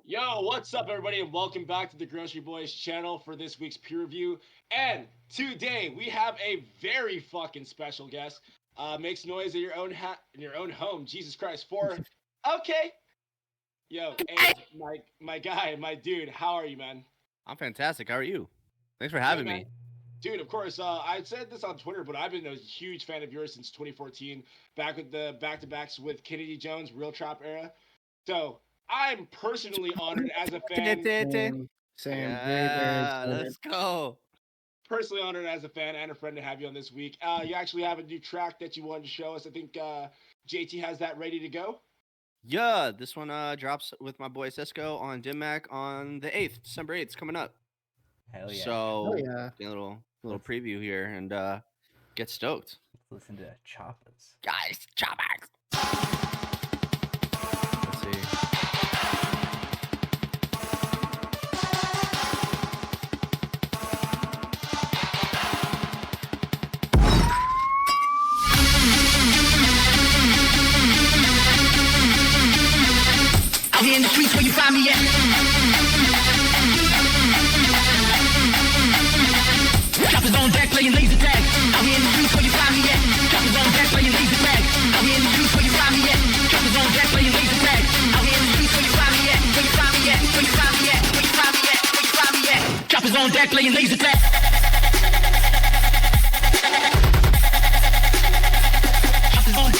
Yo, what's up, everybody, and welcome back to the Grocery Boys channel for this week's peer review. And today we have a very fucking special guest. Makes noise at your own in your own home. Jesus Christ! Okay. Yo, hey, my guy, my dude, how are you, man? I'm fantastic. How are you? Thanks for Good, having man. me. Dude, of course. I said this on Twitter, but I've been a huge fan of yours since 2014, back with the back-to-backs with Kennedy Jones, Real Trap era. So I'm personally honored as a fan. Same, very Yeah, excited. let's go. Personally honored as a fan and a friend to have you on this week. You actually have a new track that you wanted to show us. I think JT has that ready to go. Yeah, this one drops with my boy Cisco on Dimac on the 8th, December 8th. It's coming up. Hell yeah. So, yeah. a little preview here and get stoked. Let's listen to Choppers. Guys, choppers. Let's see. Out here in the streets where you find me at. Choppers on deck playing laser tag. Out here in the streets where you find me at. Choppers on deck playing laser tag. Out here in the streets where you find me at. Choppers on deck playing laser tag. Out here in the streets where you find me at. Where you find me at. Where you find me at. Where you find me at. Where you find me at. Choppers on deck playing laser tag. Choppers on.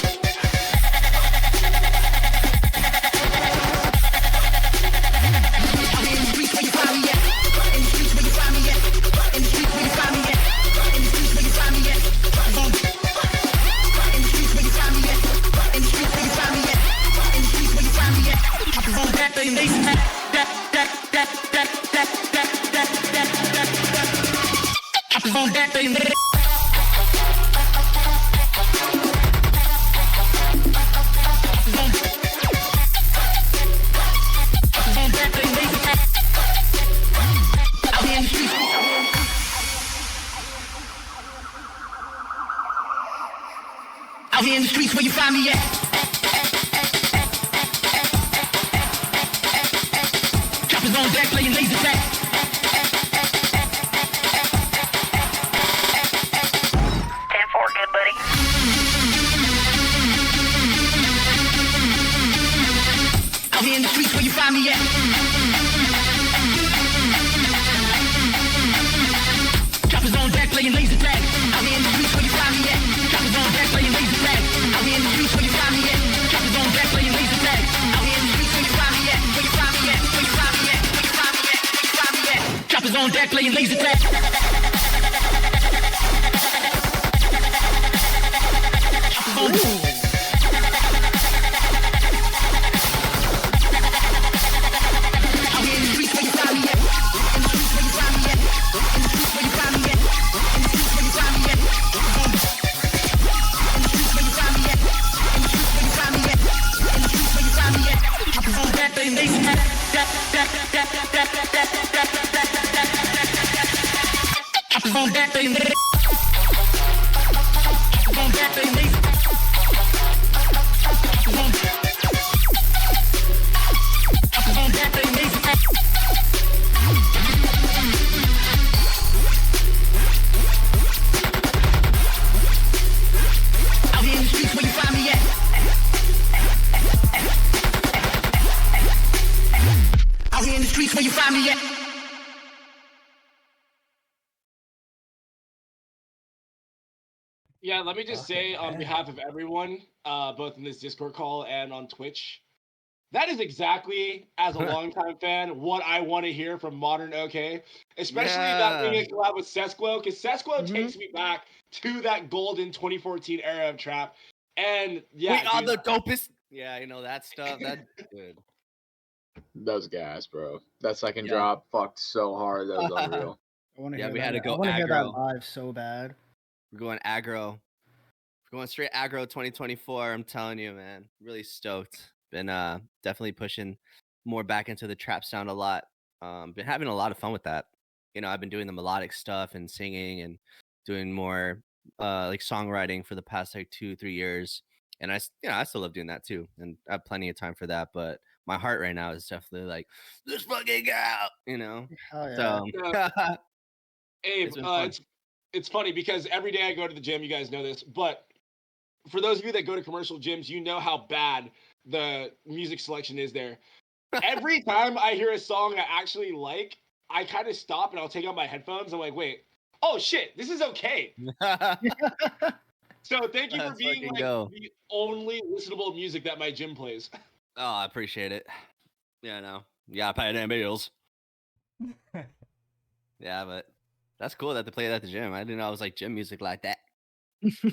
Out here in the streets where you find me at. Choppers on deck playing laser tag. 10-4, good buddy. Out here in the streets where you find me at. Choppers on deck playing laser tag. Out here in the streets where you find me at. Choppers on deck playing laser tag. Out here in the streets where you find me at. Choppers on deck playing laser tag. Out here in the streets where you find me at. Where you find me at. Where you find me at. Where you find me at. Where you find me at. Choppers on deck playing laser tag. Choppers on. Out here in the streets where you find me at. In the streets where you find me at. In the streets where you find me at. In the streets where you find me at. In the streets where you find me at. In the streets where you find me at. In the streets where you find me at. Choppers on deck playing laser tag. Choppers on deck playing laser. Choppers on deck playing laser. Choppers on deck playing laser. Out here in the streets where you find me at. Out here in the streets where you find me at. Yeah, let me just say on behalf of everyone, both in this Discord call and on Twitch, that is exactly, as a longtime fan, what I want to hear from modern Ookay. Especially that being a collab with Sesquo, because Sesquo takes me back to that golden 2014 era of trap. And yeah, We are dude, the dopest. Yeah, you know that stuff. That's good. Those gas, bro. That second Yeah. drop fucked so hard. That was unreal. I want to Yeah, hear we that. had to go I want to hear that aggro. live so bad. We're going aggro. We're going straight aggro 2024. I'm telling you, man. Really stoked. Been definitely pushing more back into the trap sound a lot. Been having a lot of fun with that. You know, I've been doing the melodic stuff and singing and doing more like songwriting for the past like 2-3 years. And I still love doing that too, and I have plenty of time for that. But my heart right now is definitely like, let's fucking go, Oh, yeah. So Abe, it's been fun. it's funny because every day I go to the gym. You guys know this, but for those of you that go to commercial gyms, you know how bad the music selection is there. Every time I hear a song I actually like, I kind of stop and I'll take out my headphones. I'm like, wait, oh shit, this is okay. So thank you for Let's being fucking like go. the only listenable music that my gym plays. Oh, I appreciate it. Yeah, no. Yeah, pay damn bills. Yeah, but that's cool that they play it at the gym. I didn't know it was like gym music like that.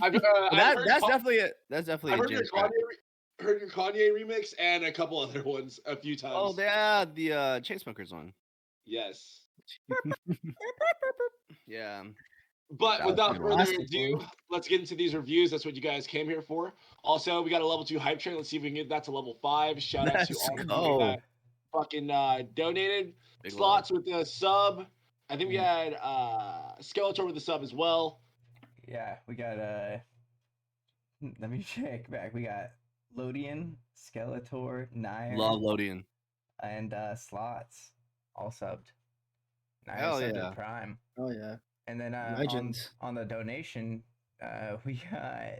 I've, That's definitely it. That's definitely I've a heard gym your track. heard your Kanye remix and a couple other ones a few times. Oh, yeah, the Chainsmokers one. Yes. Yeah. But That was without good. further Classic ado, one. let's get into these reviews. That's what you guys came here for. Also, we got a level 2 hype train. Let's see if we can get that to level 5. Shout out to Let's all of you go. that fucking donated. Big Slots with the sub. I think we Mm. had Skeletor with the sub as well. Yeah, we got let me check back. We got Lodian, Skeletor, Nair, Love Lodian. and Slots all subbed. Nair Hell subbed yeah. at Prime. Oh, yeah. And then Legends. on the donation, we got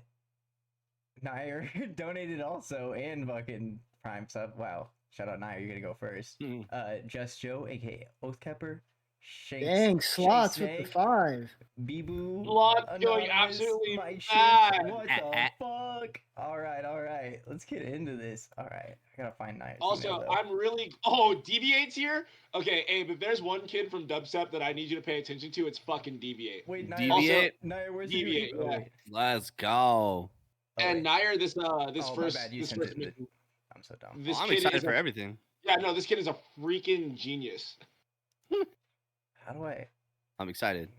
Nair donated also and fucking Prime sub. Wow. Shout out Nair, you're gonna go first. Mhm. Just Joe, aka Oathkepper, Shanks, Dang, slots Snake, with the 5. Bibu, Slots going Anonymous, absolutely my shit. mad. What the fuck? All right. Let's get into this. All right, I gotta find Nair's Also, email, though. I'm really. Oh, Deviate's here? Okay, Abe, if there's one kid from Dubstep that I need you to pay attention to, it's fucking Deviate. Wait, Nair. Deviate? Nair, where's Deviate, the yeah. wait. Let's go. And Nair, this Oh, first. my bad. You This sent first it. in the- mission- I'm so dumb. this I'm kid excited is for a, everything. Yeah, no, this kid is a freaking genius. How do I? I'm excited.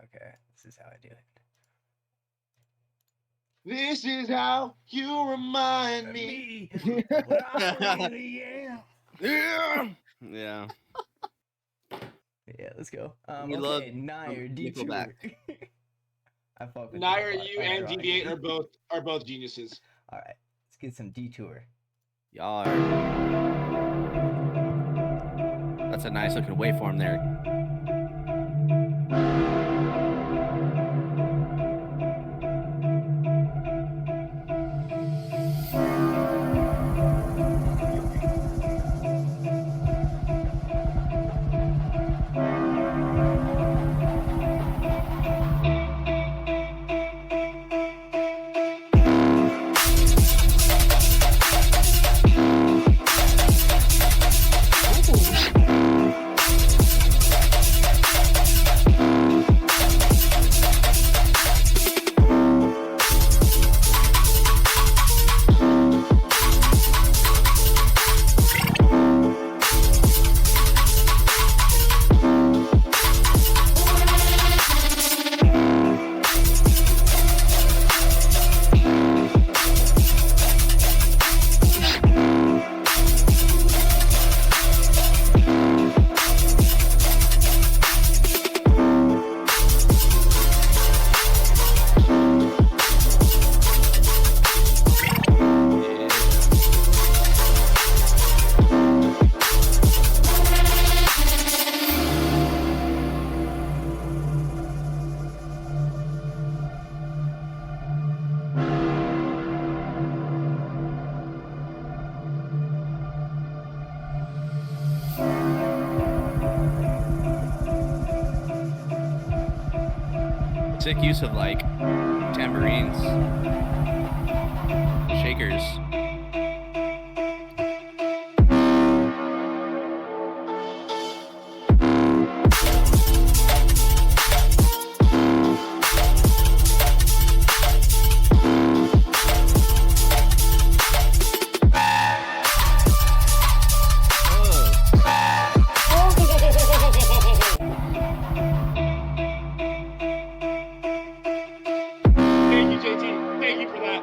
Okay, this is how I do it. This is how you remind me. What I really am. Yeah. Yeah, let's go. We love Okay, Nair, Nickelback. D2. I fuck with Nair, them a lot, you and unironically. Deviate are both geniuses. All right, let's get some detour. Y'all are. That's a nice looking waveform there. Sick use of like tambourines, shakers. Thank you, JT. Thank you for that.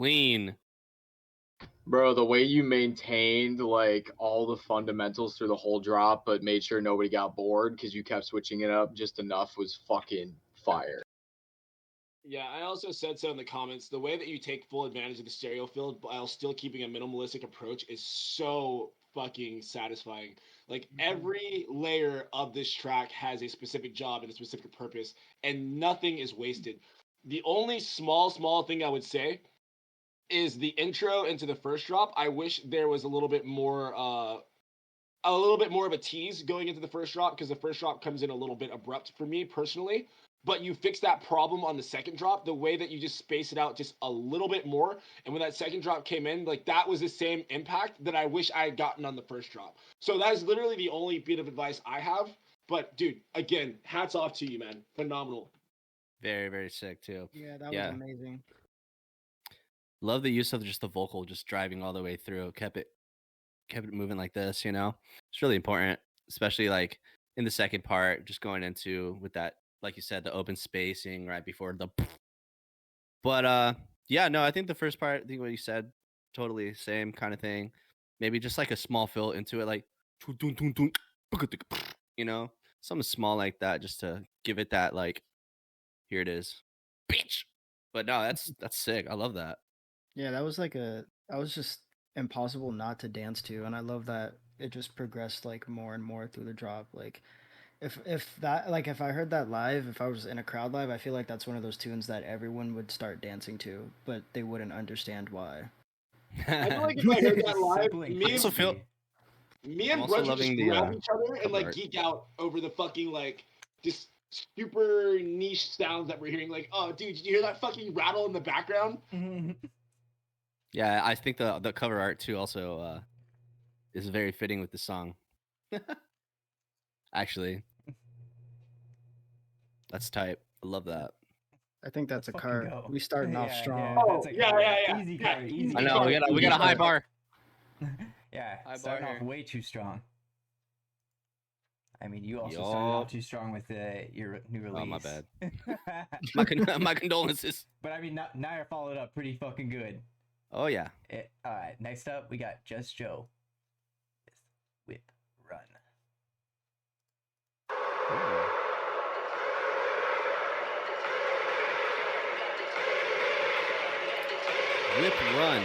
Clean. Bro, the way you maintained like all the fundamentals through the whole drop, but made sure nobody got bored because you kept switching it up just enough was fucking fire. Yeah, I also said so in the comments. The way that you take full advantage of the stereo field while still keeping a minimalistic approach is so fucking satisfying. Like every layer of this track has a specific job and a specific purpose, and nothing is wasted. The only small thing I would say is the intro into the first drop. I wish there was a little bit more of a tease going into the first drop, because the first drop comes in a little bit abrupt for me personally. But you fix that problem on the second drop, the way that you just space it out just a little bit more. And when that second drop came in, like that was the same impact that I wish I had gotten on the first drop. So that is literally the only bit of advice I have. But dude, again, hats off to you, man. Phenomenal. Very, very sick too. Yeah, that was amazing. Love the use of just the vocal, just driving all the way through. Kept it moving like this, you know? It's really important, especially like in the second part, just going into with that, like you said, the open spacing right before the. But yeah, no, I think the first part, I think what you said, totally same kind of thing. Maybe just like a small fill into it, like, you know, something small like that, just to give it that like, here it is, bitch. But no, that's sick. I love that. Yeah, that was just impossible not to dance to, and I love that it just progressed like more and more through the drop. Like if I heard that live, if I was in a crowd live, I feel like that's one of those tunes that everyone would start dancing to, but they wouldn't understand why. I feel like if I heard that live, Simply me also and feel Brunch would just grab each other and cover like art. geek out over the fucking like just super niche sounds that we're hearing. Like, oh, dude, did you hear that fucking rattle in the background? Yeah, I think the cover art too also is very fitting with the song. Actually, that's tight. I love that. I think that's Let's a fucking card. go. We starting off Yeah, strong. yeah, Oh, that's a yeah, card. yeah. Easy Yeah, card, easy easy I know card. we got a high bar. Yeah, High starting bar off here. way too strong. I mean, you also started off too strong with your new release. Oh, my bad. My condolences. But I mean, Nair followed up pretty fucking good. Oh yeah. All right, next up we got Just Joe with Whip Run. Whip Run.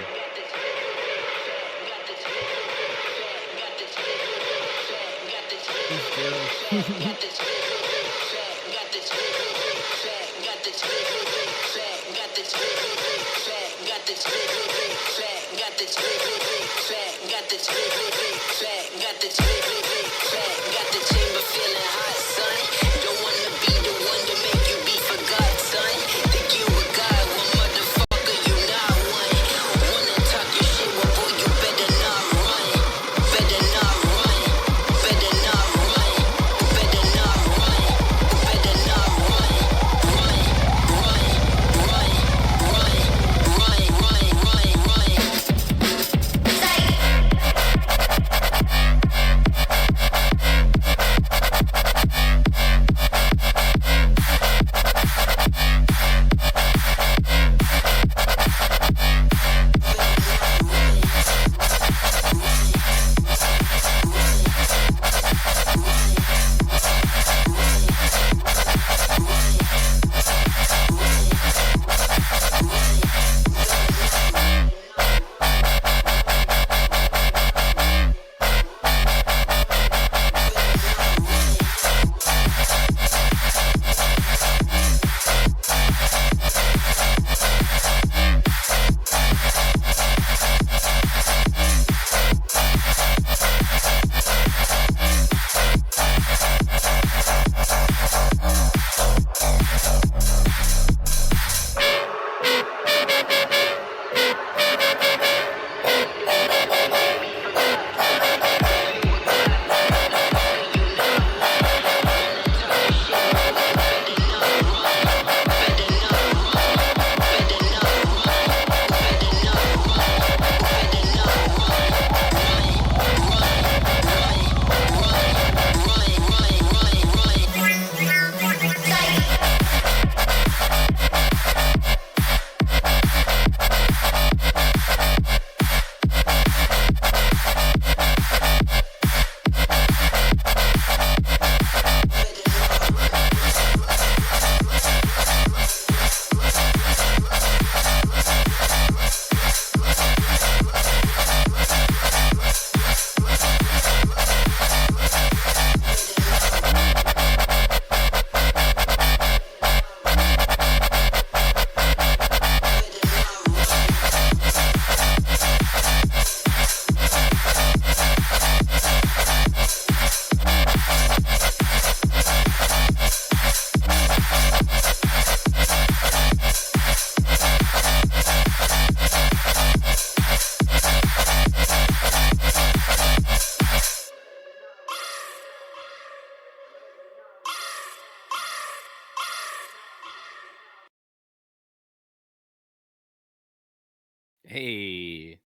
Hey.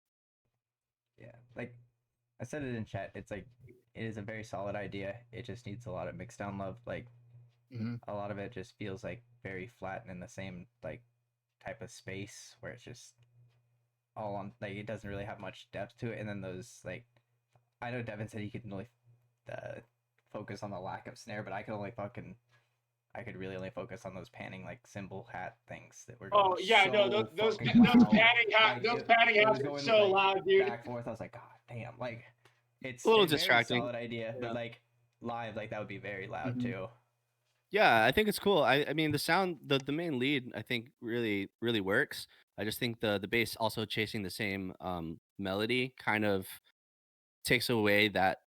Yeah, like I said it in chat. It's like it is a very solid idea. It just needs a lot of mix down love. Like a lot of it just feels like very flat and in the same like type of space where it's just all on, like it doesn't really have much depth to it. And then those, like, I know Devin said he could only focus on the lack of snare, but I could really only focus on those panning like cymbal hat things that were going. Oh yeah, so no, those fucking panning loud. hats, Like, those panning it hats was are going, so like, loud, dude. back forth. I was like, God damn, like it's A little very distracting. solid idea, but like live, like that would be very loud too. Yeah, I think it's cool. I mean, the sound, the main lead, I think really works. I just think the bass also chasing the same melody kind of takes away that,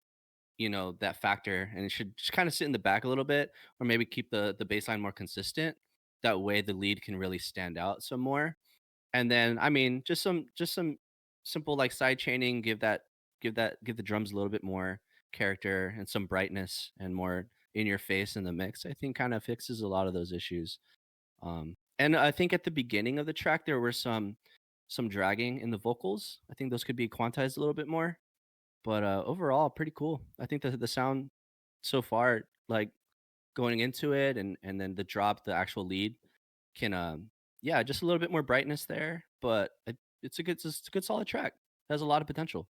you know, that factor, and it should just kind of sit in the back a little bit, or maybe keep the bass line more consistent. That way, the lead can really stand out some more. And then, I mean, just some simple like side chaining, give the drums a little bit more character and some brightness and more in your face in the mix. I think kind of fixes a lot of those issues. And I think at the beginning of the track there were some dragging in the vocals. I think those could be quantized a little bit more. But overall, pretty cool. I think the sound so far, like going into it, and then the drop, the actual lead, can yeah, just a little bit more brightness there. But it's a good solid track. It has a lot of potential.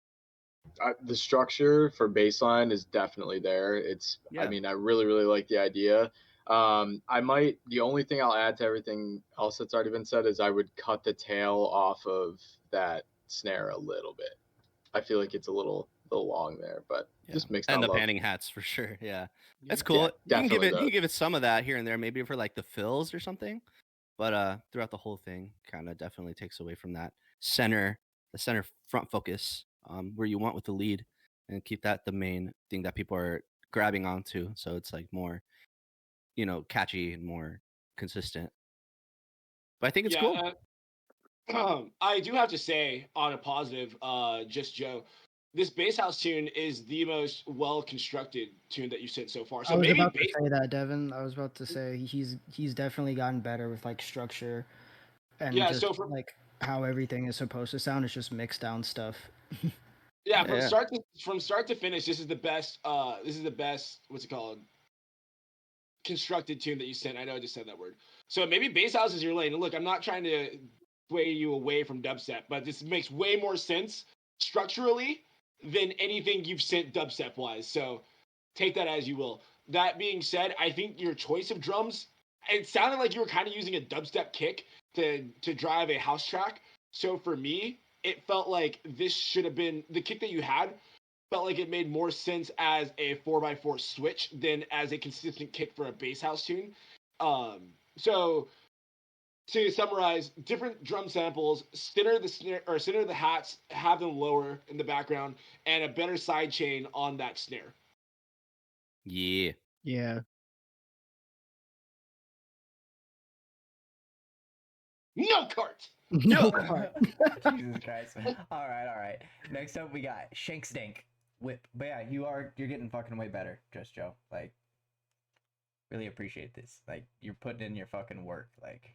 The structure for baseline is definitely there. It's, Yeah. I mean, I really like the idea. The only thing I'll add to everything else that's already been said is I would cut the tail off of that snare a little bit. I feel like it's a little long there, but just mix and down the love. panning hats for sure. Yeah, that's cool. Yeah, you definitely can give it some of that here and there, maybe for like the fills or something. But throughout the whole thing, kind of definitely takes away from that the center front focus, where you want with the lead, and keep that the main thing that people are grabbing onto. So it's like more, you know, catchy and more consistent. But I think it's cool. I do have to say, on a positive, just Joe, this bass house tune is the most well constructed tune that you've sent so far. So I was maybe about to say that, Devin. I was about to say he's definitely gotten better with like structure and just so like how everything is supposed to sound. It's just mixed down stuff. From start to finish, this is the best. What's it called? Constructed tune that you sent. I know I just said that word. So maybe bass house is your lane. And look, I'm not trying to sway you away from dubstep, but this makes way more sense structurally than anything you've sent dubstep wise. So take that as you will. That being said, I think your choice of drums, it sounded like you were kind of using a dubstep kick to drive a house track. So for me, it felt like this should have been the kick that you had. Felt like it made more sense as a 4x4 switch than as a consistent kick for a bass house tune. So to summarize, different drum samples, center the hats, have them lower in the background, and a better side chain on that snare. Yeah. No cart. No cart. Jesus Christ. All right. Next up, we got Shank Stank Whip. But yeah, you're getting fucking way better, Just Joe. Like, really appreciate this. Like, you're putting in your fucking work. Like,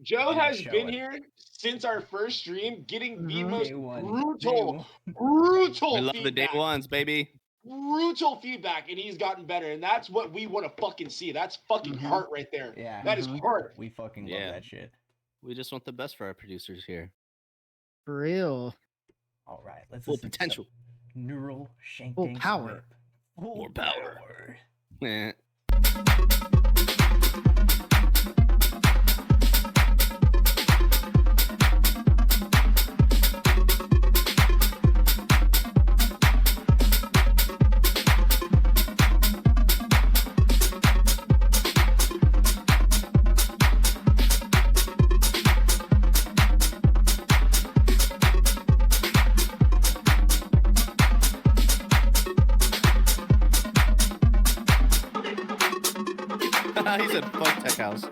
Joe Yeah, has show been it. here since our first stream, getting the Mhm. most Day one. brutal We love feedback. the day ones, baby. Brutal feedback, and he's gotten better, and that's what we want to fucking see. That's fucking Mhm. heart right there. Yeah. That is heart. We fucking Yeah. love that shit. We just want the best for our producers here. For real. All right, let's Full listen to potential. some Neural Shank Full Dank's power. Whip. Full More power. Eh. He said, "Fuck Tech House."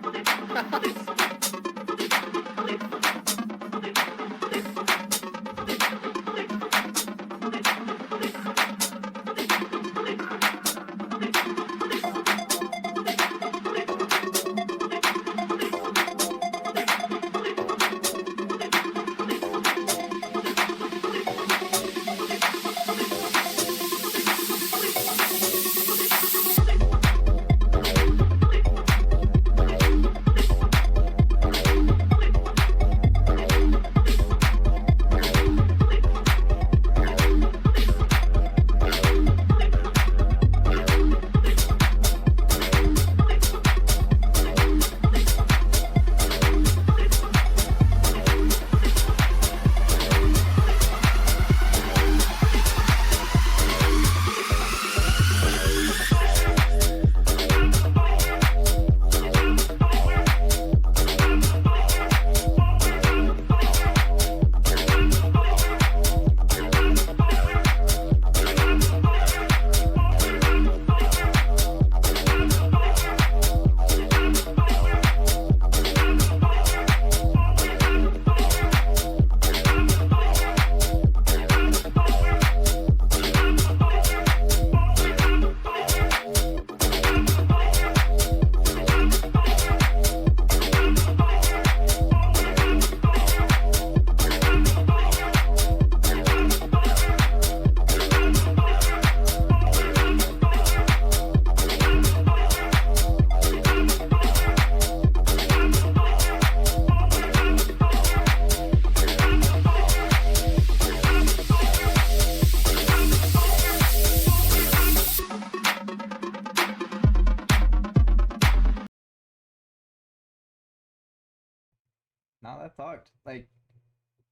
talked. Like,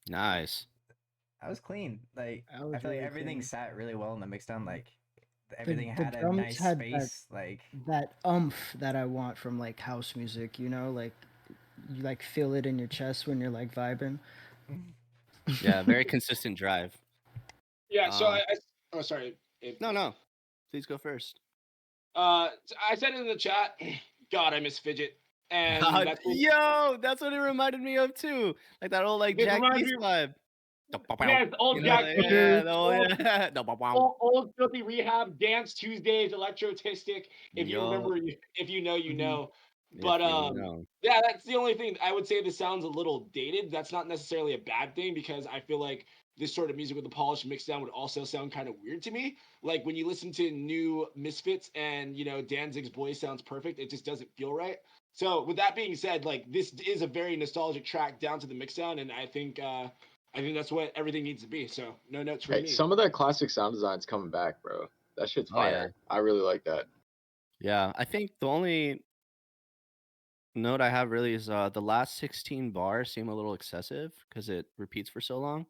Nice. I was clean. Like, I was I feel like really everything clean. sat really well in the mixdown. Like, everything the had a drums nice had space. Like, that that I want from like house music, you know, like you like feel it in your chest when you're like vibing. Yeah, very consistent drive. Yeah. So Um, oh, sorry. No. Please go first. I said it in the chat. God, I miss Fidget. And that's Yo, that's what it reminded me of too. Like that old like It Jack reminds Keys me- vibe. yes, old You know, Jack. yeah, Old- yeah. old filthy rehab, dance Tuesdays, electrotistic. If you Yo. remember, if you know, you Mhm. know. If But you know. yeah, that's the only thing I would say. This sounds a little dated. That's not necessarily a bad thing because I feel like this sort of music with the polished mix down would also sound kind of weird to me. Like when you listen to new Misfits and Danzig's Boiz sounds perfect, it just doesn't feel right. So with that being said, like this is a very nostalgic track down to the mix down, and I think that's what everything needs to be. So no notes for Hey, me. some of that classic sound design's coming back, bro. That shit's Oh, yeah. fire. I really like that. Yeah, I think the only note I have really is the last 16 bars seem a little excessive because it repeats for so long.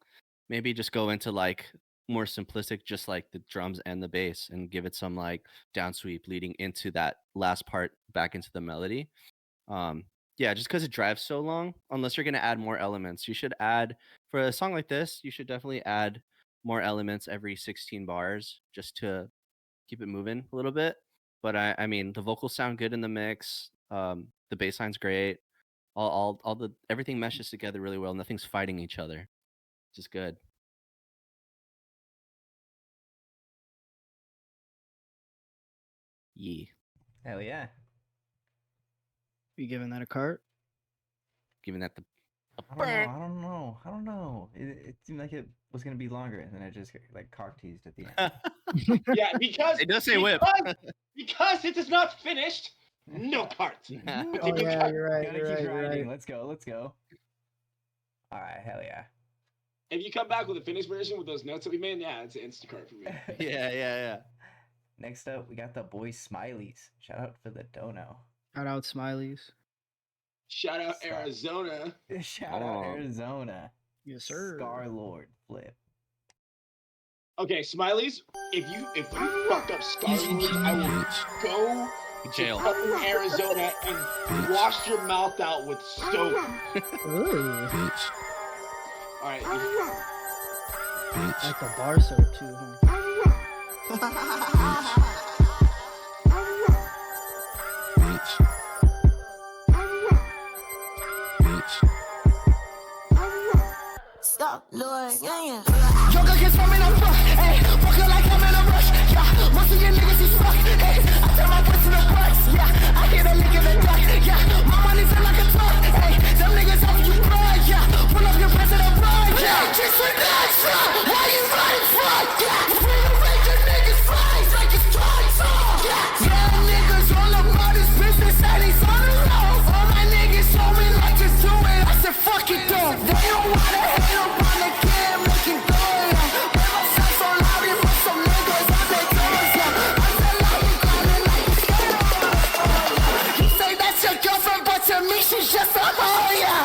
Maybe just go into like more simplistic, just like the drums and the bass, and give it some like down sweep leading into that last part back into the melody. Yeah, just because it drives so long, unless you're gonna add more elements, you should add for a song like this. You should definitely add more elements every 16 bars just to keep it moving a little bit. But I mean, the vocals sound good in the mix. The bass line's great. All the everything meshes together really well. Nothing's fighting each other. Just good. Yeah. hell yeah. You giving that a cart? Giving that the I don't know. It seemed like it was gonna be longer, and then it just like cock teased at the end. Yeah, because It does say whip. because it is not finished. No cart. Oh yeah, you're right. Gotta You're keep right. You're grinding. right. Let's go. All right, hell yeah. If you come back with a finished version with those notes that we made, yeah, it's an Instacart for me. Yeah. Next up, we got the Boiz Smileys. Shout out for the dono. Shout out Smileys. Shout out Stop. Arizona. Shout out Arizona. Yes, sir. Scar Lord flip. Okay, Smileys, if you fuck up Star-Lord, I will go Jail. to fucking Arizona and wash your mouth out with soap. Ooh. All right. Like the bar soap too, huh? Stop, Lord, yeah. Yoga gets from in a fuck, ayy. Fucking like I'm in a rush, yeah. Most of your niggas is fuck, ayy. I turn my voice to the bucks, yeah. I hear the lick in the duck, yeah. My money's in like a truck, ayy. Them niggas off you blood, yeah. Pull up your president run, yeah. Just for that, why you running from, yeah. Rearrange your niggas' flies like it's twice off, yeah. Yeah, niggas all about his business and he's on the road. All my niggas told me like just do it, I said fuck it though. They don't wanna hate up on the kid, making dough, yeah. But my son's so loud, he wants some niggas on their toes, yeah. I said like you grinding like you scared of her, yeah. You say that's your girlfriend, but to me she's just a hoe, yeah.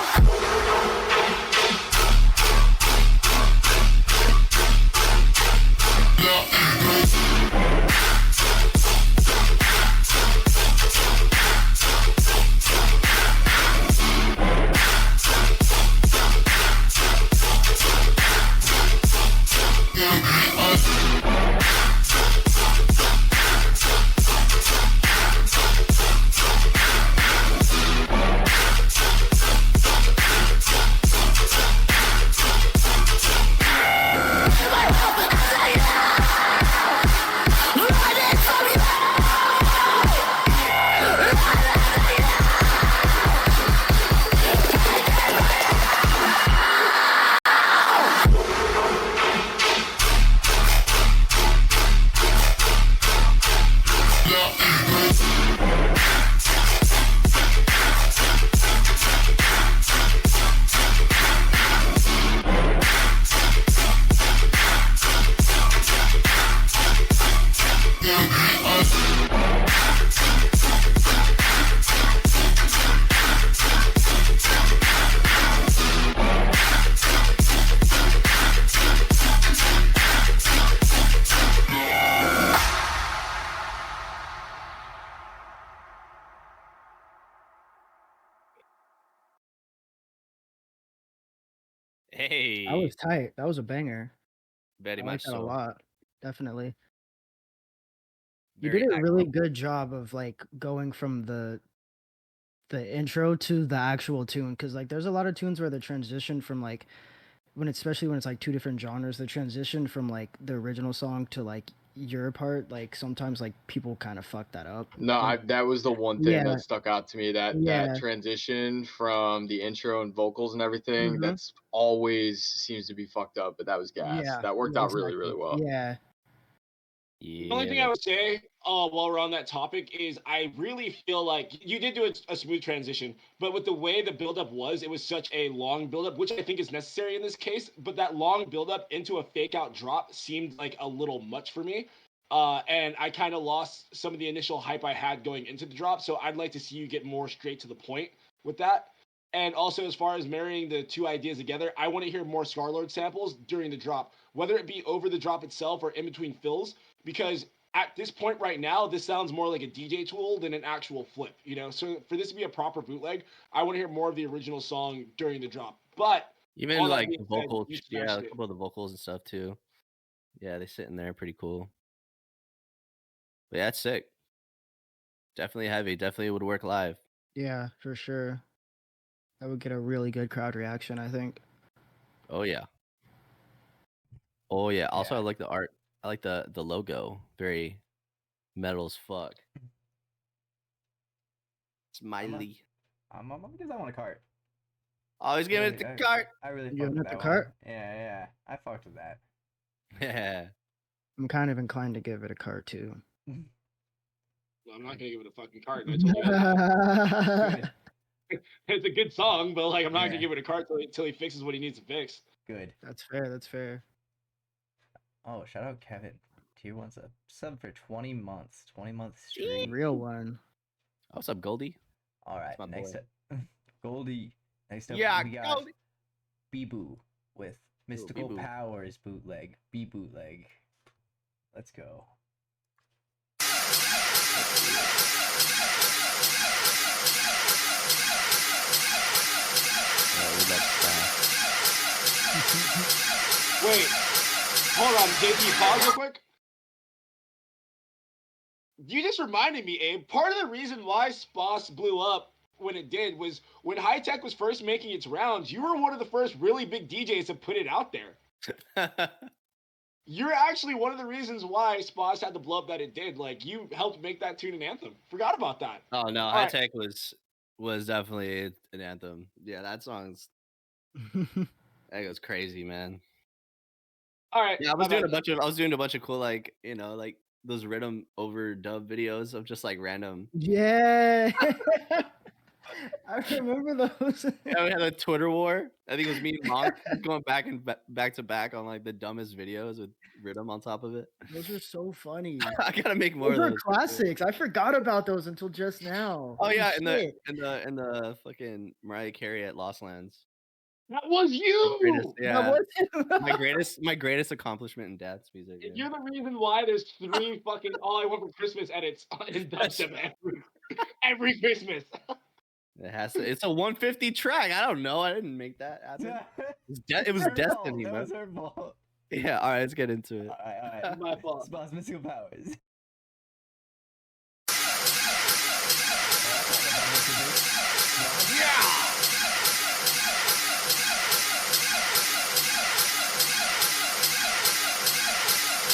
Hey, That was tight. That was a banger. very I like much that a so. lot. Definitely. You Very did a really aggro. good job of like going from the intro to the actual tune, because like there's a lot of tunes where the transition from like especially when it's like two different genres, the transition from like the original song to like your part, like sometimes like people kind of fuck that up. No, that was the one thing Yeah, that stuck out to me. That yeah. transition from the intro and vocals and everything. Mhm. That's always seems to be fucked up, but that was gas. Yeah, That worked yeah, out really, exactly. really well. Yeah, The only thing I would say, while we're on that topic, is I really feel like you did do a smooth transition, but with the way the buildup was, it was such a long buildup, which I think is necessary in this case. But that long buildup into a fake out drop seemed like a little much for me, and I kind of lost some of the initial hype I had going into the drop. So I'd like to see you get more straight to the point with that. And also, as far as marrying the two ideas together, I want to hear more Scarlord samples during the drop, whether it be over the drop itself or in between fills, because at this point right now, this sounds more like a DJ tool than an actual flip, you know? So for this to be a proper bootleg, I want to hear more of the original song during the drop. But Even all that like being the said, vocal, you yeah, smashed a it. couple of the vocals and stuff too. Yeah, they sit in there pretty cool. But yeah, it's sick. Definitely heavy. Definitely would work live. yeah, for sure. That would get a really good crowd reaction, I think. Oh yeah. Oh yeah. Also, Yeah. I like the art. I like the logo. Very metal as fuck. Smiley. I'm because I want a cart. Always giving it the cart. I really You fucked giving with it the that cart? one. Yeah, I fucked with that. Yeah. I'm kind of inclined to give it a cart too. Well, I'm not gonna give it a fucking card. I told you that. Good. It's a good song, but like I'm not Yeah. gonna give it a card till he fixes what he needs to fix. Good. That's fair. That's fair. Oh, shout out Kevin. Tier 1 sub for 20 months. 20 months stream. Real one. Oh, what's up, Goldie? All right, my next boy. up, Goldie. Next up, Yeah, we got Goldie. Bee-Boo with Mystical Bee-Boo. Powers bootleg. B-bootleg. Let's go. Oh, we love that. Wait, hold on, JP, pause real quick. You just reminded me, Abe. Part of the reason why Sposs blew up when it did was when High Tech was first making its rounds. You were one of the first really big DJs to put it out there. You're actually one of the reasons why Sposs had the blow up that it did. Like, you helped make that tune an anthem. Forgot about that. Oh no, All High right. Tech was definitely an anthem. Yeah, that song's that goes crazy, man. All right. Yeah, I was my doing bad. a bunch of cool, like, you know, like those rhythm overdub videos of just like random. Yeah. I remember those. Yeah, we had a Twitter war. I think it was me and Monk going back and back to back on like the dumbest videos with rhythm on top of it. Those are so funny. I gotta make more Those of are those. classics. I forgot about those until just now. Oh Holy yeah, shit. in the fucking Mariah Carey at Lost Lands. That was you. Yeah, That my greatest accomplishment in dance music. Yeah. You're the reason why there's 3 fucking All I Want for Christmas edits in dubstep every Christmas. It has to. It's a 150 track. I don't know. I didn't make that happen. It was Her fault. destiny, That man. was her fault. Yeah. All right, let's get into it. All right. My fault. Sposs Mystical Powers.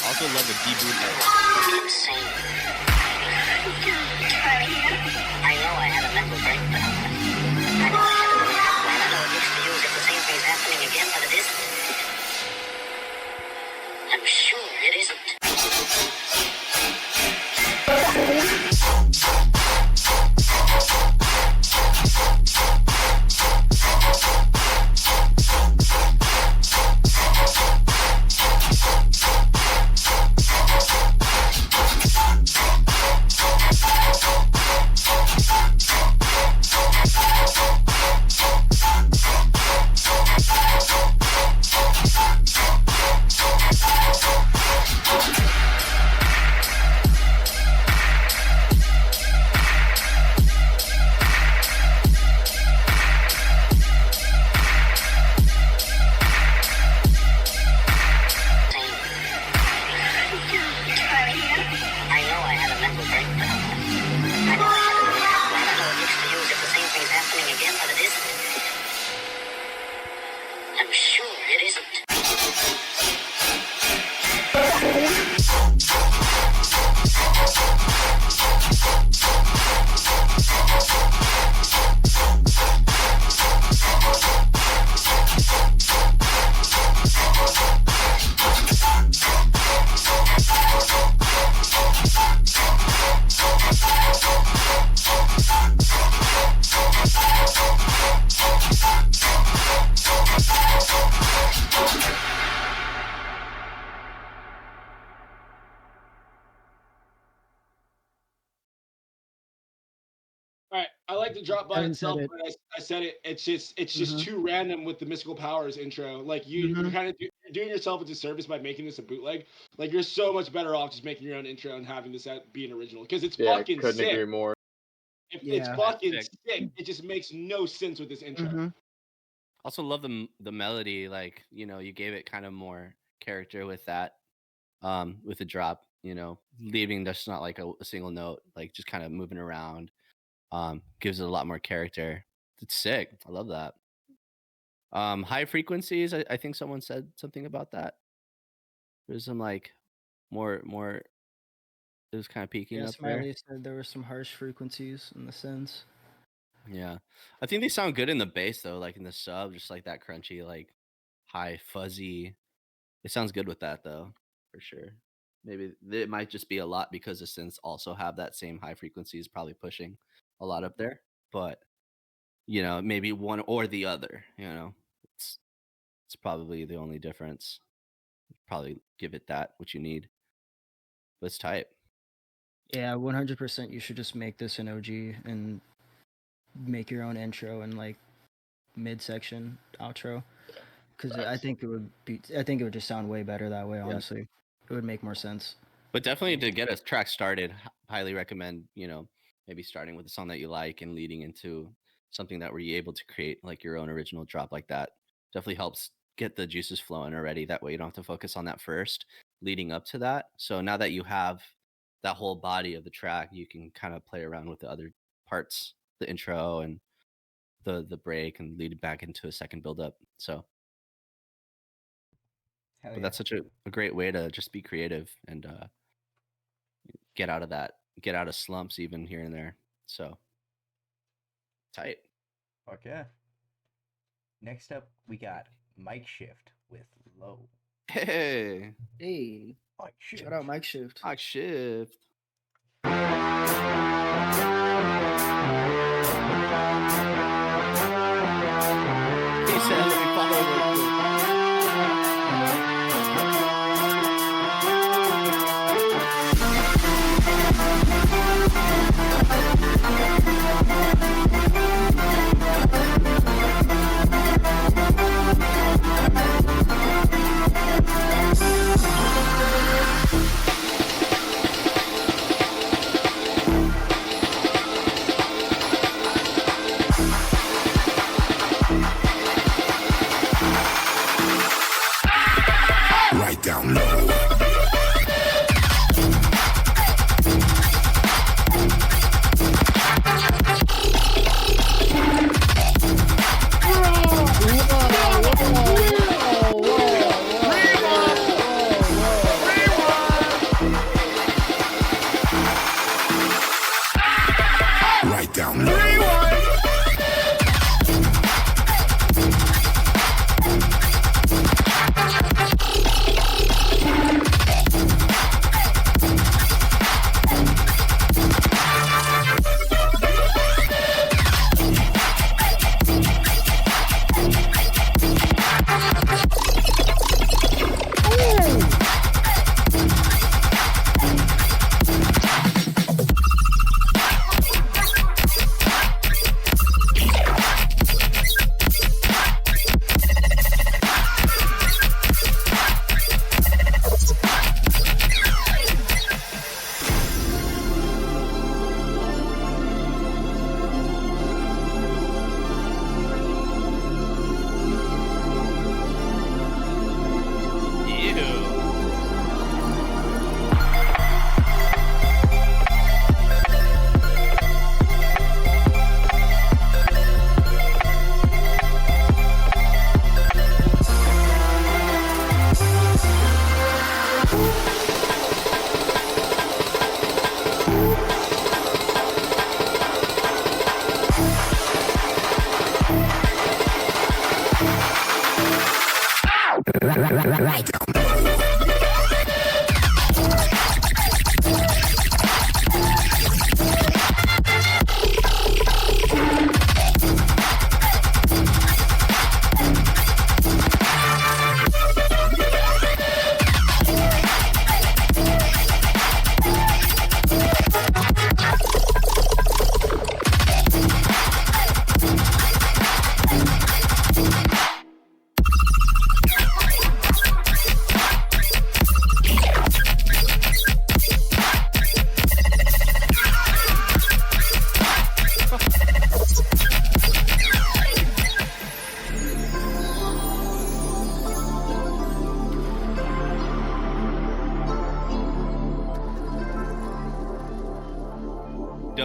Also love the debut. I know I had a mental breakdown. I know I had a mental breakdown. I know it looks to you as if the same thing's happening again, but it isn't. I'm sure it isn't. All right, I like the drop by Evan said itself, it. but I said it. It's just Mhm. too random with the mystical powers intro. Like you're Mhm. kind of you're doing yourself a disservice by making this a bootleg. Like you're so much better off just making your own intro and having this be an original because it's Yeah, fucking couldn't sick. agree more. It's Yeah. fucking sick. sick. It just makes no sense with this intro. Mhm. Also love the melody, like, you know, you gave it kind of more character with that, with the drop, you know, leaving just not like a single note, like just kind of moving around, gives it a lot more character. It's sick. I love that. High frequencies, I think someone said something about that. There's some like more it was kind of peaking Yeah, up there. Smiley said there were some harsh frequencies in the synths. Yeah. I think they sound good in the bass though, like in the sub, just like that crunchy, like high fuzzy. It sounds good with that though, for sure. Maybe it might just be a lot because the synths also have that same high frequencies, probably pushing a lot up there. But you know, maybe one or the other. You know, it's probably the only difference. Probably give it that what you need. But it's tight. Yeah, 100%. You should just make this an OG and make your own intro and like midsection outro. Because I think it would just sound way better that way. Honestly, it would make more sense. But definitely to get a track started, highly recommend, you know, maybe starting with a song that you like and leading into something that were you able to create like your own original drop like that. Definitely helps get the juices flowing already. That way you don't have to focus on that first leading up to that. So now that you have that whole body of the track, you can kind of play around with the other parts, the intro and the break, and lead it back into a second build up. So Hell but yeah. that's such a great way to just be creative and get out of slumps even here and there. So tight. Fuck yeah. Next up, we got Mic Shift with Low. Hey, Hey, Mic Shift. shout out Mike Shift. Hawk Shift. He said, let me follow real quick. Right down low. Right down low. Ew. Right down.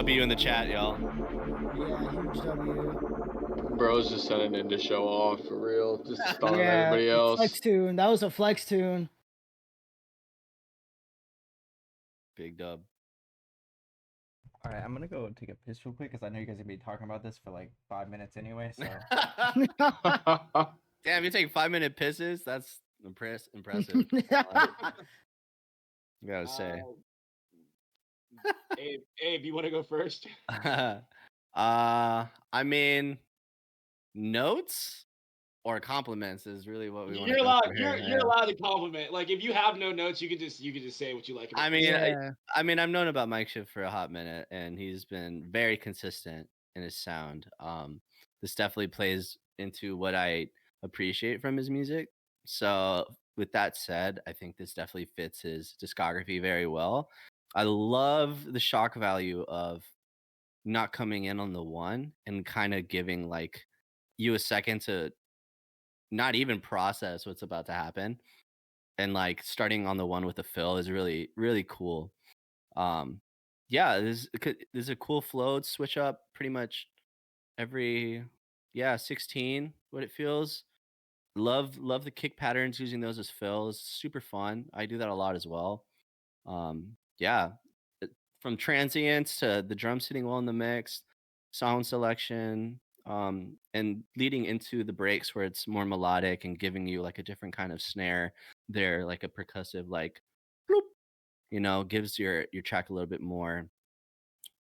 W in the chat, y'all. Yeah, huge W. Bro's just sending in to show off for real, just stunning Yeah, everybody the else. flex tune. That was a flex tune. Big dub. All right, I'm gonna go take a piss real quick because I know you guys are gonna be talking about this for like 5 minutes anyway. So Damn, you take 5-minute pisses? That's impressive. I gotta say. Abe, you want to go first? I mean, notes or compliments is really what we want to You're go allowed. for here. You're allowed to compliment. Like if you have no notes, you can just say what you like about I mean, Yeah. I mean, I've known about Mike Shift for a hot minute, and he's been very consistent in his sound. This definitely plays into what I appreciate from his music. So, with that said, I think this definitely fits his discography very well. I love the shock value of not coming in on the one and kind of giving like you a second to not even process what's about to happen, and like starting on the one with the fill is really really cool. Yeah, there's a cool flow. It's switch up pretty much every 16 what it feels. Love the kick patterns, using those as fills. Super fun. I do that a lot as well. Yeah, from transients to the drum sitting well in the mix, sound selection, and leading into the breaks where it's more melodic and giving you like a different kind of snare there, like a percussive like bloop, gives your track a little bit more,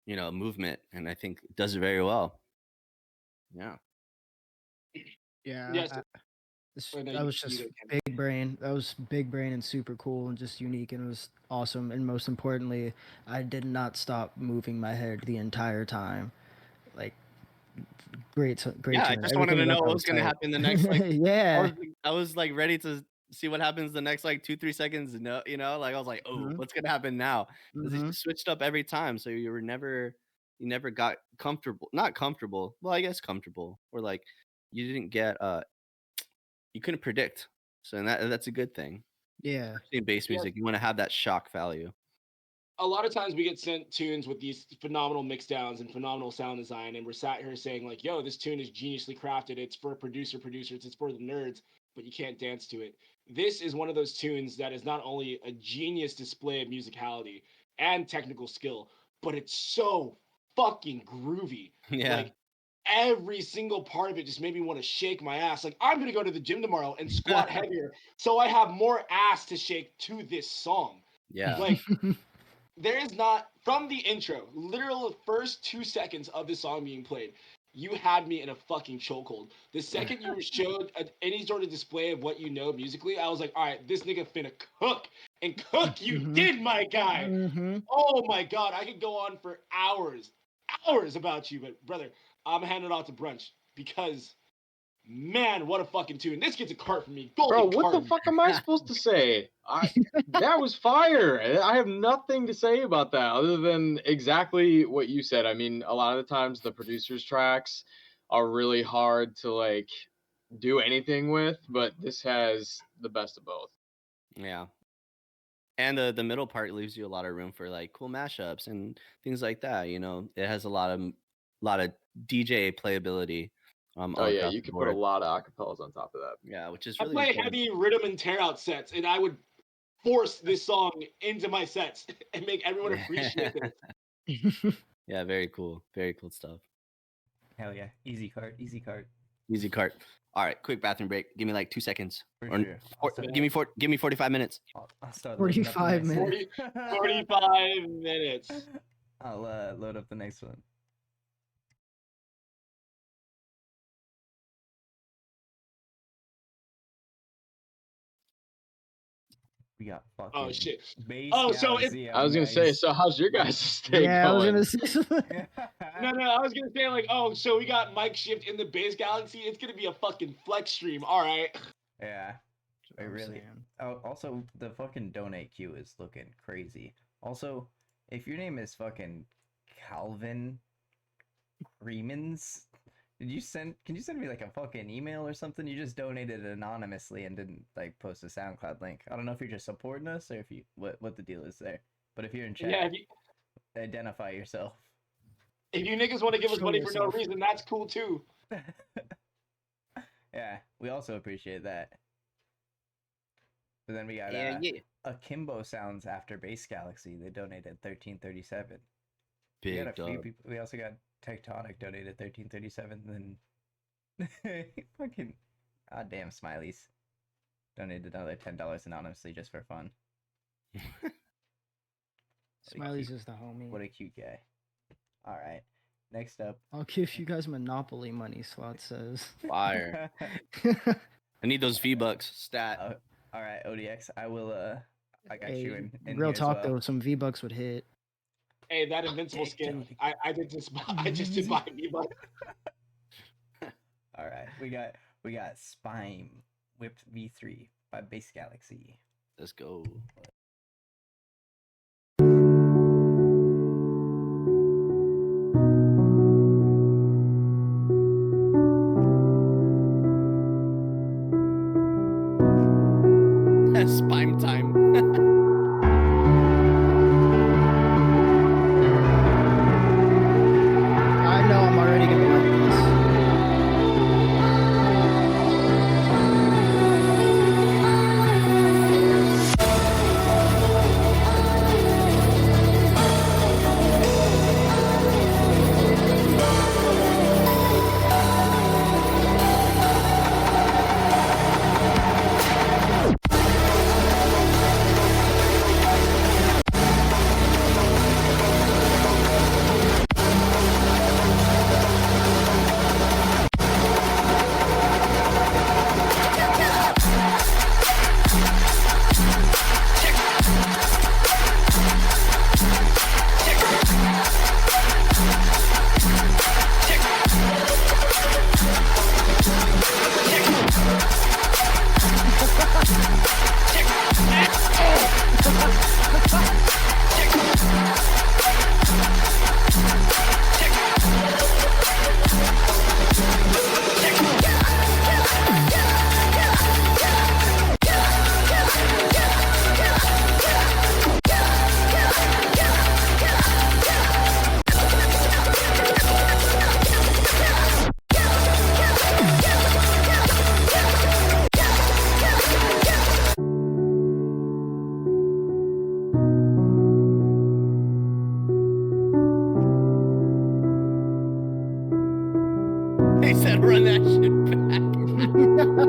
movement, and I think it does it very well. Yeah. Yeah. Yes. That was just big brain. That was big brain and super cool and just unique, and it was awesome. And most importantly, I did not stop moving my head the entire time. Like, great Yeah, I tune. just wanted to Everything know about what that was gonna tight. happen the next like. Yeah. I was like ready to see what happens the next like 2-3 seconds. No, like I was like, oh, what's gonna happen now? Because it just switched up every time, so you never got comfortable. Not comfortable. Well, I guess comfortable, or like you didn't get you couldn't predict. So and that's a good thing. Yeah. In bass music, you want to have that shock value. A lot of times we get sent tunes with these phenomenal mix downs and phenomenal sound design, and we're sat here saying like, yo, this tune is geniusly crafted. It's for producers, it's for the nerds, but you can't dance to it. This is one of those tunes that is not only a genius display of musicality and technical skill, but it's so fucking groovy. Yeah. Like every single part of it just made me want to shake my ass. Like I'm gonna go to the gym tomorrow and squat heavier so I have more ass to shake to this song. Yeah. Like there is not, from the intro, literal first 2 seconds of the song being played, you had me in a fucking chokehold. The second you showed any sort of display of what you know musically, I was like, all right, this nigga finna cook. And cook you did, my guy. Oh my God, I could go on for hours about you, but brother, I'm handing it off to Brunch because, man, what a fucking tune. This gets a cart from me. Bro, what the fuck am I supposed to say? That was fire. I have nothing to say about that other than exactly what you said. I mean, a lot of the times the producers' tracks are really hard to like do anything with, but this has the best of both. Yeah. And the middle part leaves you a lot of room for like cool mashups and things like that. It has a lot of DJ playability. Oh yeah, you could put a lot of acapellas on top of that. Yeah, which is I really play important. heavy rhythm and tear out sets, and I would force this song into my sets and make everyone appreciate it. Yeah, very cool stuff. hell yeah, easy cart. Easy cart. All right, quick bathroom break. Give me like 2 seconds. For Or, sure. give me 45 minutes. I'll start loading up the 45 next one. minutes. 45 minutes. I'll load up the next one. We got fucking. Oh shit. Bass Oh, so it's. Galaxy, I was gonna say, so how's your guys' day Yeah, I was going? gonna say. No, I was gonna say like, oh, so we got Mike Shift in the Bass Galaxy. It's gonna be a fucking flex stream. All right. Yeah. I really. Oh, also, the fucking donate queue is looking crazy. Also, if your name is fucking Calvin Remans, can you send me like a fucking email or something? You just donated anonymously and didn't like post a SoundCloud link. I don't know if you're just supporting us or if you what the deal is there. But if you're in chat, Yeah. identify yourself. If you niggas want to give us Show money for no yourself. reason, that's cool too. Yeah, we also appreciate that. But then we got Yeah, yeah. Akimbo Sounds after Base Galaxy. They donated 1337. Big We got a few dub. people. We also got Tectonic donated 1337. Then fucking goddamn Smileys donated another $10 anonymously just for fun. Smiley's is the homie. What a cute guy. All right, next up. I'll give you guys Monopoly money, Swat says. Fire. I need those V-Bucks. Stat. All right, ODX. I will. I got Hey, you in real here as talk well. though, some V-Bucks would hit. Hey, that invincible skin. I just did buy V-Bucks. All right, we got Spime Whipped V3 by Base Galaxy. Let's go. Spime time. I know I'm already gonna like this. He said run that shit back.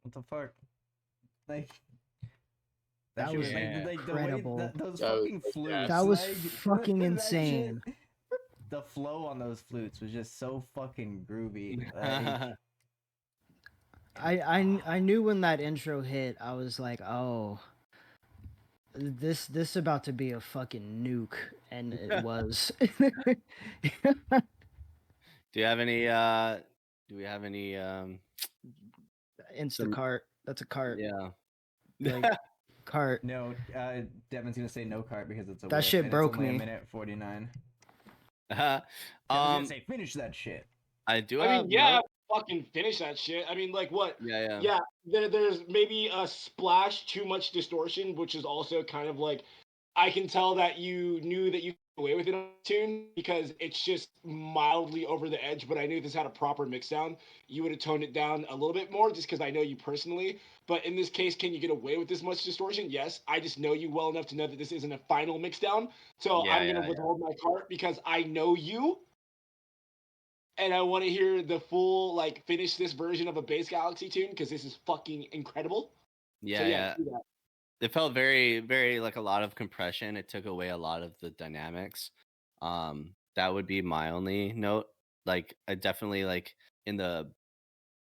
What the fuck? Like That shit was like the way incredible. those That was fucking like, flutes. yeah. That was like, fucking that insane. shit- the flow on those flutes was just so fucking groovy. Like, I knew when that intro hit, I was like, oh, this about to be a fucking nuke, and it was. Do you have any Do we have any? Instacart. That's a cart. Yeah. Like, cart. No, Devin's gonna say no cart because it's a That whip, shit and broke it's only me. a minute 49. Uh, Devin's gonna say finish that shit. I do. I have mean, yeah, notes. fucking finish that shit. I mean, like what? Yeah. There's maybe a splash too much distortion, which is also kind of like I can tell that you knew that you could get away with it on tune because it's just mildly over the edge. But I knew if this had a proper mix down, you would have toned it down a little bit more, just because I know you personally. But in this case, can you get away with this much distortion? Yes. I just know you well enough to know that this isn't a final mix down. So Yeah, I'm gonna yeah. withhold my cart because I know you. And I want to hear the full, like, finish this version of a Bass Galaxy tune because this is fucking incredible. Yeah, So, yeah. do that. It felt very, very like a lot of compression. It took away a lot of the dynamics. That would be my only note. Like, I definitely like in the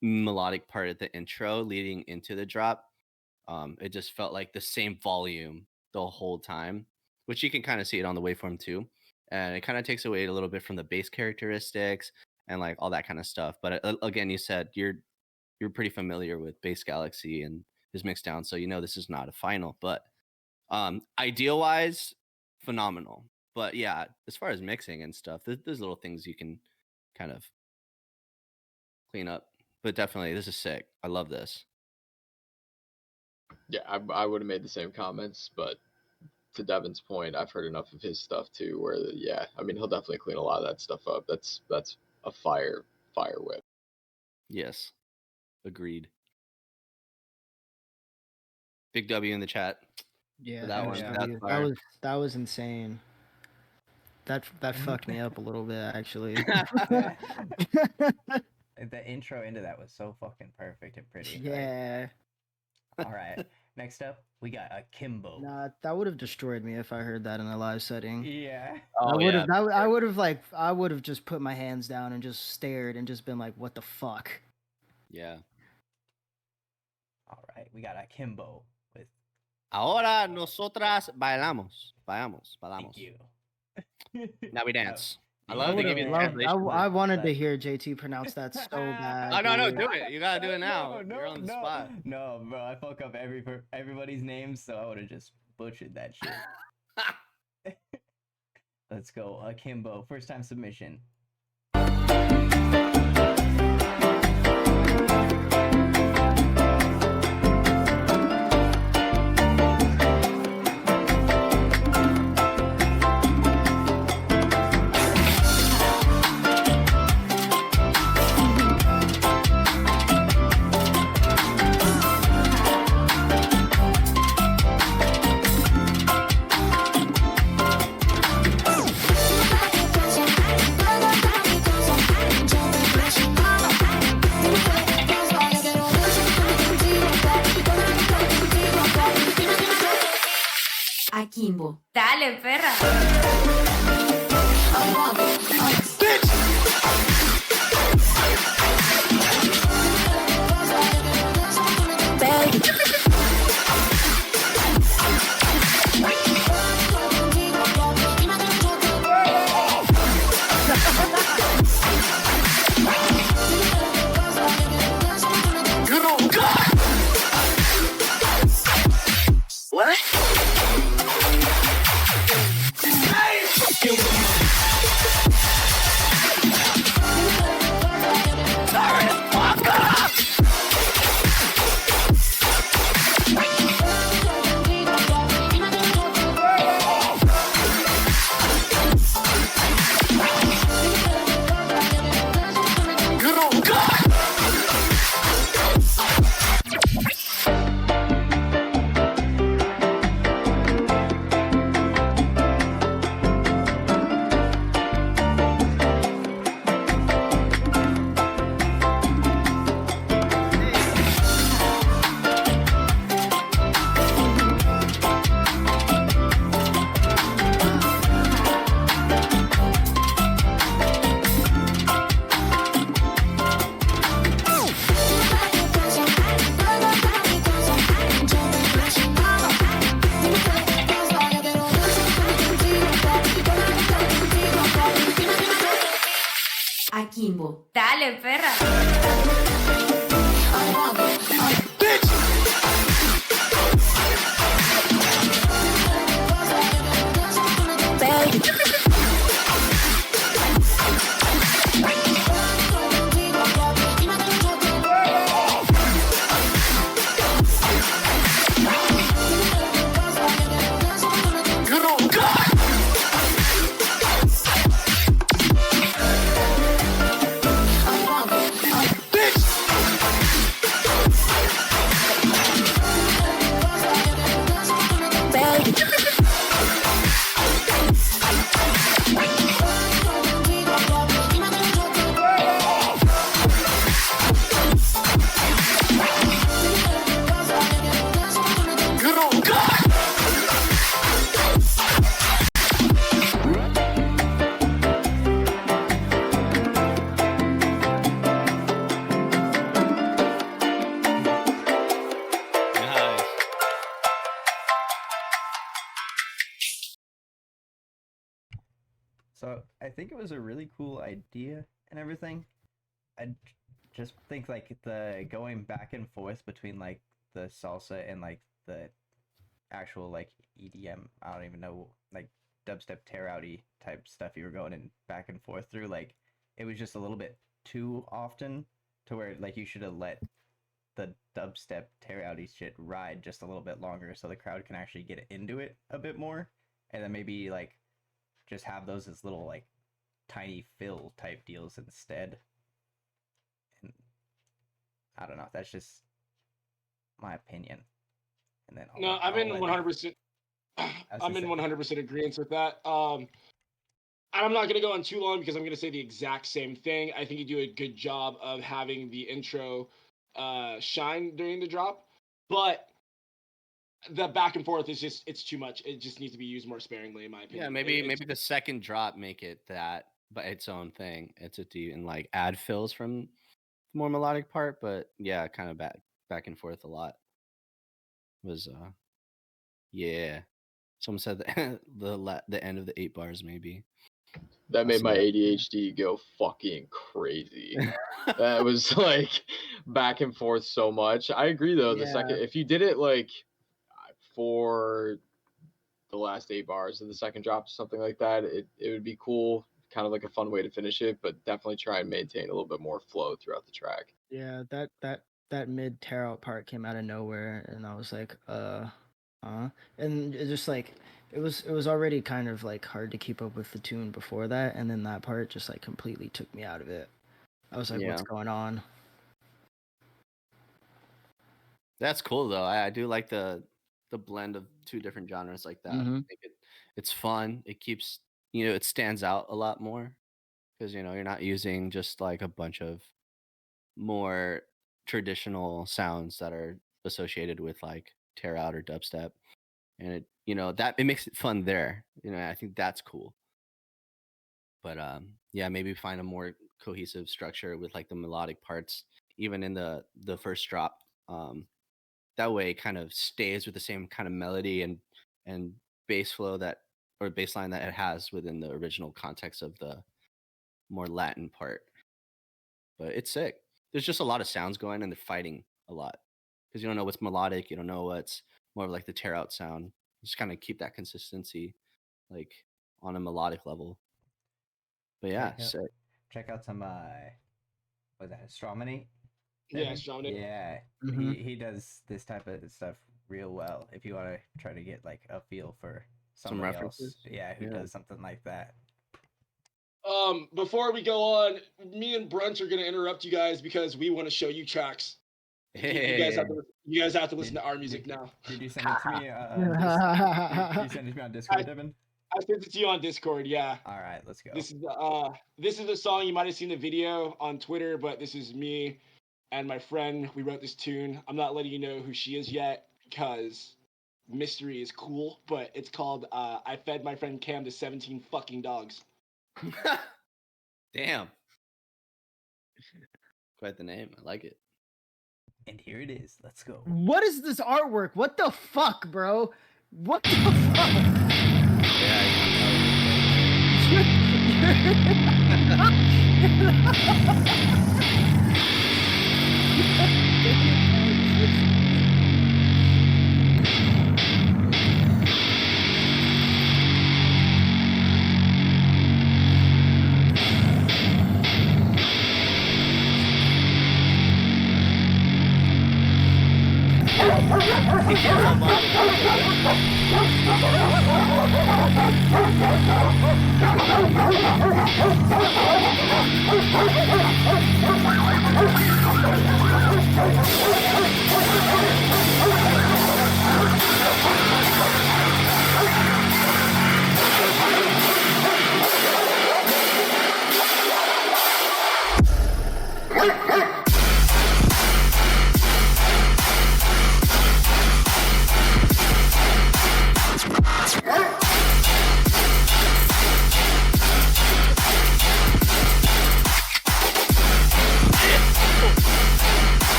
melodic part of the intro leading into the drop. It just felt like the same volume the whole time, which you can kind of see it on the waveform too. And it kind of takes away a little bit from the bass characteristics and like all that kind of stuff. But again, you said you're pretty familiar with Bass Galaxy and his mix down, so you know this is not a final. But ideal wise, phenomenal. But yeah, as far as mixing and stuff, there's little things you can kind of clean up. But definitely, this is sick. I love this. Yeah, I would have made the same comments, but to Devin's point, I've heard enough of his stuff too. Where yeah, I mean, he'll definitely clean a lot of that stuff up. That's a fire whip. Yes, agreed. Big W in the chat. Yeah, that one. yeah. That's fire. That was insane. That fucked me up a little bit, actually. The intro into that was so fucking perfect and pretty. Yeah. All right. Next up, we got Akimbo. Nah, that would have destroyed me if I heard that in a live setting. Yeah. Oh, I would have just put my hands down and just stared and just been like, "What the fuck?" Yeah. All right, we got Akimbo with. Ahora nosotras bailamos. Bailamos. Thank you. Now we dance. I I love to give you the translation. I wanted to hear JT pronounce that so bad. Oh, no, dude. do it. You gotta do it now. No, You're on the no, spot. No, bro, I fuck up everybody's names, so I would have just butchered that shit. Let's go, Akimbo. First time submission. Akimbo. Dale, perra. What? chimbo. Dale, perra. Nice. So I think it was a really cool idea and everything. Just think like the going back and forth between like the salsa and like the actual like EDM. I don't even know, like dubstep tear outy type stuff you were going in back and forth through. Like it was just a little bit too often to where like you should have let the dubstep tear outy shit ride just a little bit longer so the crowd can actually get into it a bit more, and then maybe like just have those as little like tiny fill type deals instead. And I don't know, that's just my opinion. And then No, I'm in 100%. I'm in 100% agreement with that. I'm not gonna go on too long because I'm gonna say the exact same thing. I think you do a good job of having the intro shine during the drop, but the back and forth is just, it's too much. It just needs to be used more sparingly, in my opinion. Yeah, maybe the second drop make it that, but its own thing. It's a D and like add fills from the more melodic part, but yeah, kind of back and forth a lot. Was yeah. Someone said the end of the 8 bars maybe. That made my ADHD go fucking crazy. That was like back and forth so much. I agree though. The second, if you did it like for the last 8 bars of the second drop or something like that, it would be cool. Kind of like a fun way to finish it, but definitely try and maintain a little bit more flow throughout the track. Yeah, that mid tear out part came out of nowhere, and I was like, and it just like it was already kind of like hard to keep up with the tune before that, and then that part just like completely took me out of it. I was like, what's going on? That's cool though. I do like the blend of 2 different genres like that. I think it's fun. It keeps, it stands out a lot more because you're not using just like a bunch of more traditional sounds that are associated with like tear out or dubstep, and it makes it fun there. I think that's cool. But yeah, maybe find a more cohesive structure with like the melodic parts even in the first drop. That way it kind of stays with the same kind of melody and bass flow or bass line that it has within the original context of the more Latin part. But it's sick. There's just a lot of sounds going and they're fighting a lot because you don't know what's melodic, you don't know what's more of like the tear out sound. Just kind of keep that consistency like on a melodic level. But yeah, sick. Check out some was that Stromany? Yeah, Stromany. Yeah, he does this type of stuff real well. If you want to try to get like a feel for Some references? else, who does something like that. Before we go on, me and Brunch are gonna interrupt you guys because we want to show you tracks. Hey. You guys have to listen to our music now. Did you send it to me? Did you send it to me on Discord, Devin? I sent it to you on Discord. Yeah. All right, let's go. This is a song you might have seen the video on Twitter, but this is me and my friend. We wrote this tune. I'm not letting you know who she is yet because mystery is cool. But it's called "I Fed My Friend Cam to 17 Fucking Dogs." Damn. Quite the name. I like it. And here it is. Let's go. What is this artwork? What the fuck, bro? What the fuck? Yeah,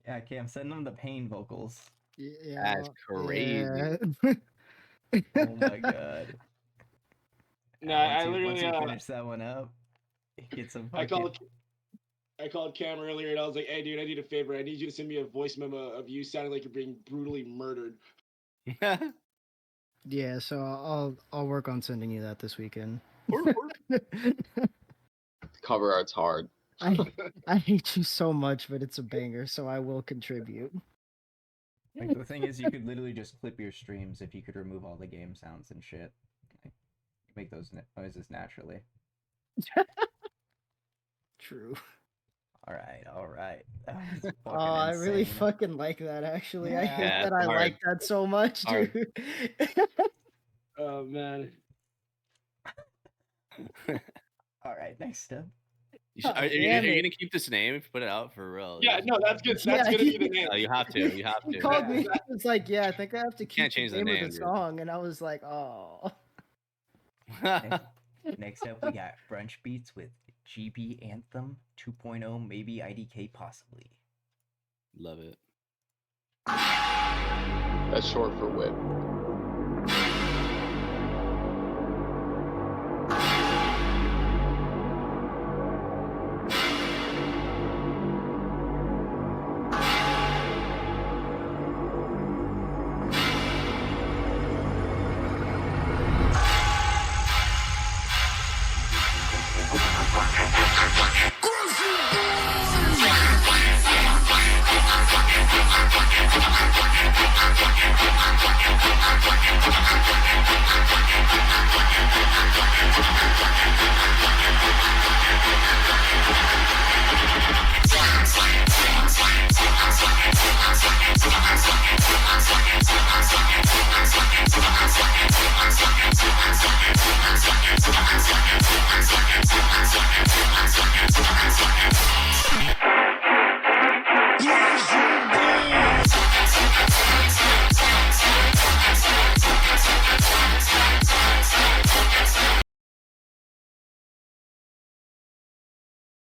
Yeah, Cam, send them the pain vocals. Yeah. That's crazy. Yeah. Oh my god. No, Once I you literally finish that one up, get some I fucking. called Cam earlier and I was like, "Hey, dude, I need a favor. I need you to send me a voice memo of you sounding like you're being brutally murdered." Yeah, so I'll work on sending you that this weekend. Cover art's hard. I hate you so much, but it's a banger, so I will contribute. Like, the thing is, you could literally just clip your streams if you could remove all the game sounds and shit. Like, you make those noises naturally. True. Alright. Oh, I really fucking like that, actually. I hate Yeah, that I hard. like that so much, Hard. dude. Oh man. Alright, next step. Are you Damn gonna it. keep this name? Put it out for real. Yeah, no, that's good. That's Yeah, gonna be the name. No, you have to. You have He to. called me. He was like, "Yeah, I think I have to keep Can't the change the name name, of the dude. song," and I was like, "Oh." Next up, we got Brunch Beats with GB Anthem 2.0, maybe IDK possibly. Love it. That's short for whip.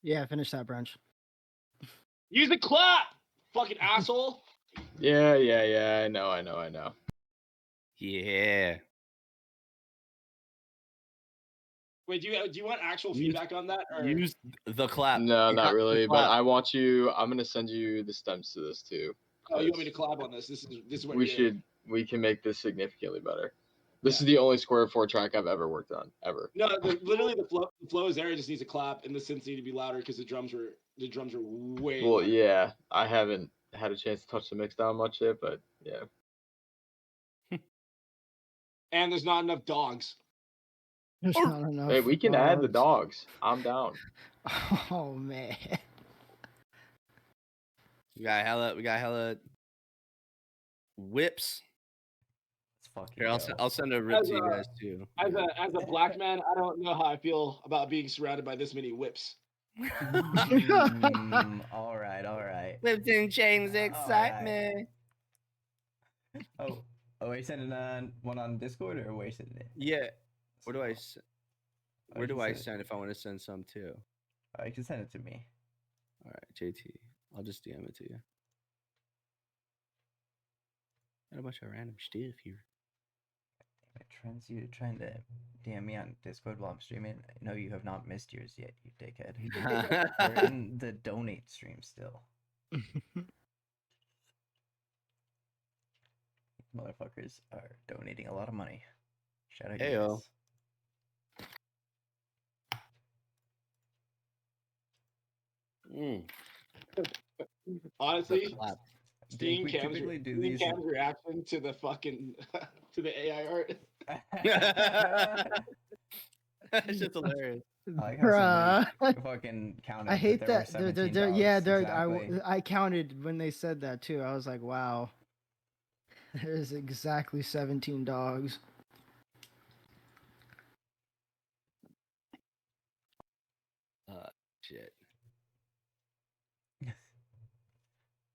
Yeah, finish that brunch. Use the clap, fucking asshole. Yeah. I know. Yeah. Wait, do you want actual feedback on that? Or... Use the clap. No, You not have to really. But clap. I want you. I'm gonna send you the stems to this too. Oh, you want me to collab on this? This is what We can make this significantly better. This is the only Square 4 track I've ever worked on, ever. No, literally the flow is there. It just needs a clap, and the synths need to be louder because the drums are way. Well, louder. yeah, I haven't had a chance to touch the mix down much yet, but yeah. And there's not enough dogs. There's not enough. Hey, we can add the dogs. I'm down. Oh man. We got hella whips. Let's fucking Here, go. I'll send a rip As to you a- guys too. As a black man, I don't know how I feel about being surrounded by this many whips. All right. Whipped and chains All right. excitement. Oh, are you sending one on Discord or where you sending it? Yeah. Where do I you can send it- send if I want to send some too? You can send it to me. All right, JT. I'll just DM it to you. Got a bunch of random stuff here. It trends you trying to DM me on Discord while I'm streaming. No, you have not missed yours yet, you dickhead. We're in the donate stream still. Motherfuckers are donating a lot of money. Shout out you Heyo. guys. Honestly, Dink, we typically do these. Cam's reaction to the fucking to the AI art. It's just hilarious. I like how Bruh. somebody fucking counted. I hate there were that. 17 Yeah, dogs, exactly. I counted when they said that too. I was like, wow. There's exactly 17 dogs. Shit.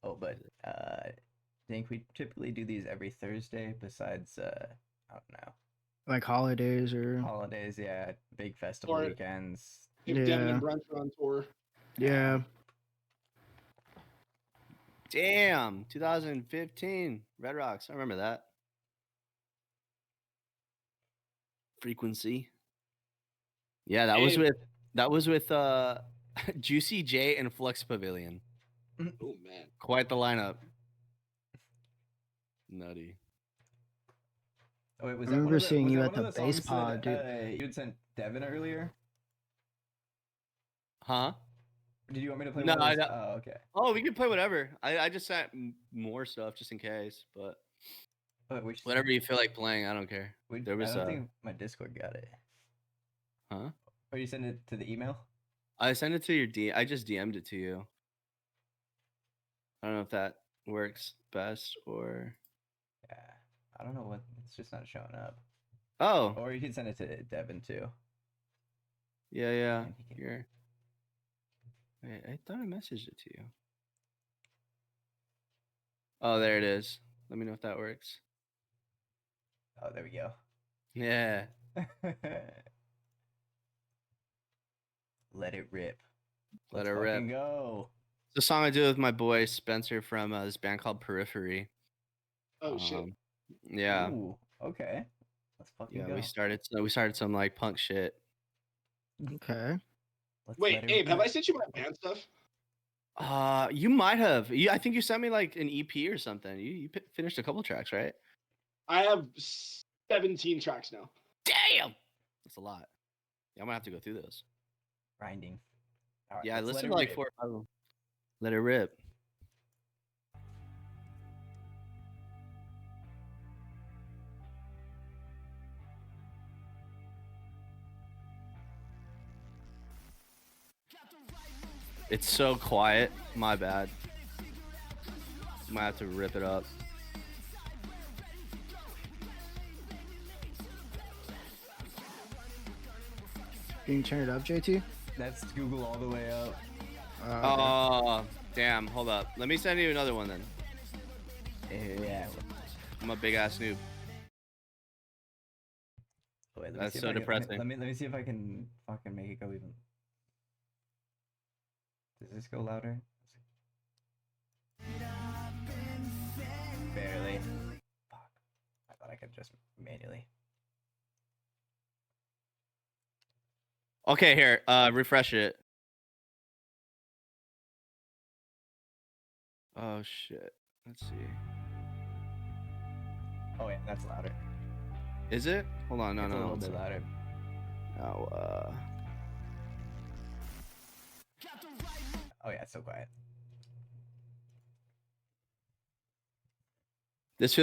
Oh, but I think we typically do these every Thursday. Besides, I don't know, Like holidays or holidays. Yeah, big festival Or- weekends. If Devin and Brunch are on tour. yeah. Damn, 2015 Red Rocks. I remember that. Frequency. Yeah, that was with Juicy J and Flux Pavilion. Oh man. Quite the lineup. Nutty. Oh, wait, was I that one remember of the, seeing was you that at one of the the bass songs pod, that, dude. you had sent Devin earlier. Huh? Did you want me to play? No, one of I those? don't- Oh, okay. Oh, we can play whatever. I just sent more stuff just in case, but Which, whatever you feel like playing, I don't care. There was I don't think my Discord got it. huh? Or you send it to the email? I sent it to your D. I just DM'd it to you. I don't know if that works best or. Yeah, I don't know what. It's just not showing up. Oh. Or you can send it to Devin too. Yeah. And he can- Here. Wait, I thought I messaged it to you. Oh, there it is. Let me know if that works. Oh, there we go. Yeah. Let it rip. Let Let's it rip. fucking go. It's a song I do with my boy Spencer from this band called Periphery. Oh shit. Yeah. Ooh, okay. Let's fucking Yeah, go. we started some like punk shit. Okay. Let's Wait, let it Abe, have rip. I sent you my band stuff? You might have. I think you sent me like an EP or something. You finished a couple tracks, right? I have 17 tracks now. Damn, that's a lot. Yeah, I'm gonna have to go through those. Grinding. All right, Yeah, I let's let listened it to like rip. 4 or 5 of them. Let it rip. It's so quiet. My bad. Might have to rip it up. Can you turn it up, JT? That's Google all the way up. Okay. Oh, damn. Hold up. Let me send you another one then. Yeah. I'm a big ass noob. Wait, let me That's see if so I can- depressing. Let me see if I can fucking make it go even. Does this go louder? Barely. Fuck. I thought I could just manually. Okay, here. Refresh it. Oh shit. Let's see. Oh yeah, that's louder. Is it? Hold on. No, It's a no, little no. bit louder. Oh, Oh yeah, it's so quiet. this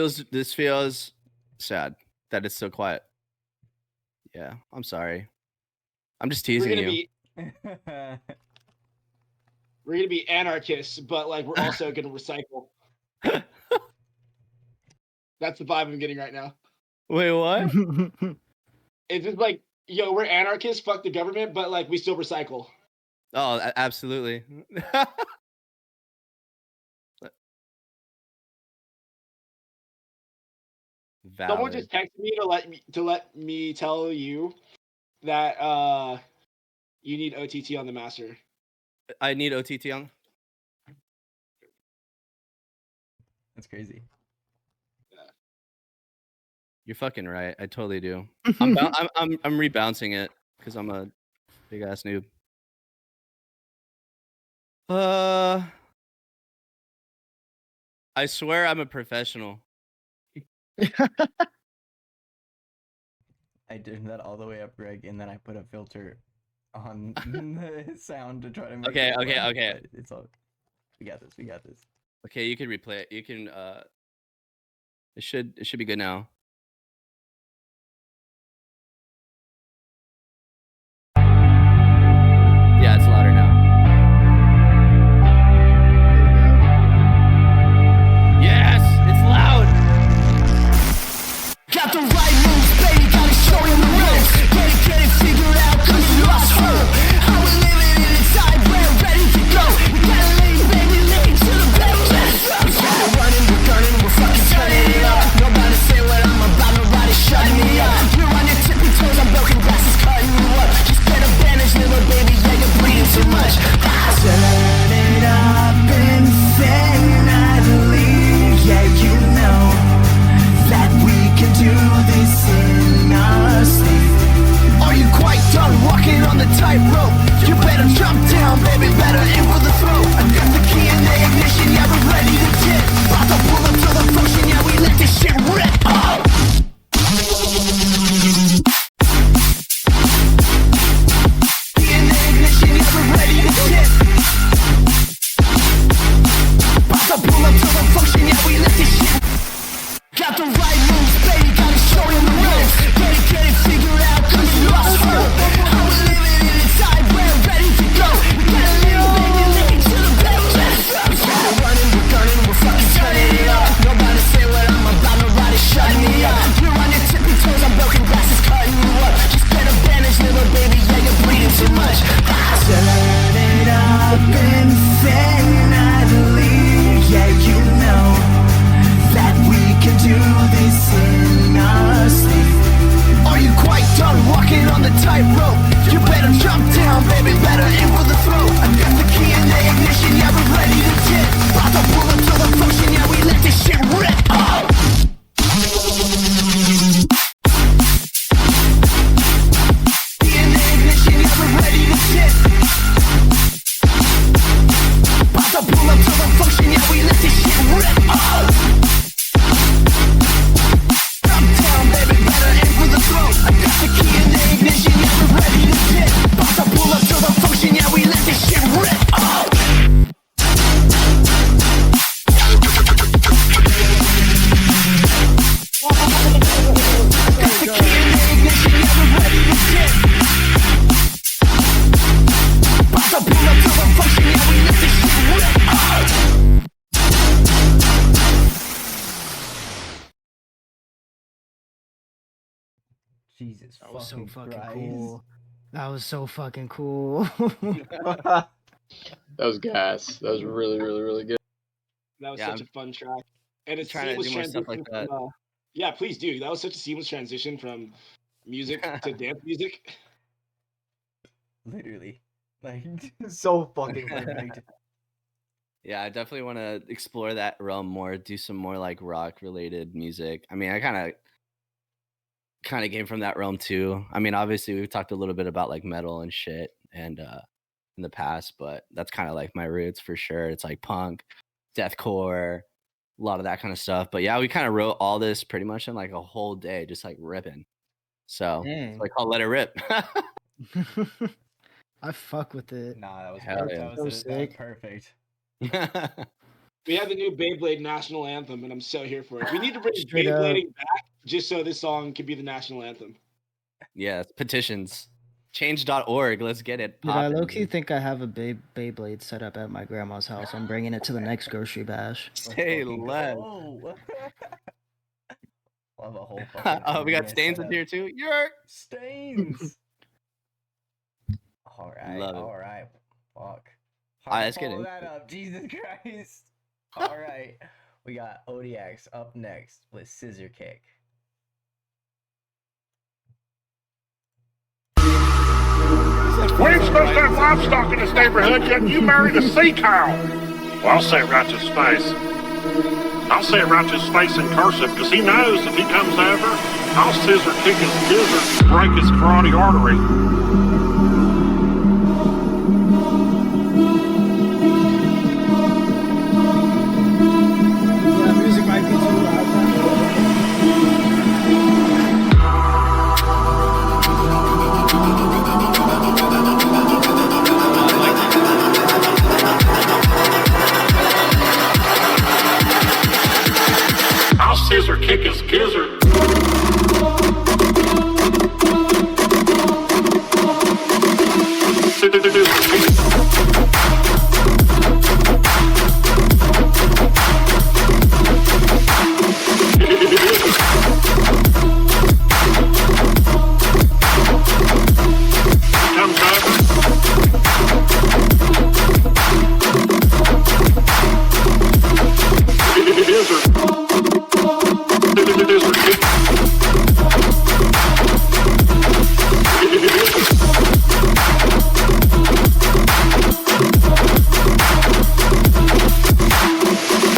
feels sad that it's so quiet. Yeah, I'm sorry. I'm just We're teasing gonna you. be we're gonna be anarchists, but like we're also gonna recycle. That's the vibe I'm getting right now. Wait, what? It's just like, yo, we're anarchists, fuck the government, but like we still recycle. Oh, absolutely. Someone Valid. just texted me to let me tell you that you need OTT on the master. I need OTT on. That's crazy. You're fucking right. I totally do. I'm rebouncing it because I'm a big ass noob. I swear I'm a professional. I turned that all the way up, Greg, and then I put a filter on the sound to try to make Okay, it okay, blend, okay. but it's all. We got this. We got this. Okay, you can replay it. You can it should be good now. Yeah, it's louder now. Yes, it's loud. Got the right moves, baby, gotta show him the ropes. Get it figured out, cause you lost hope. How we living in a time where we're ready to go. We gotta lean, baby, lean to the pedal. We're running, we're gunning, we're fucking turning it up. Nobody say what I'm about, nobody shut me up. You're on your tippy toes, I'm broken glass is cutting you up. Just get a bandage, little baby, yeah, you're bleeding too much. Turn it up infinitely, yeah, you know that we can do this in our sleep. Are you quite done walking on the tightrope? You better jump down, baby, better aim for the throat. I got the key in the ignition, yeah, we're ready to dip. About to pull up to the function, yeah, we let this shit rip. Oh! Key in the ignition, yeah, we're ready to dip. About to pull up to the function, yeah, we let this shit. Got the right moves, baby, gotta show him the ropes. Get it figured out, cause you lost hope. How we living in a time where we're ready to go. We gotta lean, baby, lean to the pedal. We're running, we're gunning, we're fucking turning it up. Nobody say what I'm about, nobody shut me up. You're on your tippy toes, I'm broken glass is cutting you up. Just get a bandage, little baby, yeah, you're bleeding too much. Turn it up infinitely, yeah, you know that we can do this in our sleep. Are you quite done walking on the tightrope? You better jump down, baby, better aim for the throat. I got the key in the ignition, yeah, we're ready to dip. About to pull up to the function, yeah, we let this shit rip. Oh! Key in the ignition, yeah, we're ready to dip. About to pull up to the function, yeah, we let this shit rip. Oh! Baby, better aim for the throat. I got the key in the ignition, yeah, we're ready to dip. About to pull up to the function, yeah, we let this shit rip. Oh! Got the key in the ignition, yeah, we're ready to dip. About to pull up to the function, yeah, we let this shit rip. Oh! Jesus That was so fucking Christ. cool. That was so fucking cool. That was gas. That was really, really, really good. That was Yeah, such a fun track. And it's trying to seamless do more stuff like transition from, yeah, please do. That was such a seamless transition from music to dance music. Literally. Like, so fucking perfect. Yeah, I definitely want to explore that realm more, do some more like rock related music. I mean, I kind of came from that realm too. I mean, obviously we've talked a little bit about like metal and shit and in the past, but that's kind of like my roots for sure. It's like punk, deathcore, a lot of that kind of stuff. But yeah, we kind of wrote all this pretty much in like a whole day, just like ripping. So it's like I'll let it rip. I fuck with it. Nah, that was Hell perfect. yeah. That So was sick. perfect. We have the new Beyblade national anthem, and I'm so here for it. We need to bring Straight up. Beyblading back just so this song can be the national anthem. Yeah, petitions. Change.org. Let's get it. Dude, I poppin', low-key dude. think I have a Beyblade set up at my grandma's house. I'm bringing it to the next grocery bash. Say less. We'll have a whole fucking. Oh, we got arena Stains set in up. here too. Yerk. Stains. All right. Love it. All right. Fuck. Alright, let's get Follow into that up. Jesus Christ. All right. We got ODX up next with Scissor Kick. We ain't supposed to have livestock in this neighborhood, yet you married a sea cow. Well, I'll say it right to his face. I'll say it right to his face in cursive, because he knows if he comes over, I'll scissor kick his gizzard, break his carotid artery. Yeah, music might be too loud. I'll scissor kick his gizzard. Comes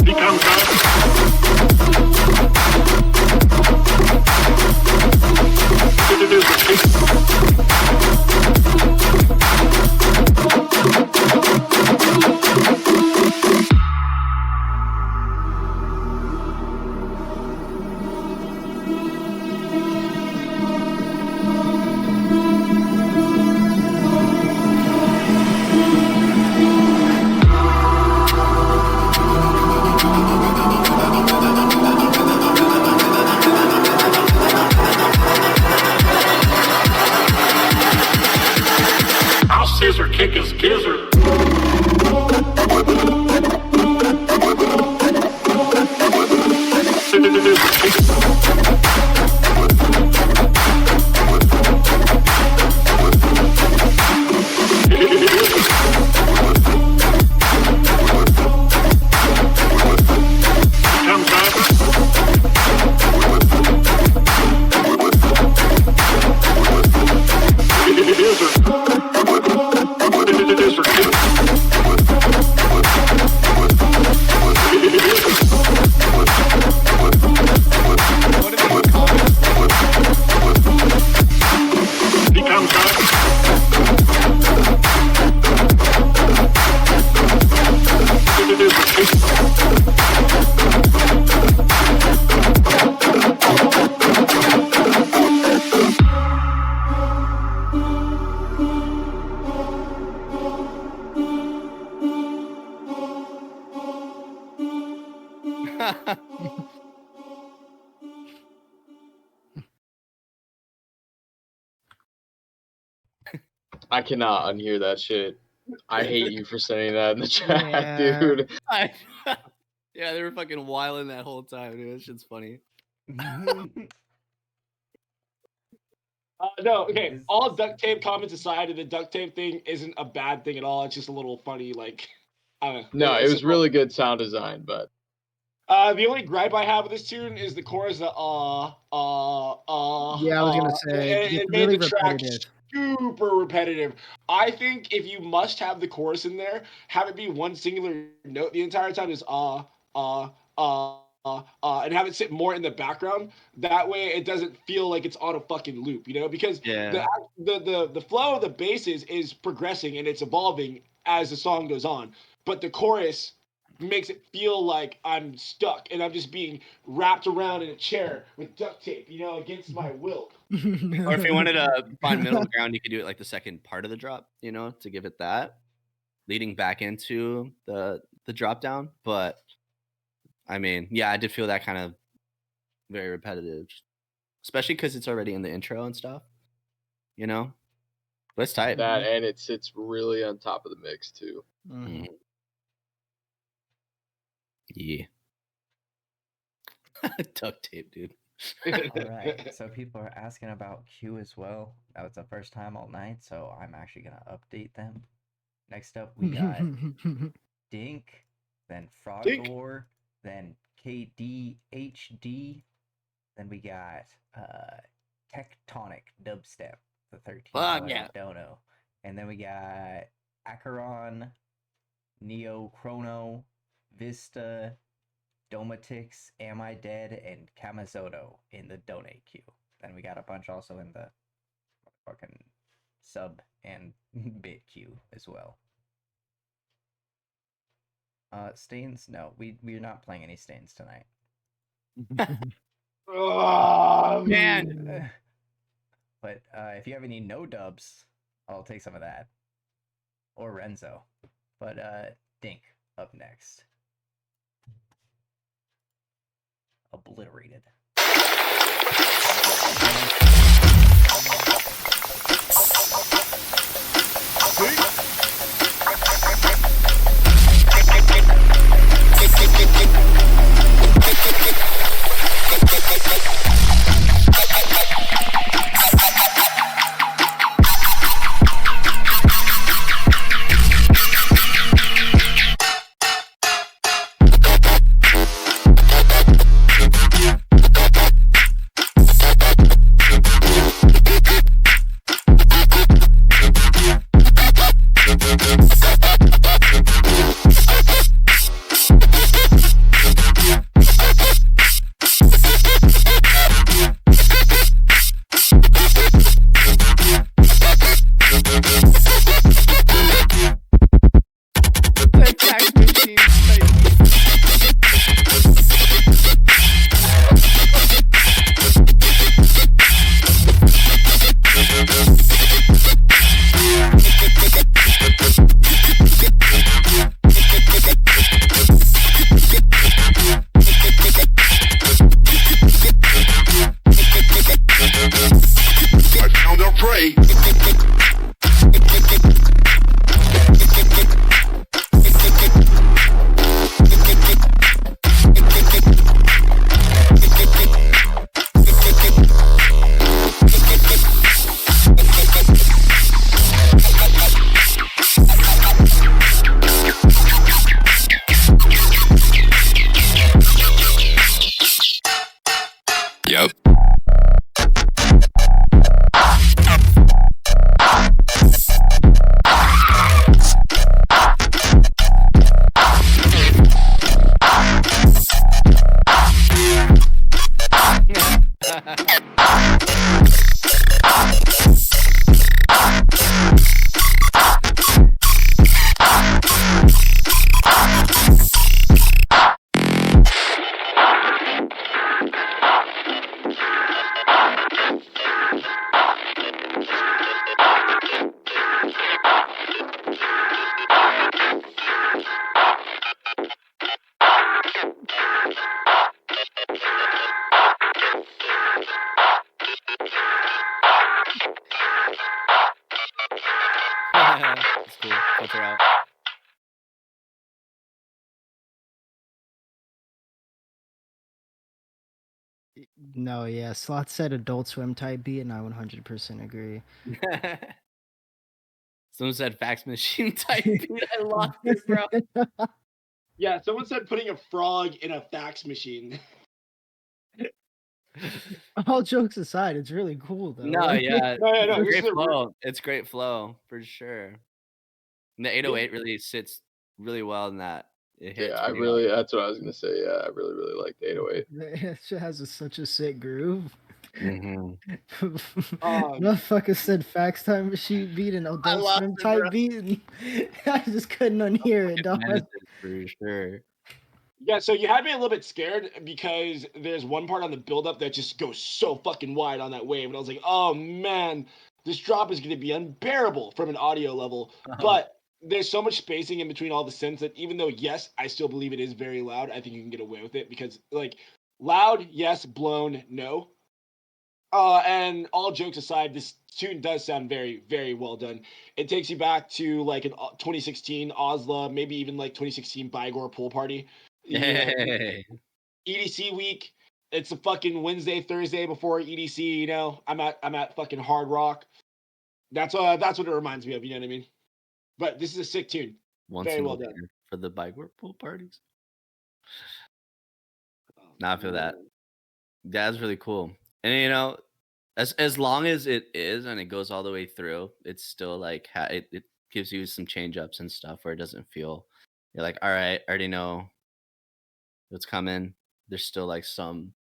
He comes I'll scissor kick his gizzard. Comes He comes I cannot unhear that shit. I hate you for saying that in the chat, Yeah. dude. Yeah, they were fucking wilding that whole time, dude. That shit's funny. No, okay. All duct tape comments aside, the duct tape thing isn't a bad thing at all. It's just a little funny, like, I don't know. No, it was really good sound design, but The only gripe I have with this tune is the chorus, Yeah, I was gonna say It it's made really the track repetitive. super repetitive. I think if you must have the chorus in there, have it be one singular note the entire time, is and have it sit more in the background. That way, it doesn't feel like it's on a fucking loop, you know? Because Yeah. the flow of the basses is progressing and it's evolving as the song goes on, but the chorus makes it feel like I'm stuck and I'm just being wrapped around in a chair with duct tape, you know, against my will. Or if you wanted to find middle ground, you could do it like the second part of the drop, you know, to give it that leading back into the drop down. But I mean, yeah, I did feel that kind of very repetitive, especially because it's already in the intro and stuff. you know. But it's tight. That and it sits really on top of the mix too. Mhm. Yeah. Duct tape, dude. All right. So people are asking about Q as well. That was the first time all night, so I'm actually gonna update them. Next up, we got Dink, then Frogor, then KDHD, then we got Tectonic Dubstep, the 13 yeah. Dono, and then we got Acheron, Neo Chrono, Vista, Domatix, Am I Dead, and Kamazoto in the donate queue. Then we got a bunch also in the fucking sub and bit queue as well. Stains? No, we're not playing any Stains tonight. Oh, Man. But if you have any no dubs, I'll take some of that. Or Renzo. But Dink up next. Obliterated. It's cool. Filter out. No, yeah. Slot said Adult Swim type beat, and I 100% agree. Someone said fax machine type beat. I lost it, bro. Yeah, someone said putting a frog in a fax machine. All jokes aside, it's really cool though. No, Like, yeah. No, It's this great is a flow. It's great flow for sure. And the 808 really sits really well in that. It hits Yeah, I pretty really. That's what I was gonna say. Yeah, I really, really like the 808. It shit has such a sick groove. Mm-hmm. Motherfucker said fax time machine beat and Adult lost Swim it, type bro. beat, and I just couldn't unhear it, dog. Menaces for sure. Yeah, so you had me a little bit scared because there's one part on the build-up that just goes so fucking wide on that wave, and I was like, oh man, this drop is going to be unbearable from an audio level. But there's so much spacing in between all the synths that even though, yes, I still believe it is very loud, I think you can get away with it because, like, loud, yes, blown, no. And all jokes aside, this tune does sound very, very well done. It takes you back to like an 2016 Oslo, maybe even like 2016 Bygor pool party. You know, Hey. EDC week. It's a fucking Wednesday, Thursday before EDC. You know, I'm at fucking Hard Rock. That's what it reminds me of. You know what I mean? But this is a sick tune. Once Very in well a done. year for the Bygor pool parties. Now I feel that. That's really cool. And you know, as long as it is and it goes all the way through, it's still like it gives you some change ups and stuff where it doesn't feel you're like, all right, I already know what's coming. There's still like some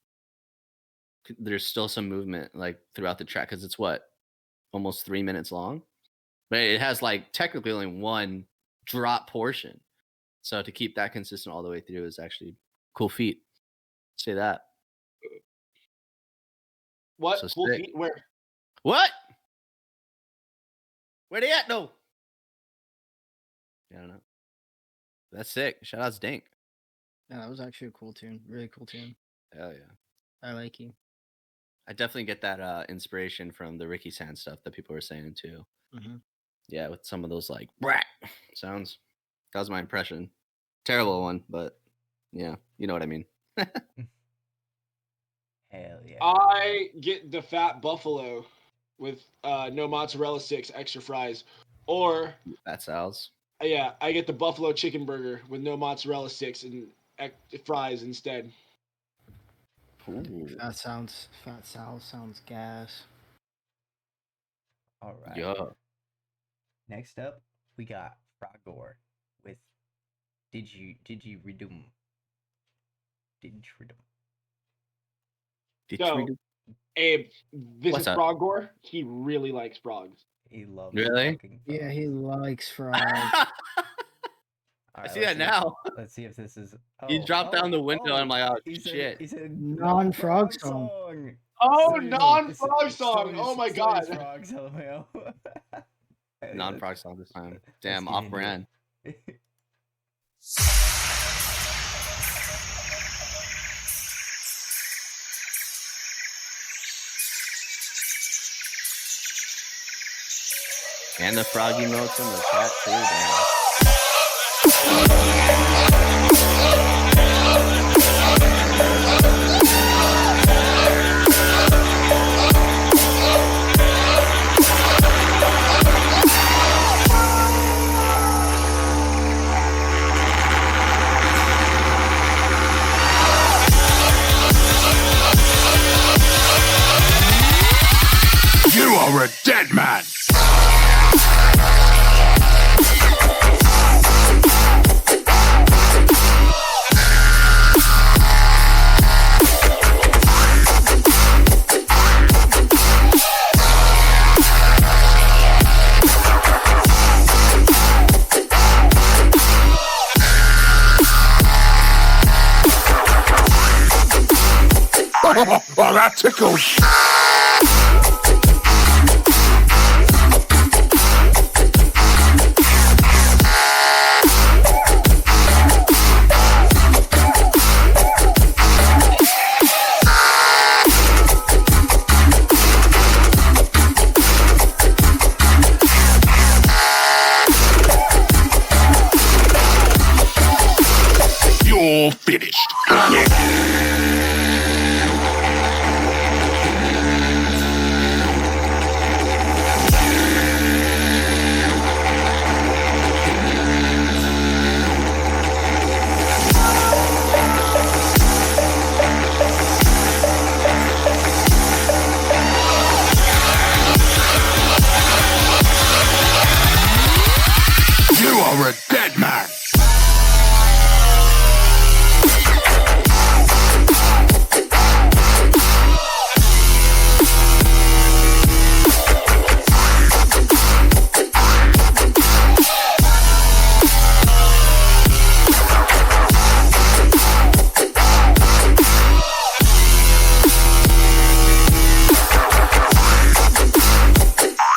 movement like throughout the track because it's what almost 3 minutes long, but it has like technically only one drop portion. So to keep that consistent all the way through is actually cool feat. Say that. What? So Cool sick. feet? Where? What? Where they at though? I don't know. That's sick. Shout out to Dink. Yeah, that was actually a cool tune. Really cool tune. Hell yeah. I like you. I definitely get that inspiration from the Ricky Sand stuff that people were saying too. Mm-hmm. Yeah, with some of those like brat sounds. That was my impression. Terrible one, but yeah, you know what I mean. Hell yeah. I get the fat buffalo with no mozzarella sticks, extra fries, or Fat Sal's. yeah, I get the buffalo chicken burger with no mozzarella sticks and fries instead. Ooh. Fat Sal sounds gas. All right. Yeah. Next up, we got Frogor with Did you redeem? So, Abe, this What's is up? Frogor. He really likes frogs. He loves Really? fucking Yeah, frogs. he likes frogs. I Alright, see let's that now. Let's see if this is. He dropped down the window and I'm like, oh shit. He said Non-frog song. Oh, Sorry, non-frog song. sorry, Oh my sorry, god. Frogs, LMAO. Non-frog song this time. Damn, get off into brand. And the frog emotes in the chat too. Damn. You are a dead man. Oh, that tickles. You're finished. You are a dead man.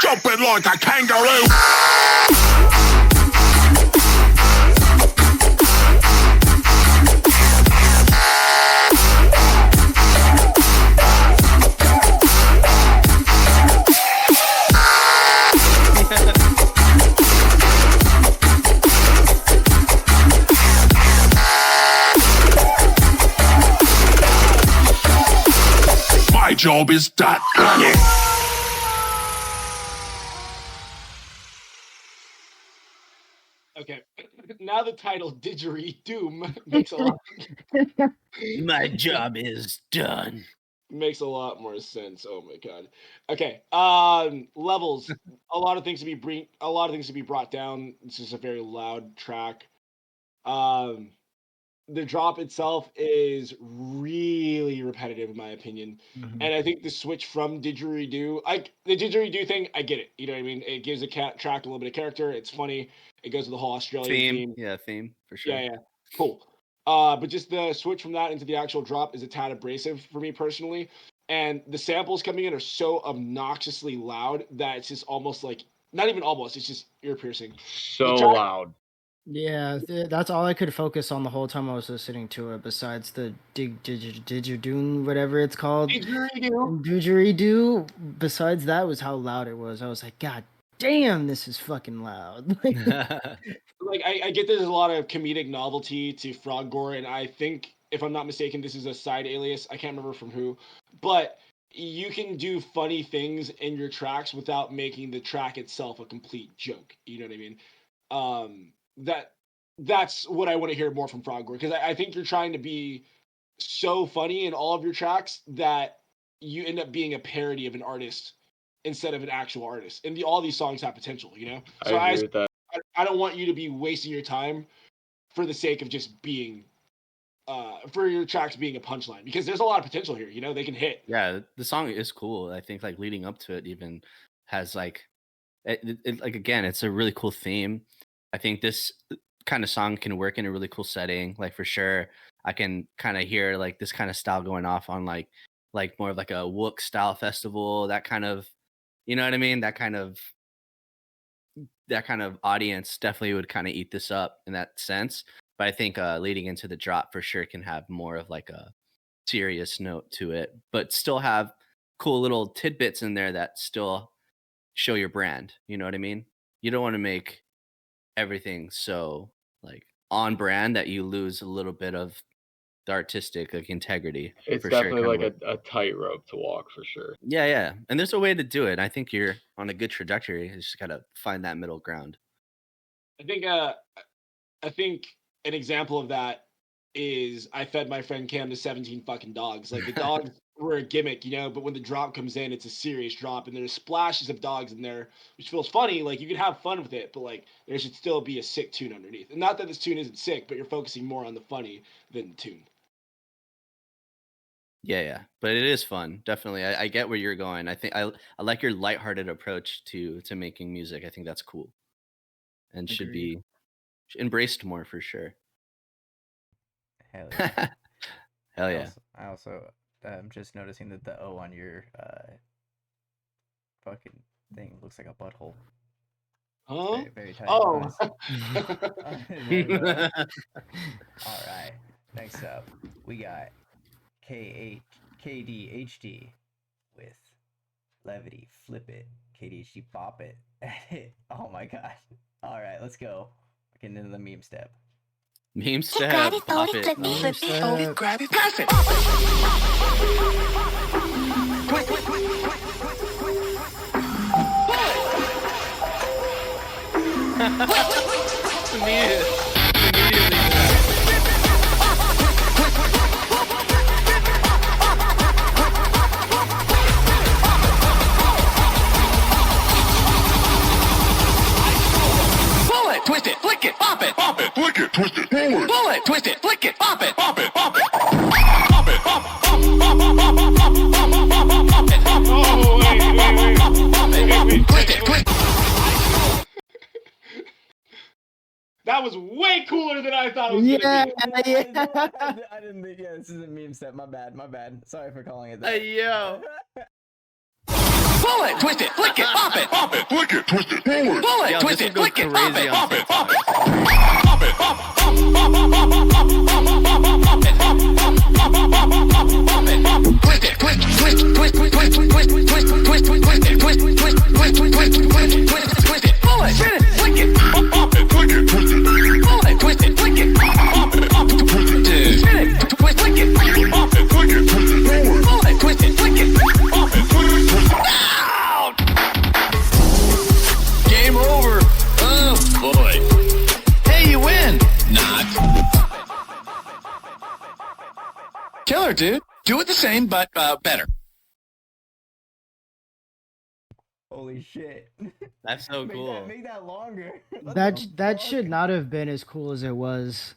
Jumping like a kangaroo. job is done. Okay, now the title Didgeridoo makes a lot My job is done. makes a lot more sense. Oh my god. Okay, levels. A lot of things to be brought down. This is a very loud track. The drop itself is really repetitive in my opinion, and I think the switch from didgeridoo, like the didgeridoo thing, I get it. You know what I mean? It gives the track a little bit of character. It's funny. It goes with the whole Australian theme. Yeah, theme for sure. Yeah, cool. But just the switch from that into the actual drop is a tad abrasive for me personally, and the samples coming in are so obnoxiously loud that it's just almost like not even almost. It's just ear piercing. So loud. Yeah, that's all I could focus on the whole time I was listening to it. Besides the didgeridoo, whatever it's called, didgeridoo. Besides that, was how loud it was. I was like, God damn, this is fucking loud. Like I get there's a lot of comedic novelty to Frog Gore, and I think if I'm not mistaken, this is a side alias. I can't remember from who, but you can do funny things in your tracks without making the track itself a complete joke. You know what I mean? That's what I want to hear more from Frog Gore, because I think you're trying to be so funny in all of your tracks that you end up being a parody of an artist instead of an actual artist. And all these songs have potential, you know? So I agree with that. I don't want you to be wasting your time for the sake of just being for your tracks being a punchline, because there's a lot of potential here, you know, they can hit. Yeah, the song is cool. I think like leading up to it even has like like again, it's a really cool theme. I think this kind of song can work in a really cool setting. Like for sure, I can kind of hear like this kind of style going off on like more of like a Wook style festival. That kind of, you know what I mean? That kind of audience definitely would kind of eat this up in that sense. But I think leading into the drop for sure can have more of like a serious note to it, but still have cool little tidbits in there that still show your brand. You know what I mean? You don't want to make everything so like on brand that you lose a little bit of the artistic like integrity. It's for definitely sure, like a tightrope to walk for sure. Yeah, and there's a way to do it. I think you're on a good trajectory. You just gotta find that middle ground. I think an example of that is I fed my friend Cam to 17 fucking dogs. Like the dogs were a gimmick, you know, but when the drop comes in, it's a serious drop, and there's splashes of dogs in there, which feels funny. Like you can have fun with it, but like there should still be a sick tune underneath. And not that this tune isn't sick, but you're focusing more on the funny than the tune. Yeah, but it is fun. Definitely, I get where you're going. I think I like your lighthearted approach to making music. I think that's cool, and should be embraced more for sure. Hell yeah. Hell yeah. I also I'm just noticing that the O on your fucking thing looks like a butthole. Huh? Very tight. Oh. All right. Next up, we got KDHD with Levity, Flip It, KDHD, Bop It, Edit. Oh my god. All right, let's go. Getting into the meme step. Meme step, pop it. Flip it, hold it, grab it, pass it. Pull it, twist it, flick it, pop it, pop it, flick it, twist it, pull it, pull it, twist it, flick it, pop it, pop it, pop it, pop it, pop it, pop it, pop it, pop it, pop it. Oh wait, twist it, twist. That was way cooler than I thought it was gonna be. I didn't think. Yeah, this is a meme step. My bad. Sorry for calling it that. Hey yo. Pull it, twist it, flick it, pop it, pop it, flick it, twist it, pull it, pull it, twist it, flick it, pop it, pop it, pop it, pop it, pop it, twist it, twist, twist, twist, twist, twist, twist, twist, twist, twist it, twist, twist, twist, twist, twist, twist, twist it, pull it, spin it, flick it, pop it, flick it, twist it, pull it, twist it, flick it, pop it, pop it, twist it, spin it, twist, flick it, pop it, flick it, twist it, pull it, twist it, flick it. dude. Do it the same, but better. Holy shit. That's so cool. Make that longer. That should not have been as cool as it was.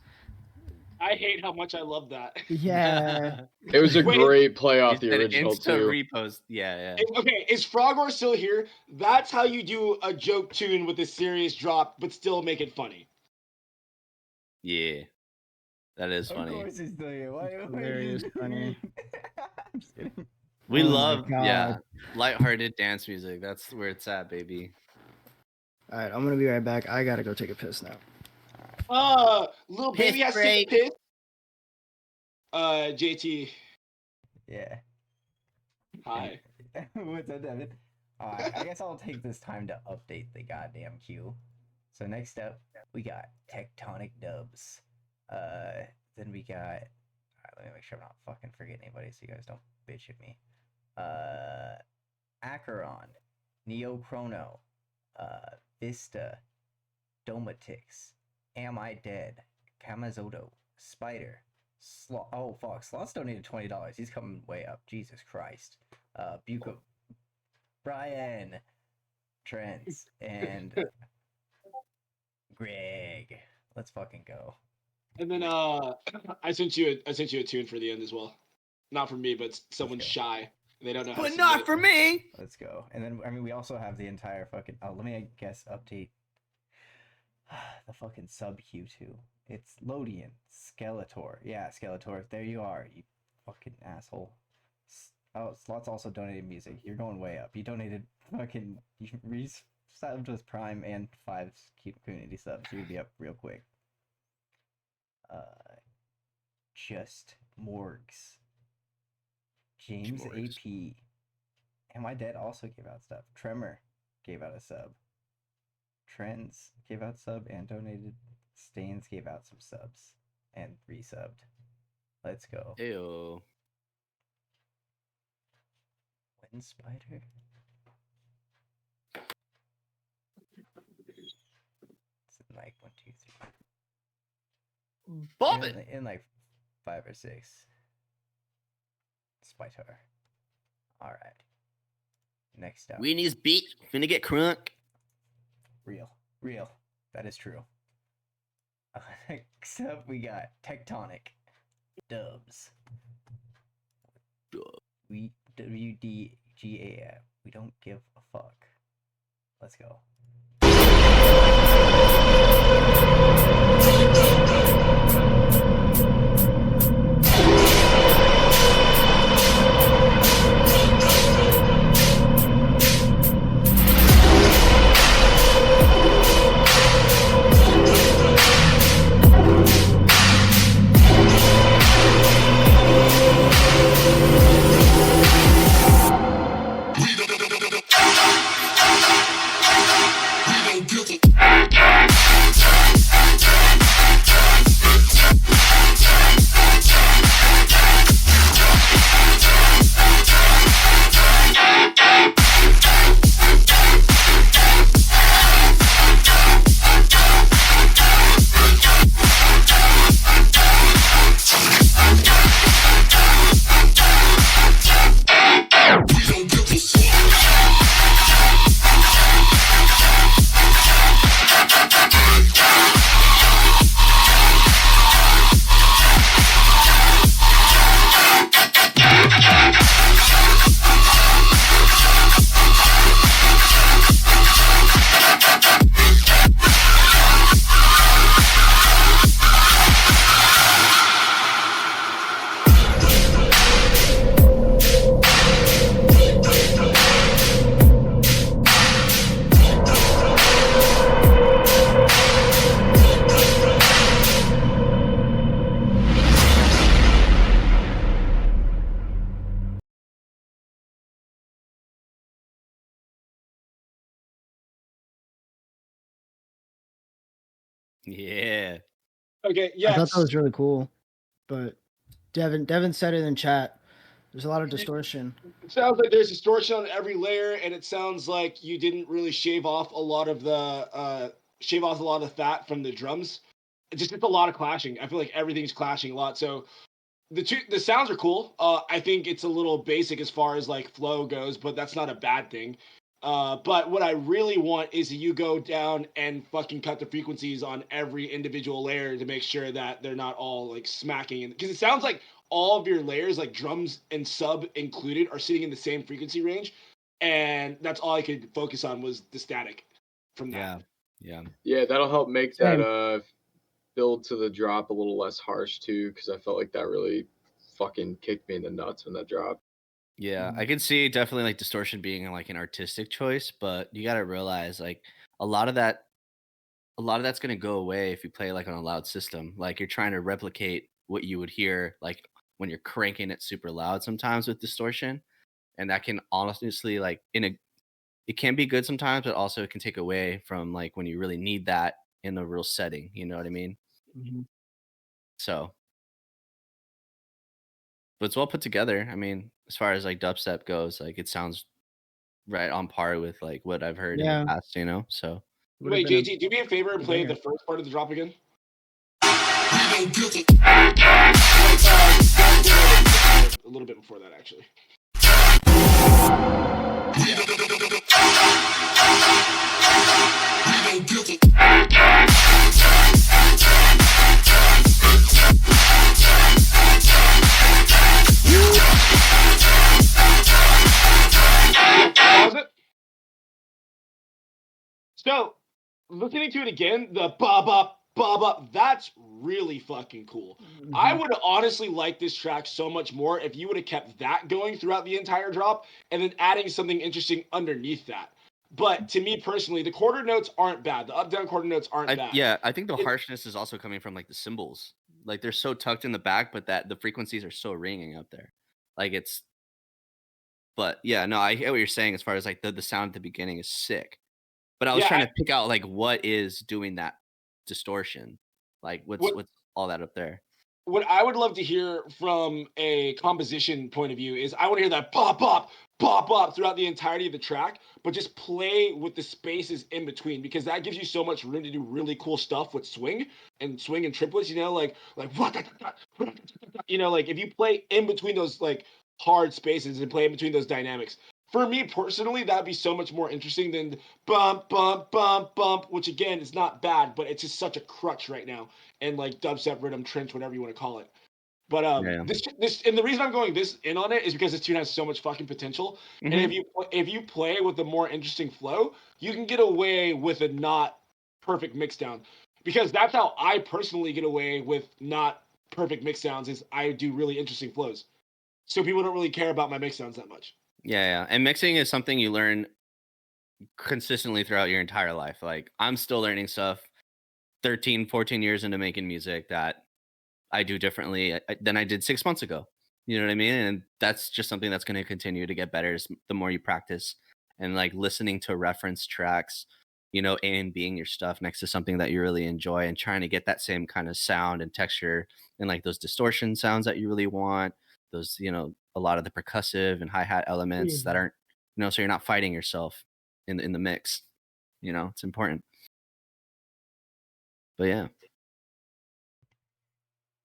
I hate how much I love that. Yeah. It was a Wait, great play off You the said original Insta too. repost. Yeah. Okay, is Frogor still here? That's how you do a joke tune with a serious drop, but still make it funny. Yeah. That is Of funny. course he's still here. Why Very is funny. I'm just kidding. We Oh my love, yeah, God. lighthearted dance music. That's where it's at, baby. All right, I'm gonna be right back. I gotta go take a piss now. Little Piss baby has break. sick piss. JT, Yeah. hi. What's up, Devin? I guess I'll take this time to update the goddamn queue. So next up, we got Tectonic Dubs. Then we got. Alright, let me make sure I'm not fucking forgetting anybody, so you guys don't bitch at me. Acheron, Neo Chrono, Vista, Domatix, Am I Dead, Kamazoto, Spider, Sloth. Oh fuck, Sloth's donated $20. He's coming way up. Jesus Christ. Buko, Brian, Trent, and Greg. Let's fucking go. And then I sent you a tune for the end as well. Not for me, but someone's shy. They don't know how to But not submit. for me. Let's go. And then, I mean, we also have the entire fucking. Oh, let me, I guess, update the fucking sub queue too. It's Lodian, Skeletor. Yeah, Skeletor. There you are, you fucking asshole. Oh, Slots also donated music. You're going way up. You donated fucking. You resubbed with Prime and 5 community subs. You'd be up real quick. Just Morgs. James AP. Am I Dead also gave out stuff. Tremor gave out a sub. Trends gave out sub and donated. Stains gave out some subs and resubbed. Let's go. Ew. Wind Spider. It's in like 1, 2, 3. Bob it. In like 5 or 6. Spider. Alright. Next up. Weenie's beat. Finna get crunk. Real. That is true. Next up, we got Tectonic Dubs. We WDGAF. We don't give a fuck. Let's go. Yeah. Okay, yes. I thought that was really cool, but Devin said it in chat. There's a lot of distortion. It sounds like there's distortion on every layer, and it sounds like you didn't really shave off a lot of the fat from the drums. It's just a lot of clashing. I feel like everything's clashing a lot. So the sounds are cool. I think it's a little basic as far as like flow goes, but that's not a bad thing. But what I really want is you go down and fucking cut the frequencies on every individual layer to make sure that they're not all like smacking. Because it sounds like all of your layers, like drums and sub included, are sitting in the same frequency range, and that's all I could focus on was the static from that. Yeah, that'll help make that build to the drop a little less harsh too, because I felt like that really fucking kicked me in the nuts when that dropped. Yeah, I can see definitely like distortion being like an artistic choice, but you got to realize like a lot of that's going to go away if you play like on a loud system. Like you're trying to replicate what you would hear like when you're cranking it super loud sometimes with distortion, and that can honestly like it can be good sometimes, but also it can take away from like when you really need that in a real setting. You know what I mean? So, but it's well put together. I mean, as far as like dubstep goes, like it sounds right on par with like what I've heard in the past, you know? So Wait, JT, do me a favor and play the first part of the drop again. A little bit before that, actually. Pause it. So, listening to it again, the ba-ba, ba-ba, that's really fucking cool. I would honestly like this track so much more if you would have kept that going throughout the entire drop and then adding something interesting underneath that. But to me personally, the quarter notes aren't bad. The up-down quarter notes aren't bad. Yeah, I think the harshness is also coming from like the cymbals. Like they're so tucked in the back, but that the frequencies are so ringing up there. Like but yeah, no, I hear what you're saying as far as like the sound at the beginning is sick. But I was trying to pick out like what is doing that distortion. Like what's all that up there? What I would love to hear from a composition point of view is I want to hear that pop up throughout the entirety of the track, but just play with the spaces in between, because that gives you so much room to do really cool stuff with swing and triplets, you know, like you know, like if you play in between those like hard spaces and play in between those dynamics. For me personally, that'd be so much more interesting than bump, bump, bump, bump, which again is not bad, but it's just such a crutch right now. And like dubstep, rhythm, trench, whatever you want to call it. But this and the reason I'm going this in on it is because this tune has so much fucking potential. And if you play with a more interesting flow, you can get away with a not perfect mix down. Because that's how I personally get away with not perfect mix sounds, is I do really interesting flows. So people don't really care about my mix sounds that much. Yeah. And mixing is something you learn consistently throughout your entire life. Like I'm still learning stuff 13, 14 years into making music that I do differently than I did 6 months ago. You know what I mean? And that's just something that's going to continue to get better the more you practice, and like listening to reference tracks, you know, A and Bing your stuff next to something that you really enjoy and trying to get that same kind of sound and texture and like those distortion sounds that you really want. Those, you know, a lot of the percussive and hi-hat elements that aren't, you know, so you're not fighting yourself in the mix. You know, it's important. But yeah.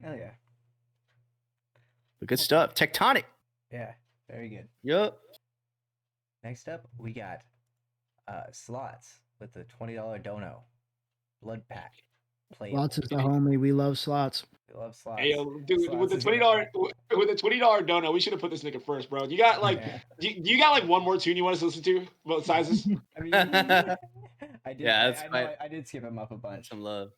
Hell yeah. But good stuff. Tectonic. Yeah, very good. Yup. Next up, we got Slots with the $20 dono. Blood Pack. Slots is the homie. We love Slots. We love Slots. Hey, yo, dude, Slots with the $20 dono, we should have put this nigga first, bro. You got like, do you got like one more tune you want us to listen to about sizes? I mean, I did. Yeah, I did skip him up a bunch. Some love.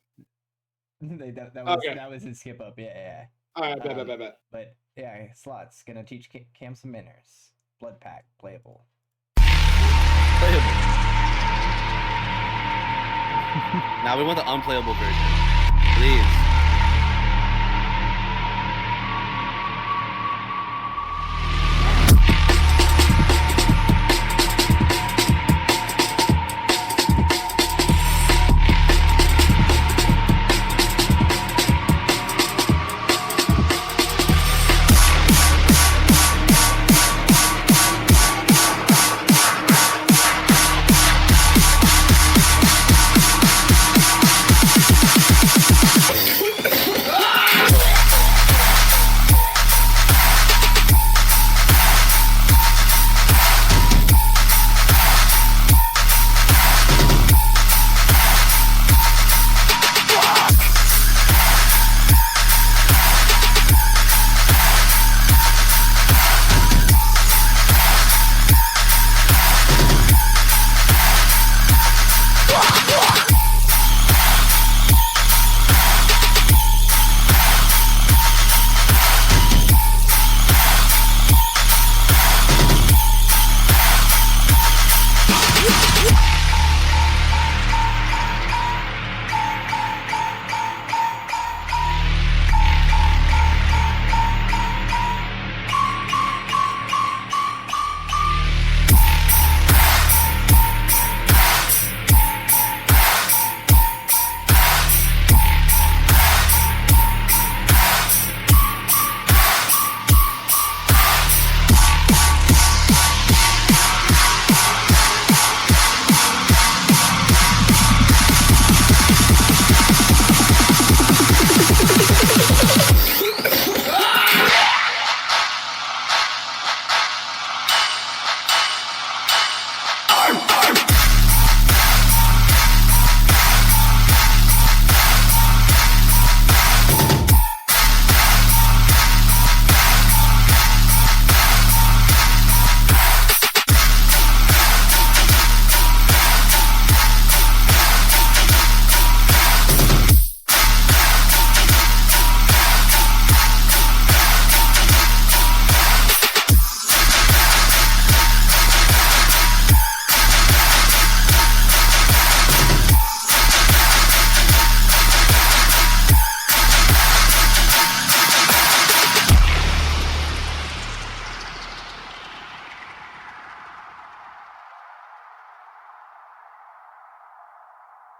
That was his skip up. Yeah. All right, bet. But yeah, Slots gonna teach Cam some manners. Blood Pack, playable. Now we want the unplayable version, please.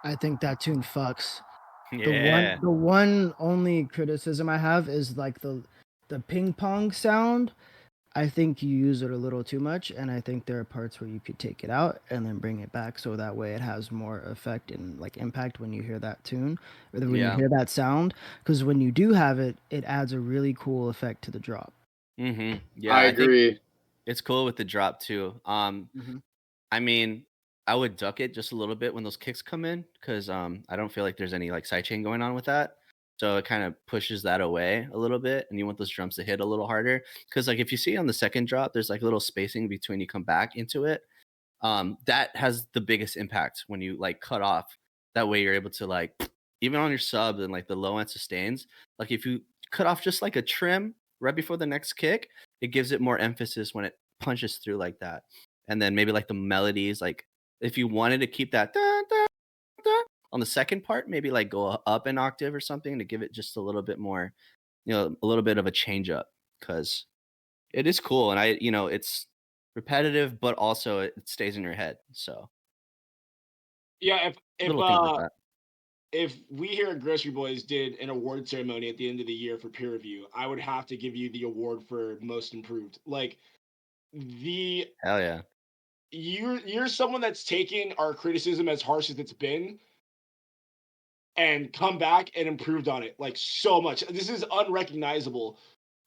I think that tune fucks. Yeah. The one only criticism I have is like the ping pong sound. I think you use it a little too much, and I think there are parts where you could take it out and then bring it back, so that way it has more effect and like impact when you hear that tune or when you Yeah. hear that sound. Because when you do have it, it adds a really cool effect to the drop. Mm-hmm. Yeah, I think agree. it's cool with the drop too. I mean, I would duck it just a little bit when those kicks come in because I don't feel like there's any like sidechain going on with that. So it kind of pushes that away a little bit, and you want those drums to hit a little harder. Because like if you see on the second drop, there's like little spacing between you come back into it. That has the biggest impact when you like cut off. That way you're able to like even on your sub and like the low end sustains. Like if you cut off just like a trim right before the next kick, it gives it more emphasis when it punches through like that. And then maybe like the melodies, like if you wanted to keep that da, da, da, on the second part, maybe like go up an octave or something to give it just a little bit more, a little bit of a change up because it is cool. And it's repetitive, but also it stays in your head. So Yeah, little things like that. if we here at Grocery Boys did an award ceremony at the end of the year for peer review, I would have to give you the award for most improved. Like Hell yeah. You're someone that's taking our criticism as harsh as it's been and come back and improved on it like so much. This is unrecognizable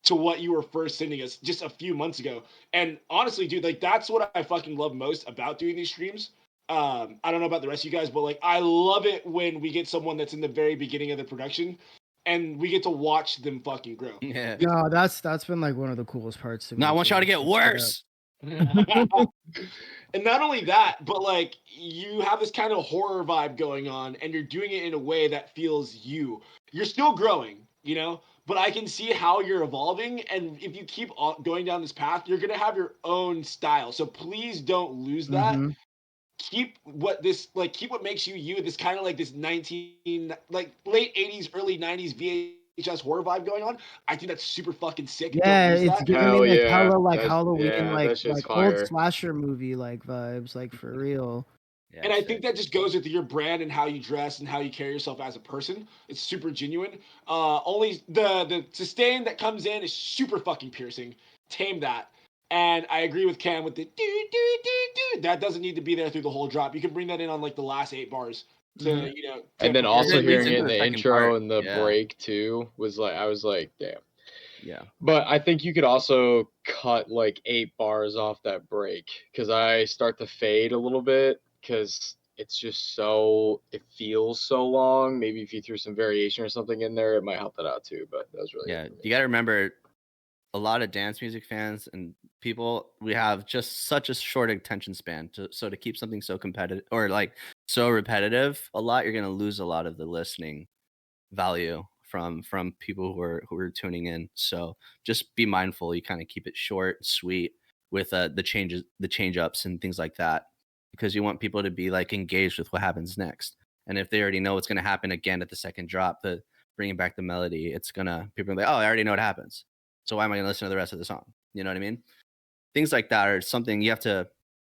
to what you were first sending us just a few months ago. And honestly, dude, like that's what I fucking love most about doing these streams. I don't know about the rest of you guys, but like I love it when we get someone that's in the very beginning of the production and we get to watch them fucking grow. Yeah. No, that's been like one of the coolest parts to me. No, I want y'all to get worse. And not only that, but like you have this kind of horror vibe going on and you're doing it in a way that feels you. You're still growing, but I can see how you're evolving. And if you keep going down this path, you're going to have your own style. So please don't lose that. Mm-hmm. Keep what makes you you. This kind of like this late 80s, early 90s VHS horror vibe going on. I think that's super fucking sick. Yeah, it's giving me like hella like That's- Halloween, yeah, like that shit's old fire. slasher movie like vibes, like for real. Yeah, And I think that just goes with your brand and how you dress and how you carry yourself as a person. It's super genuine. Only the sustain that comes in is super fucking piercing. Tame that. And I agree with Cam with the do. That doesn't need to be there through the whole drop. You can bring that in on like the last 8 bars to And then also it leads hearing it in into the the second intro part. and the Yeah. break too was like I was like, damn. Yeah. But I think you could also cut like 8 bars off that break because I start to fade a little bit because it's just it feels so long. Maybe if you threw some variation or something in there, it might help that out too. But that was really Yeah. good for me. You got to remember a lot of dance music fans and people, we have just such a short attention span. So to keep something so competitive or like so repetitive a lot, you're going to lose a lot of the listening value from people who are tuning in. So just be mindful. You kind of keep it short, sweet with the change ups and things like that, because you want people to be like engaged with what happens next. And if they already know what's going to happen again at the second drop, bringing back the melody, people are like, oh, I already know what happens. So why am I going to listen to the rest of the song? You know what I mean? Things like that are something you have to,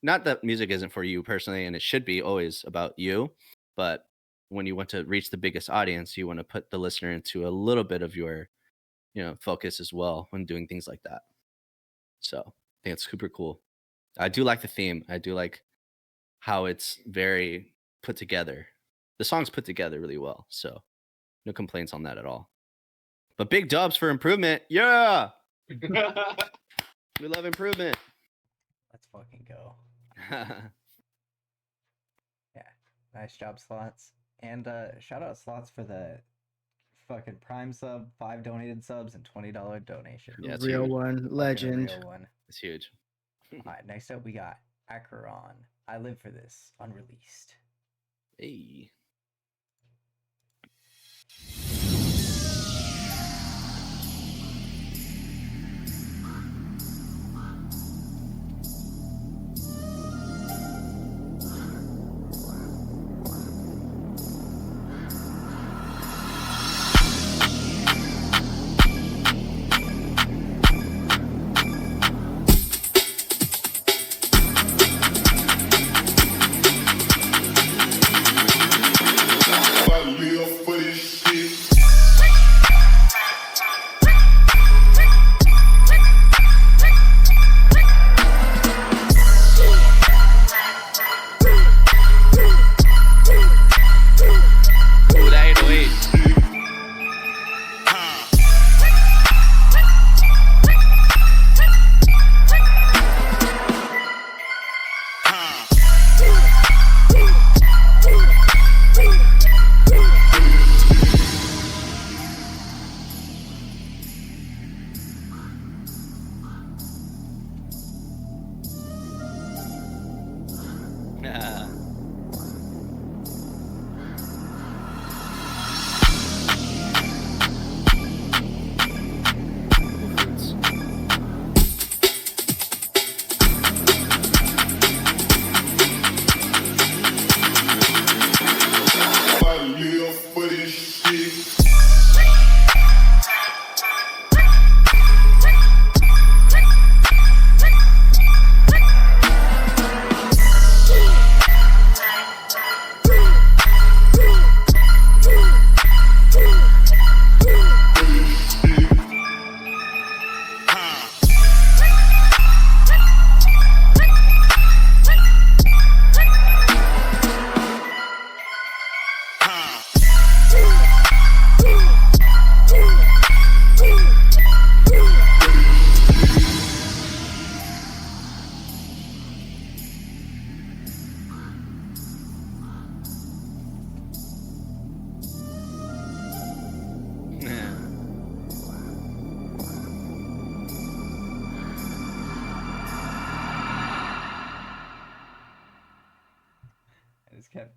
not that music isn't for you personally, and it should be always about you, but when you want to reach the biggest audience, you want to put the listener into a little bit of your, focus as well when doing things like that. So I think it's super cool. I do like the theme. I do like how it's very put together. The song's put together really well. So no complaints on that at all. But big dubs for improvement. Yeah. We love improvement. Let's fucking go. Yeah. Nice job, Slots. And shout out Slots for the fucking Prime sub, 5 donated subs, and $20 donation. Yeah, it's Real huge. one, legend. Real one. It's huge. Alright, next up we got Acheron. I Live for This, unreleased. Hey.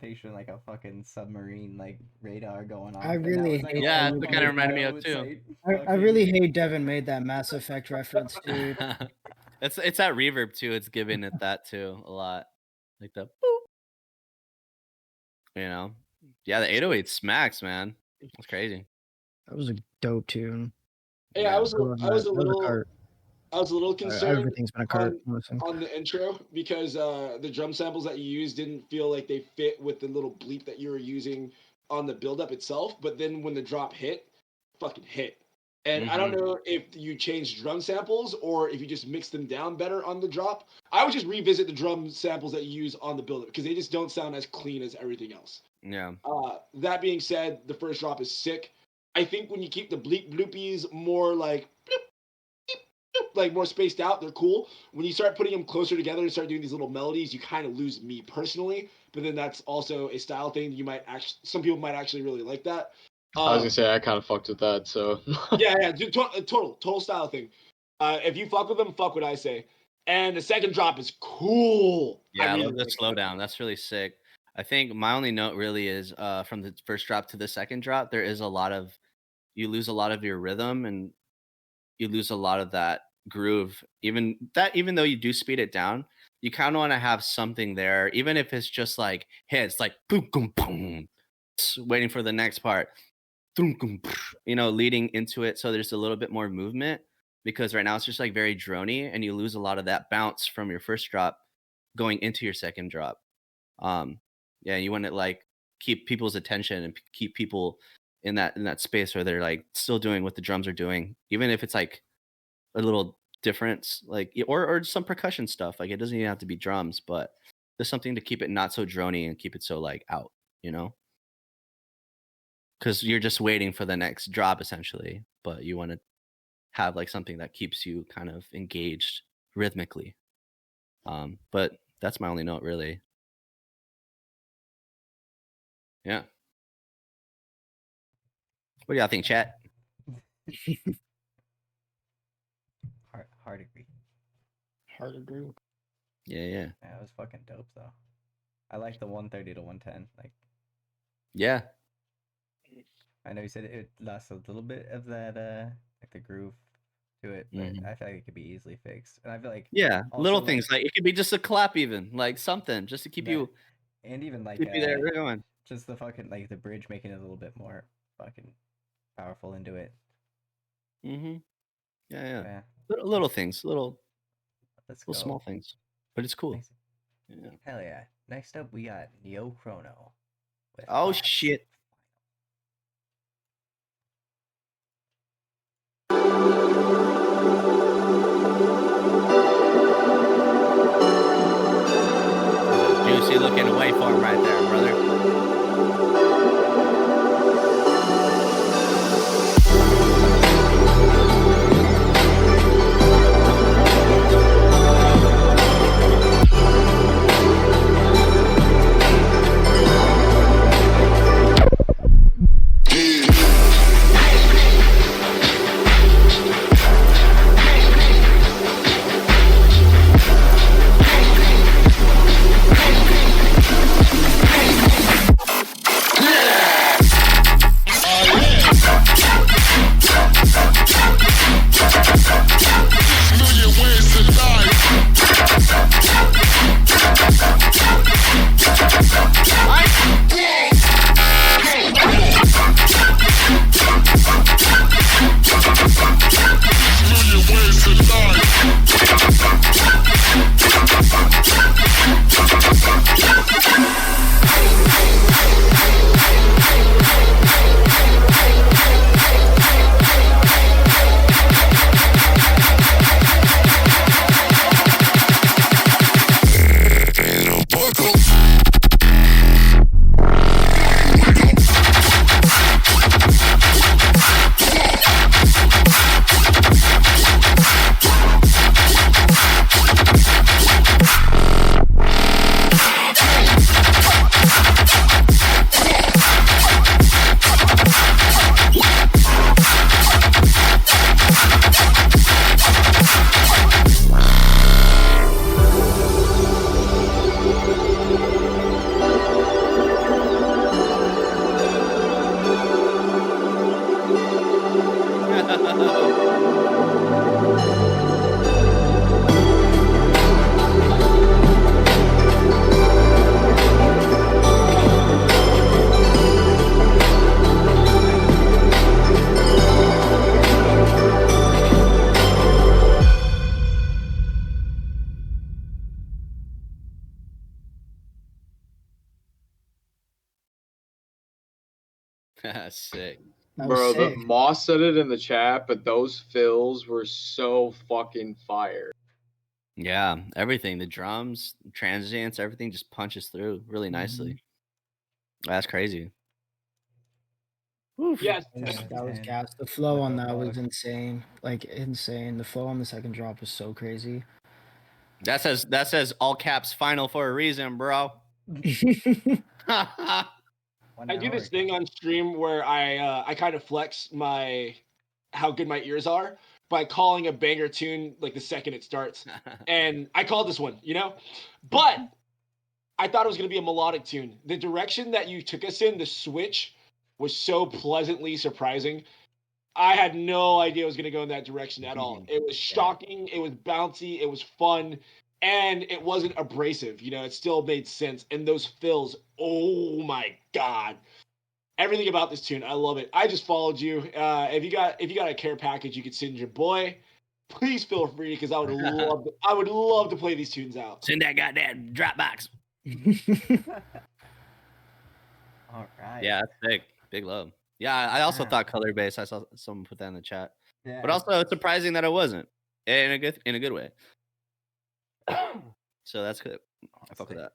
picturing like a fucking submarine like radar going off. I and that really was, like, hate all Yeah, you that's what could kind of reminded me of notes, too. like, I really fucking- hate Devin made that Mass Effect reference, dude. it's that reverb too. It's giving it that too a lot, like the boop. You know, yeah, the 808 smacks, man. That's crazy. That was a dope tune. Yeah, I was I love I was that. a That was a little cart. concerned Everything's been a cart. on Listen. on the intro because the drum samples that you used didn't feel like they fit with the little bleep that you were using on the build-up itself. But then when the drop hit, fucking hit. And I don't know if you changed drum samples or if you just mixed them down better on the drop. I would just revisit the drum samples that you use on the build-up because they just don't sound as clean as everything else. Yeah. That being said, the first drop is sick. I think when you keep the bleep bloopies more like like more spaced out, they're cool. When you start putting them closer together and start doing these little melodies, you kind of lose me personally. But then that's also a style thing. You might actually, some people might actually really like that. I was gonna say I kind of fucked with that, so. yeah, dude, total style thing. If you fuck with them, fuck what I say. And the second drop is cool. Yeah, I really love the like slowdown. That's really sick. I think my only note really is from the first drop to the second drop, there is you lose a lot of your rhythm and you lose a lot of that groove. Even though you do speed it down, you kind of want to have something there, even if it's just like hits, like boom, boom, boom, waiting for the next part, leading into it. So there's a little bit more movement because right now it's just like very droney and you lose a lot of that bounce from your first drop going into your second drop. Yeah, you want to like keep people's attention and keep people in that space where they're like still doing what the drums are doing, even if it's like a little difference, like or some percussion stuff. Like it doesn't even have to be drums, but there's something to keep it not so droney and keep it so like out, because you're just waiting for the next drop essentially, but you want to have like something that keeps you kind of engaged rhythmically. But that's my only note really. Yeah. What do y'all think, chat? Hard agree. Hard agree. Yeah. Yeah, it was fucking dope though. I like the 130 to 110. Like, yeah. I know you said it lost a little bit of that like the groove to it, but I feel like it could be easily fixed. And I feel like little also, things like it could be just a clap, even like something just to keep you, and even like keep you there going. Just the fucking like the bridge making it a little bit more fucking powerful into it. Yeah. Little things, little small things, but it's cool. Yeah. Hell yeah. Next up, we got Neo Chrono. Oh shit. Juicy looking waveform right there, brother. Sick. That was Bro, sick. the Moss said it in the chat, but those fills were so fucking fire. Yeah, everything. The drums, transients, everything just punches through really nicely. That's crazy. Oof. Yes. That was gas. The flow on that was insane. Like insane. The flow on the second drop was so crazy. That says all caps final for a reason, bro. I do this thing on stream where I kind of flex how good my ears are by calling a banger tune like the second it starts. And I called this one, but I thought it was going to be a melodic tune. The direction that you took us in, the switch, was so pleasantly surprising. I had no idea it was going to go in that direction at all. It was shocking. It was bouncy. It was fun. And it wasn't abrasive. It still made sense. And those fills, oh my God. Everything about this tune, I love it. I just followed you. If you got a care package you could send your boy, please feel free because I would love to play these tunes out. Send that goddamn Dropbox. All right. Yeah, that's big. Big love. Yeah, I also thought color bass. I saw someone put that in the chat. Yeah. But also it's surprising that it wasn't. In a good way. So that's good. I fuck with that.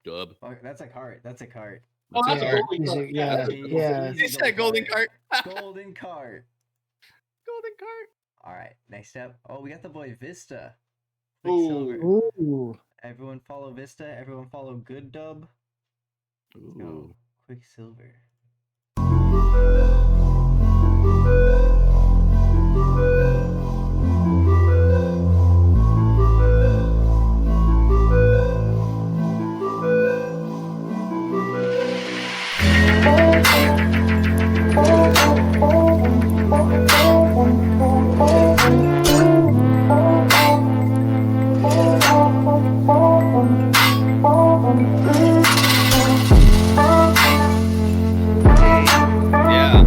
Dub. Fuck, that's a cart. That's a cart. Oh, that's a golden easy, cart. yeah, That's a yeah. He said golden cart. Golden cart. Golden cart. All right. Next up. Oh, we got the boy Vista. Ooh. Ooh. Everyone follow Vista. Everyone follow Good Dub. Let's go. Quicksilver. Yeah.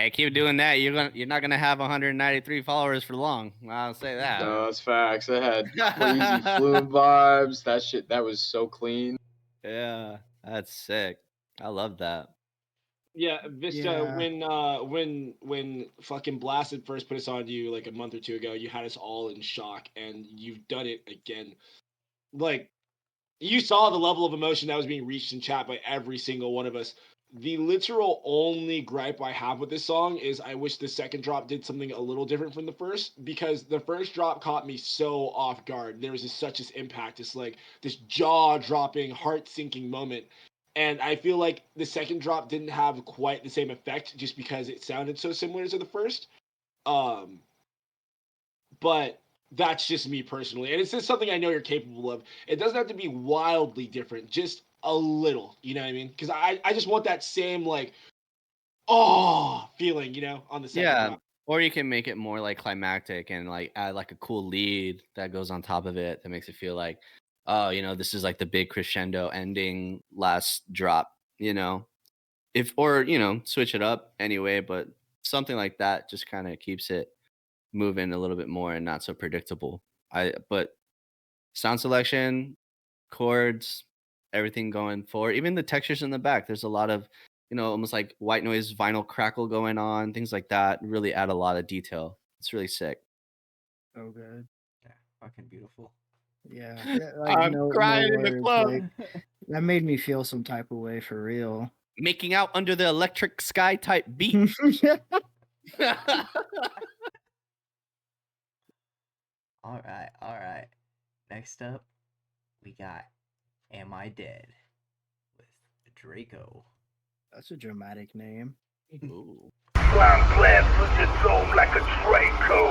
Hey, keep doing that. You're not gonna have 193 followers for long. I'll say that. No, that's facts. It had crazy fluid vibes. That was so clean. Yeah, that's sick. I love that. Yeah, Vista. When fucking Blasted first put us on you like a month or two ago, you had us all in shock, and you've done it again. Like, you saw the level of emotion that was being reached in chat by every single one of us. The literal only gripe I have with this song is I wish the second drop did something a little different from the first, because the first drop caught me so off guard. There was such this impact, this jaw-dropping, heart-sinking moment. And I feel like the second drop didn't have quite the same effect just because it sounded so similar to the first. But that's just me personally. And it's just something I know you're capable of. It doesn't have to be wildly different, just a little, you know what I mean? Because I just want that same, like, feeling, on the second drop. Or you can make it more like climactic and like add like a cool lead that goes on top of it that makes it feel like, oh, this is like the big crescendo ending last drop, switch it up anyway, but something like that just kind of keeps it moving a little bit more and not so predictable. But sound selection, chords, everything going forward, even the textures in the back, there's a lot of, almost like white noise vinyl crackle going on, things like that really add a lot of detail. It's really sick. So good. Yeah, fucking beautiful. Yeah. I'm crying in the club. That made me feel some type of way for real. Making out under the electric sky type beat. All right. Next up, we got Am I Dead with Draco. That's a dramatic name. Ooh. Slime blast with your dome like a Draco.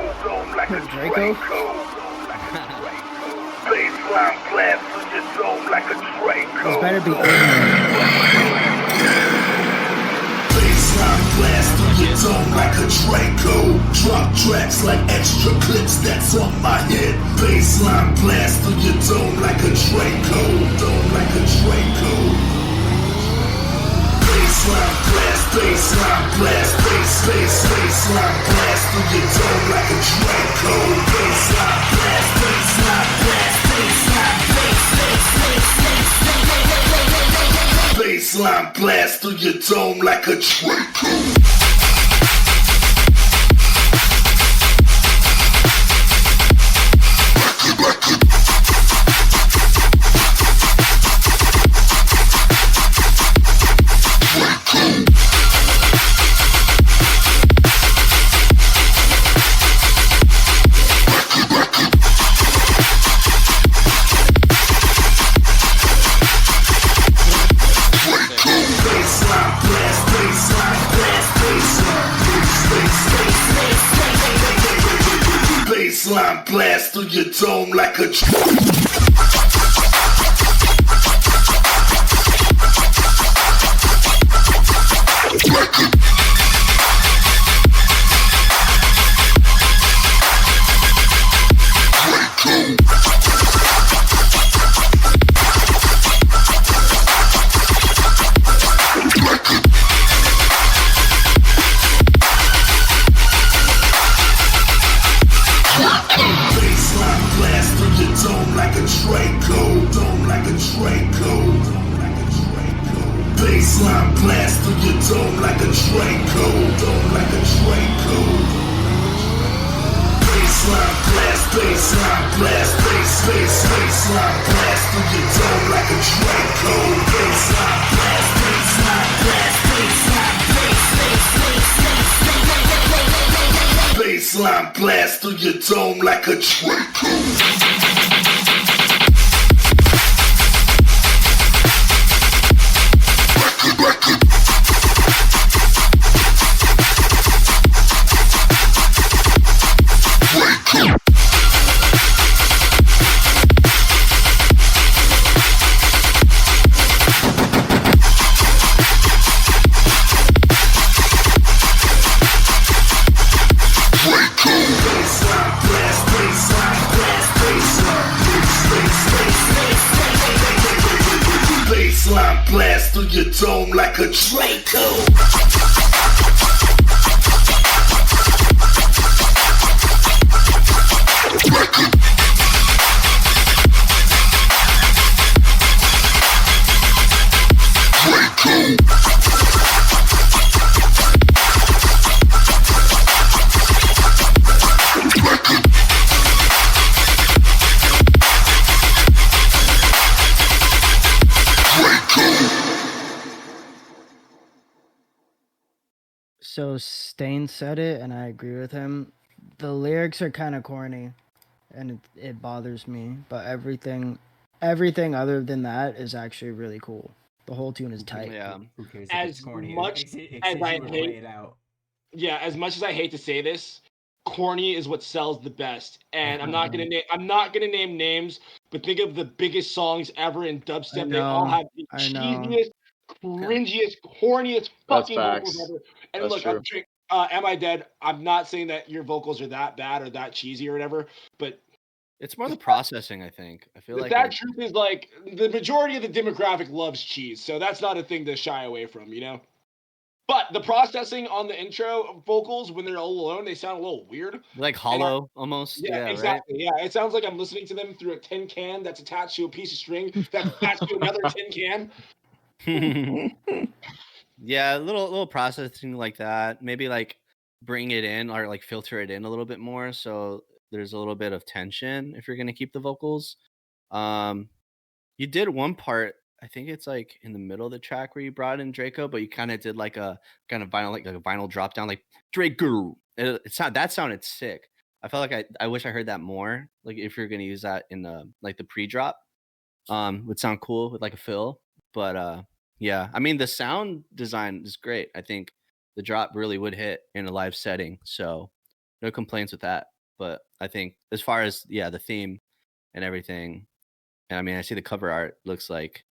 Baseline blast with your dome like a Draco. This better be Baseline blast through your dome like a Draco. Drop tracks like extra clips that's on my head. Baseline blast through your dome like a Draco. Dome like a Draco. Baseline blast, baseline blast through your dome like a Draco. Baseline blast, baseline blast through your dome like a Draco. Baseline blast through your dome like a baseline blast through your dome like a Draco. Dome like a Draco. Baseline blast, baseline blast, baseline blast through your dome like a Draco. Baseline blast, baseline blast through your dome like a Draco. Baseline blast through your dome like a Draco. So Stain said it, and I agree with him. The lyrics are kind of corny, and it bothers me. But everything other than that is actually really cool. The whole tune is tight. Yeah. Who cares if it's As corny? much as As I you would play hate, it out. yeah, as much as I hate to say this, corny is what sells the best. And I'm not gonna name names, but think of the biggest songs ever in dubstep. They all have the I know. cheesiest, cringiest, corniest That's fucking vocals facts. ever. And That's look, true. Am I Dead? I'm not saying that your vocals are that bad or that cheesy or whatever, but It's more the processing, I think. I feel the like sad truth is like the majority of the demographic loves cheese, so that's not a thing to shy away from, you know. But the processing on the intro vocals when they're all alone, they sound a little weird. like hollow almost. Yeah, Yeah, exactly. Yeah, it sounds like I'm listening to them through a tin can that's attached to a piece of string that's attached to another tin can. right? Yeah, little processing like that. Maybe like bring it in or like filter it in a little bit more so there's a little bit of tension if you're gonna keep the vocals. Um you did one part, I think it's like in the middle of the track where you brought in Draco, but you kind of did like a kind of vinyl like a vinyl drop down like Draco. It's not that sounded sick. I felt like I wish I heard that more. Like if you're gonna use that in the like the pre-drop, would sound cool with like a fill. But yeah, I mean the sound design is great. I think the drop really would hit in a live setting, so no complaints with that. But I think as far as the theme and everything, and I mean I see the cover art looks like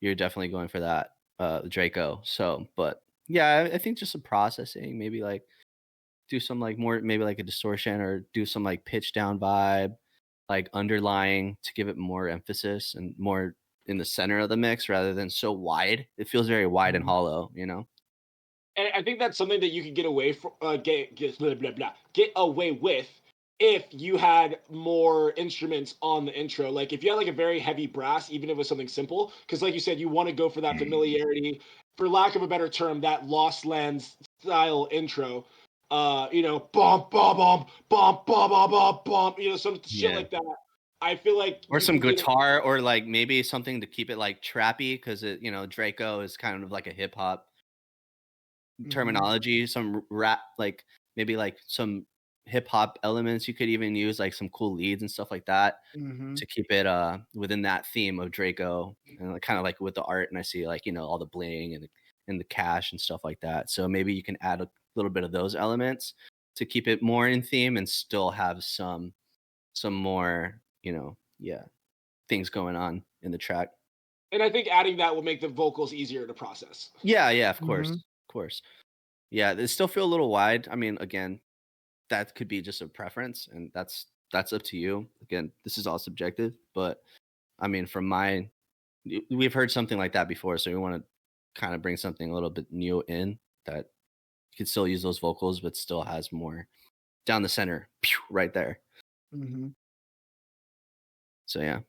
you're definitely going for that Draco. So, but yeah, I think just some processing, maybe like do some like more maybe like a distortion or do some like pitch down vibe like underlying to give it more emphasis and more in the center of the mix rather than so wide. It feels very wide and hollow, you know. And I think that's something that you could get away from, blah, blah, blah, get away with if you had more instruments on the intro. Like if you had like a very heavy brass, even if it was something simple, because like you said, you want to go for that familiarity, for lack of a better term, that Lost Lands style intro. You know, bump, bump, bump, bump, bump, bump, bump, bump, you know, some shit Yeah. like that. I feel like Or you some can get guitar or like maybe something to keep it like trappy because it, Draco is kind of like a hip hop terminology, some rap, like maybe like some hip hop elements. You could even use like some cool leads and stuff like that to keep it within that theme of Draco and like, kind of like with the art. And I see like all the bling and the cash and stuff like that. So maybe you can add a little bit of those elements to keep it more in theme and still have some more things going on in the track. and I think adding that will make the vocals easier to process. Yeah, of course. Yeah, they still feel a little wide. I mean, again, that could be just a preference, and that's up to you. Again, this is all subjective, but I mean, we've heard something like that before, so we want to kind of bring something a little bit new in that you can still use those vocals, but still has more down the center, right there. So yeah.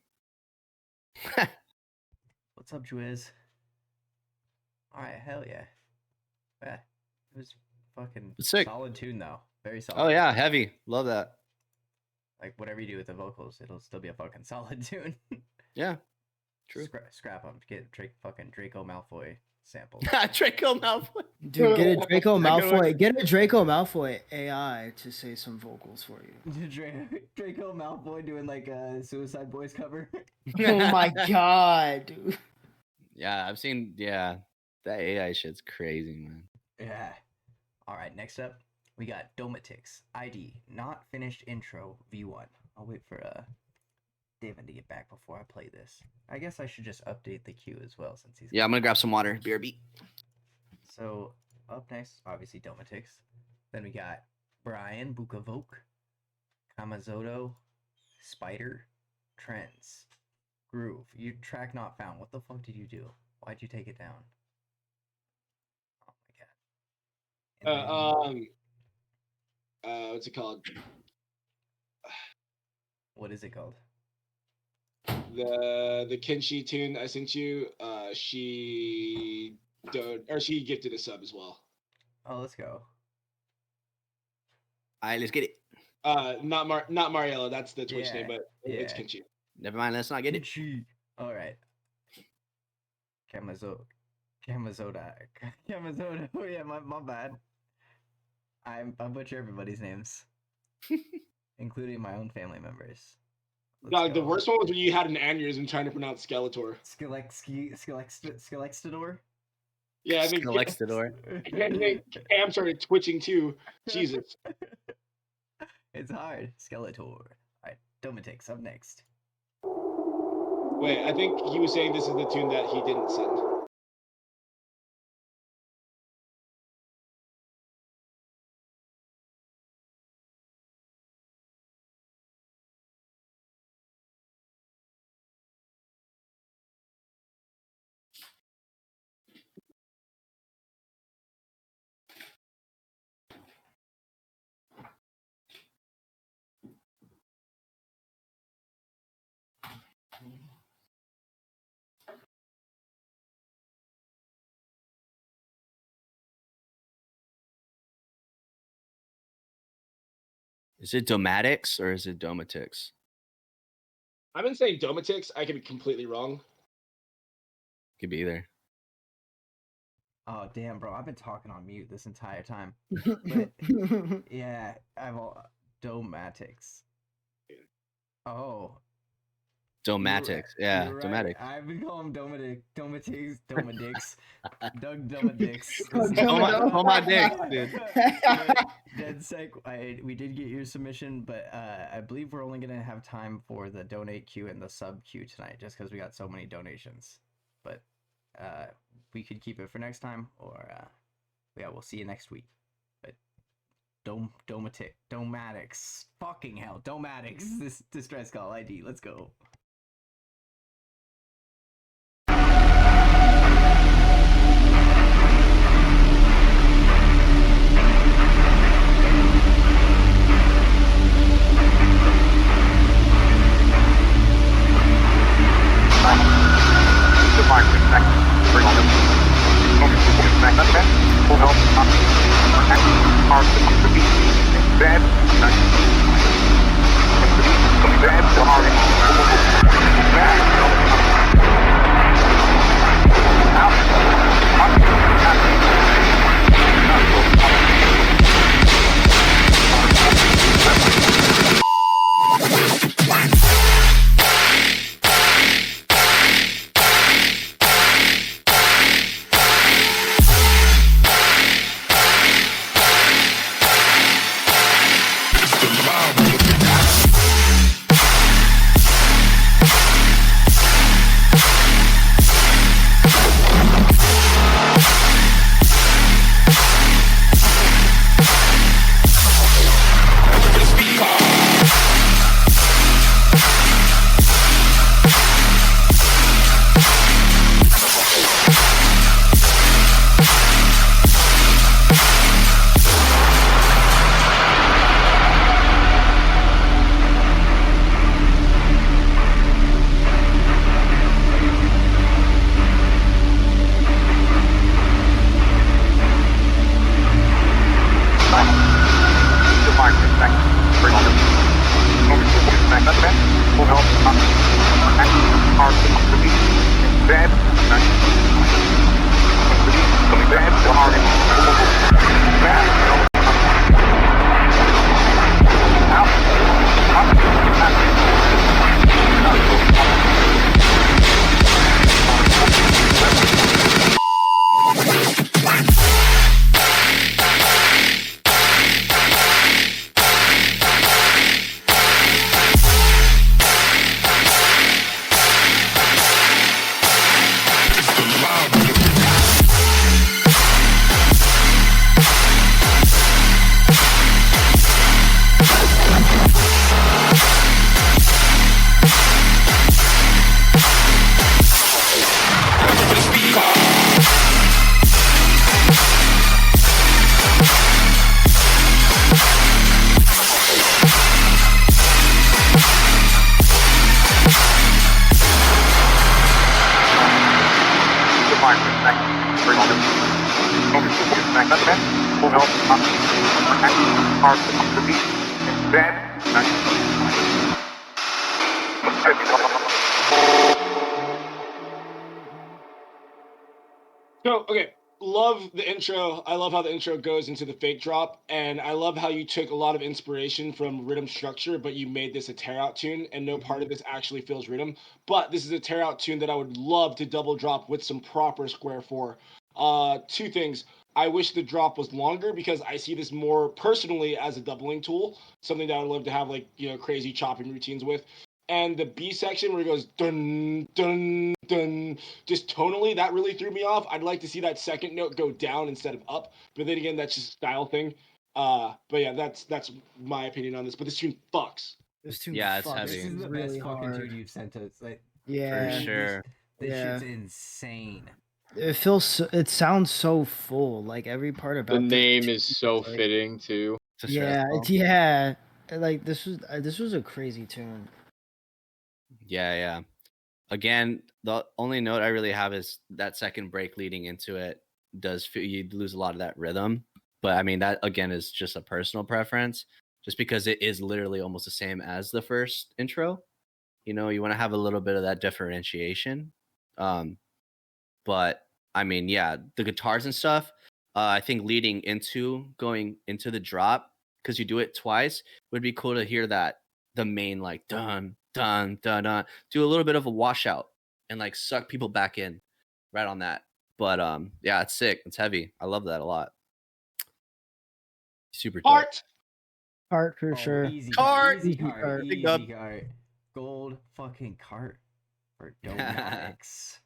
What's up, Juiz? All right, hell yeah. Yeah, it was fucking Sick. solid tune though. Very solid. Oh yeah, heavy. Love that. Like whatever you do with the vocals, it'll still be a fucking solid tune. Yeah, true. Scrap them. Get Draco Malfoy sample. Draco Malfoy. Dude, get a Draco Malfoy. Get a Draco Malfoy AI to say some vocals for you. Draco Malfoy doing like a Suicide Boys cover. Oh my god, dude. Yeah, I've seen. Yeah, that AI shit's crazy, man. Yeah. All right. Next up, we got Domatix ID not finished intro V1. I'll wait for David to get back before I play this. I guess I should just update the queue as well since he's. Yeah, I'm gonna grab some water. BRB. So up next, obviously Domatix. Then we got Brian Bukavok, Kamazoto, Spider, Trends, Groove. You track not found. What the fuck did you do? Why'd you take it down? Oh my god. What's it called? What is it called? The Kenshi tune I sent you. She gifted a sub as well. Oh, let's go. All right, let's get it. Not Mariella. That's the Twitch name, but it's yeah. Kenshi. Never mind. Let's not get it. Kenshi. All right. Kamazoda. Oh yeah, my bad. I'll butcher everybody's names, including my own family members. Dog, the worst one was when you had an aneurysm trying to pronounce Skeletor. Skeletor? Yeah, I think Skeletor. I think Cam started twitching too. Jesus. It's hard. Skeletor. Alright, Domatix up next. Wait, I think he was saying this is the tune that he didn't send. Is it Domatix or is it Domatix? I've been saying Domatix. I could be completely wrong. Could be either. Oh damn, bro! I've been talking on mute this entire time. But yeah, I've all Domatix. Oh. Domatix. Yeah, You're Domatix. right. I've been calling him Domatix. Doug Domatix. Oh my dick, dude. Dead sec. We did get your submission, but I believe we're only gonna have time for the donate queue and the sub queue tonight, just because we got so many donations. But we could keep it for next time, or yeah, we'll see you next week. But Domatix. Fucking hell, Domatix. This distress call ID. Let's go. So, okay, love the intro. I love how the intro goes into the fake drop, and I love how you took a lot of inspiration from rhythm structure, but you made this a tear out tune, and no part of this actually feels rhythm. But this is a tear out tune that I would love to double drop with some proper square four. Two things. I wish the drop was longer because I see this more personally as a doubling tool, something that I would love to have like crazy chopping routines with. And the B section where it goes dun dun dun, just tonally, that really threw me off. I'd like to see that second note go down instead of up, but then again, that's just a style thing. But yeah, that's my opinion on this. But this tune fucks. This tune Yeah, it's fucks heavy. This is the really best fucking hard. tune you've sent us. Like, Yeah, For sure. this Yeah. shit's insane. it feels. It sounds so full. Like every part about The this name tune is so like- fitting too. It's a Yeah, stress ball. yeah. Like this was a crazy tune. Yeah. Again, the only note I really have is that second break leading into it does you lose a lot of that rhythm. But I mean, that again is just a personal preference, just because it is literally almost the same as the first intro. You want to have a little bit of that differentiation. But I mean, yeah, the guitars and stuff, I think going into the drop, because you do it twice, would be cool to hear the main like dun dun dun dun, do a little bit of a washout and like suck people back in right on that. But yeah, it's sick. It's heavy. I love that a lot. Super dope. Heart for sure. Easy Cart! Easy Easy cart. cart. Big Easy dub. cart. Gold fucking cart for Domatics.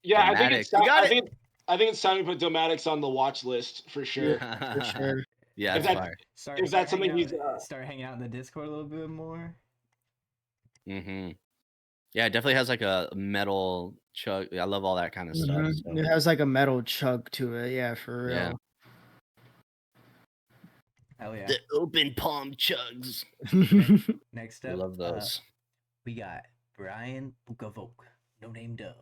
Yeah, I think it's Domatics. You got I think it's time to put Domatics on the watch list for sure. For sure. Yeah, If it's that- fire. Is that something hanging he's out, start hanging out in the Discord a little bit more? Mm-hmm. Yeah, it definitely has like a metal chug. I love all that kind of stuff. Mhm. So. It has like a metal chug to it. Yeah, for real. Yeah. Hell yeah. The open palm chugs. Next I up, love those. we got Brian Bukavok, No Name Dub.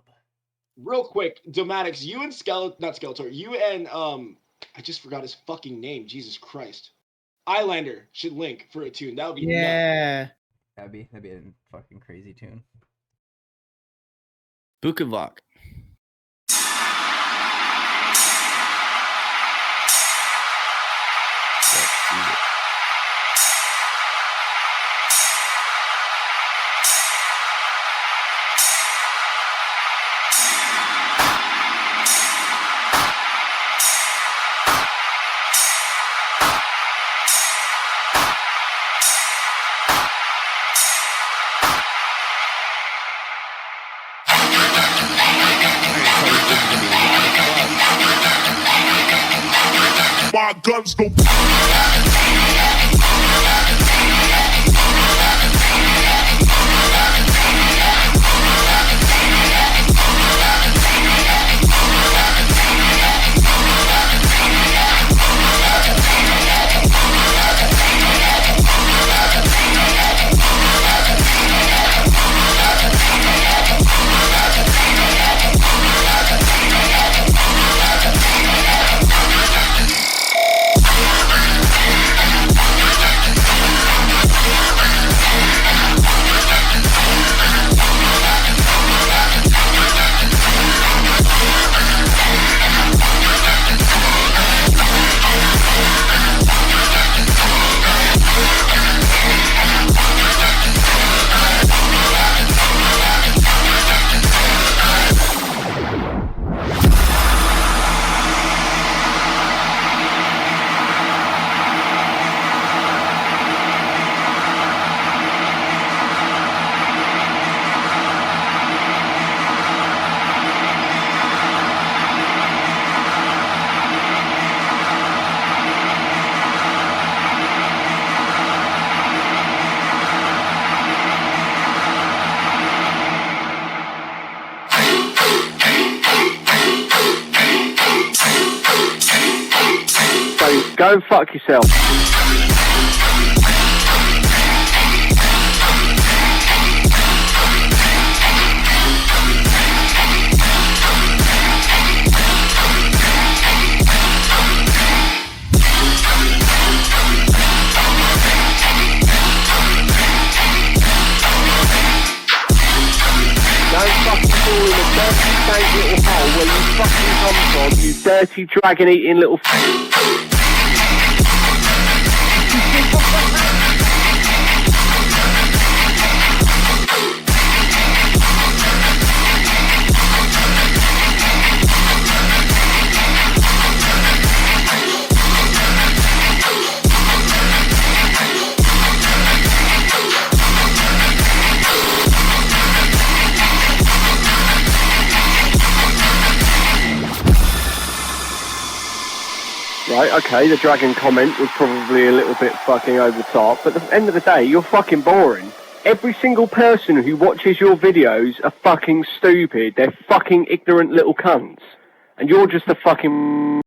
Real quick, Domatics, you and Skeletor, you and I just forgot his fucking name. Jesus Christ. Eyelander should link for a tune. That would be nuts. Yeah. That'd be a fucking crazy tune. Bukavok. My guns go. Go fuck yourself. Don't fucking fall in the dirty, dank little hole where you fucking come from. on, you dirty dragon-eating little... Right, okay, the dragon comment was probably a little bit fucking over the top, but at the end of the day, you're fucking boring. Every single person who watches your videos are fucking stupid. They're fucking ignorant little cunts. And you're just a fucking...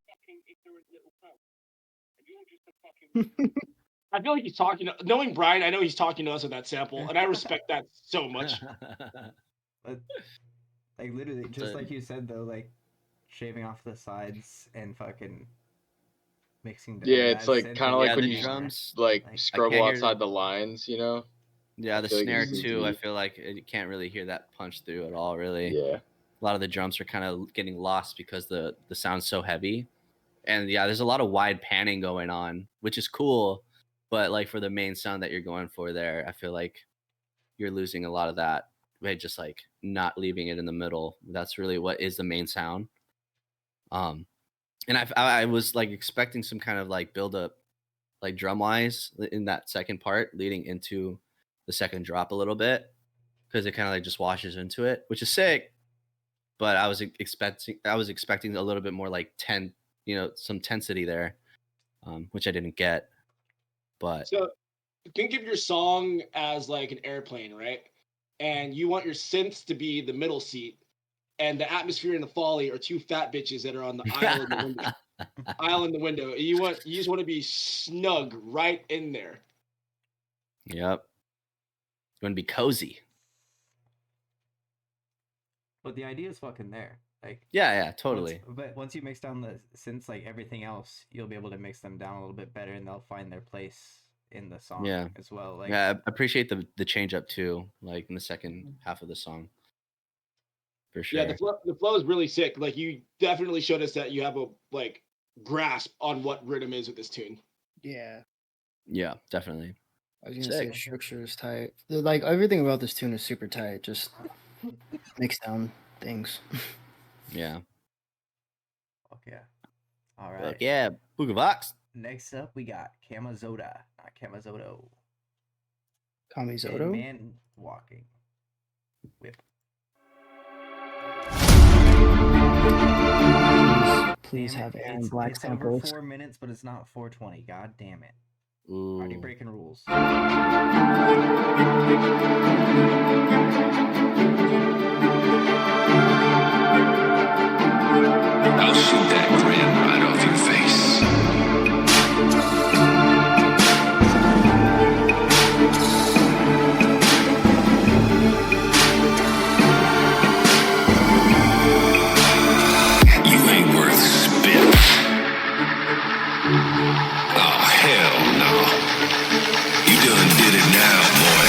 I feel like he's talking. Knowing Brian, I know he's talking to us with that sample, and I respect that so much. But, like, literally, just like you said, though, like, shaving off the sides and fucking mixing down. Yeah, it's like kind of like when you drums, like scribble outside the lines, you know? Yeah, the snare too. I feel like you can't really hear that punch through at all, really. Yeah. A lot of the drums are kind of getting lost because the sound's so heavy. And yeah, there's a lot of wide panning going on, which is cool. But like for the main sound that you're going for there, I feel like you're losing a lot of that by just like not leaving it in the middle. That's really what is the main sound. And I was like expecting some kind of like build up, like drum wise in that second part leading into the second drop a little bit, because it kind of like just washes into it, which is sick. But I was expecting a little bit more like some tensity there, which I didn't get. But so think of your song as like an airplane, right? And you want your synths to be the middle seat, and the atmosphere and the foley are two fat bitches that are on the aisle in the window. Aisle in the window. You just want to be snug right in there. Yep. You want to be cozy. But the idea is fucking there. Like yeah, totally. But once you mix down the synths, like everything else, you'll be able to mix them down a little bit better, and they'll find their place in the song as well. Like yeah, I appreciate the change up too, like in the second half of the song. For sure. Yeah, the flow is really sick. Like you definitely showed us that you have a like grasp on what rhythm is with this tune. Yeah. Yeah, definitely. I was gonna say structure is tight. Like everything about this tune is super tight. Just mix down things. Yeah. Fuck yeah. All right. Fuck yeah. Booga Vox. Next up, we got Kamizoda, not Kamizodo. Kamizodo? Man walking. Whip. Please have Aaron Black it's samples. Over 4 minutes, but it's not 420. God damn it. Ooh. Already breaking rules. I'll shoot that grin right off your face. You ain't worth spit. Oh, hell no. You done did it now, boy.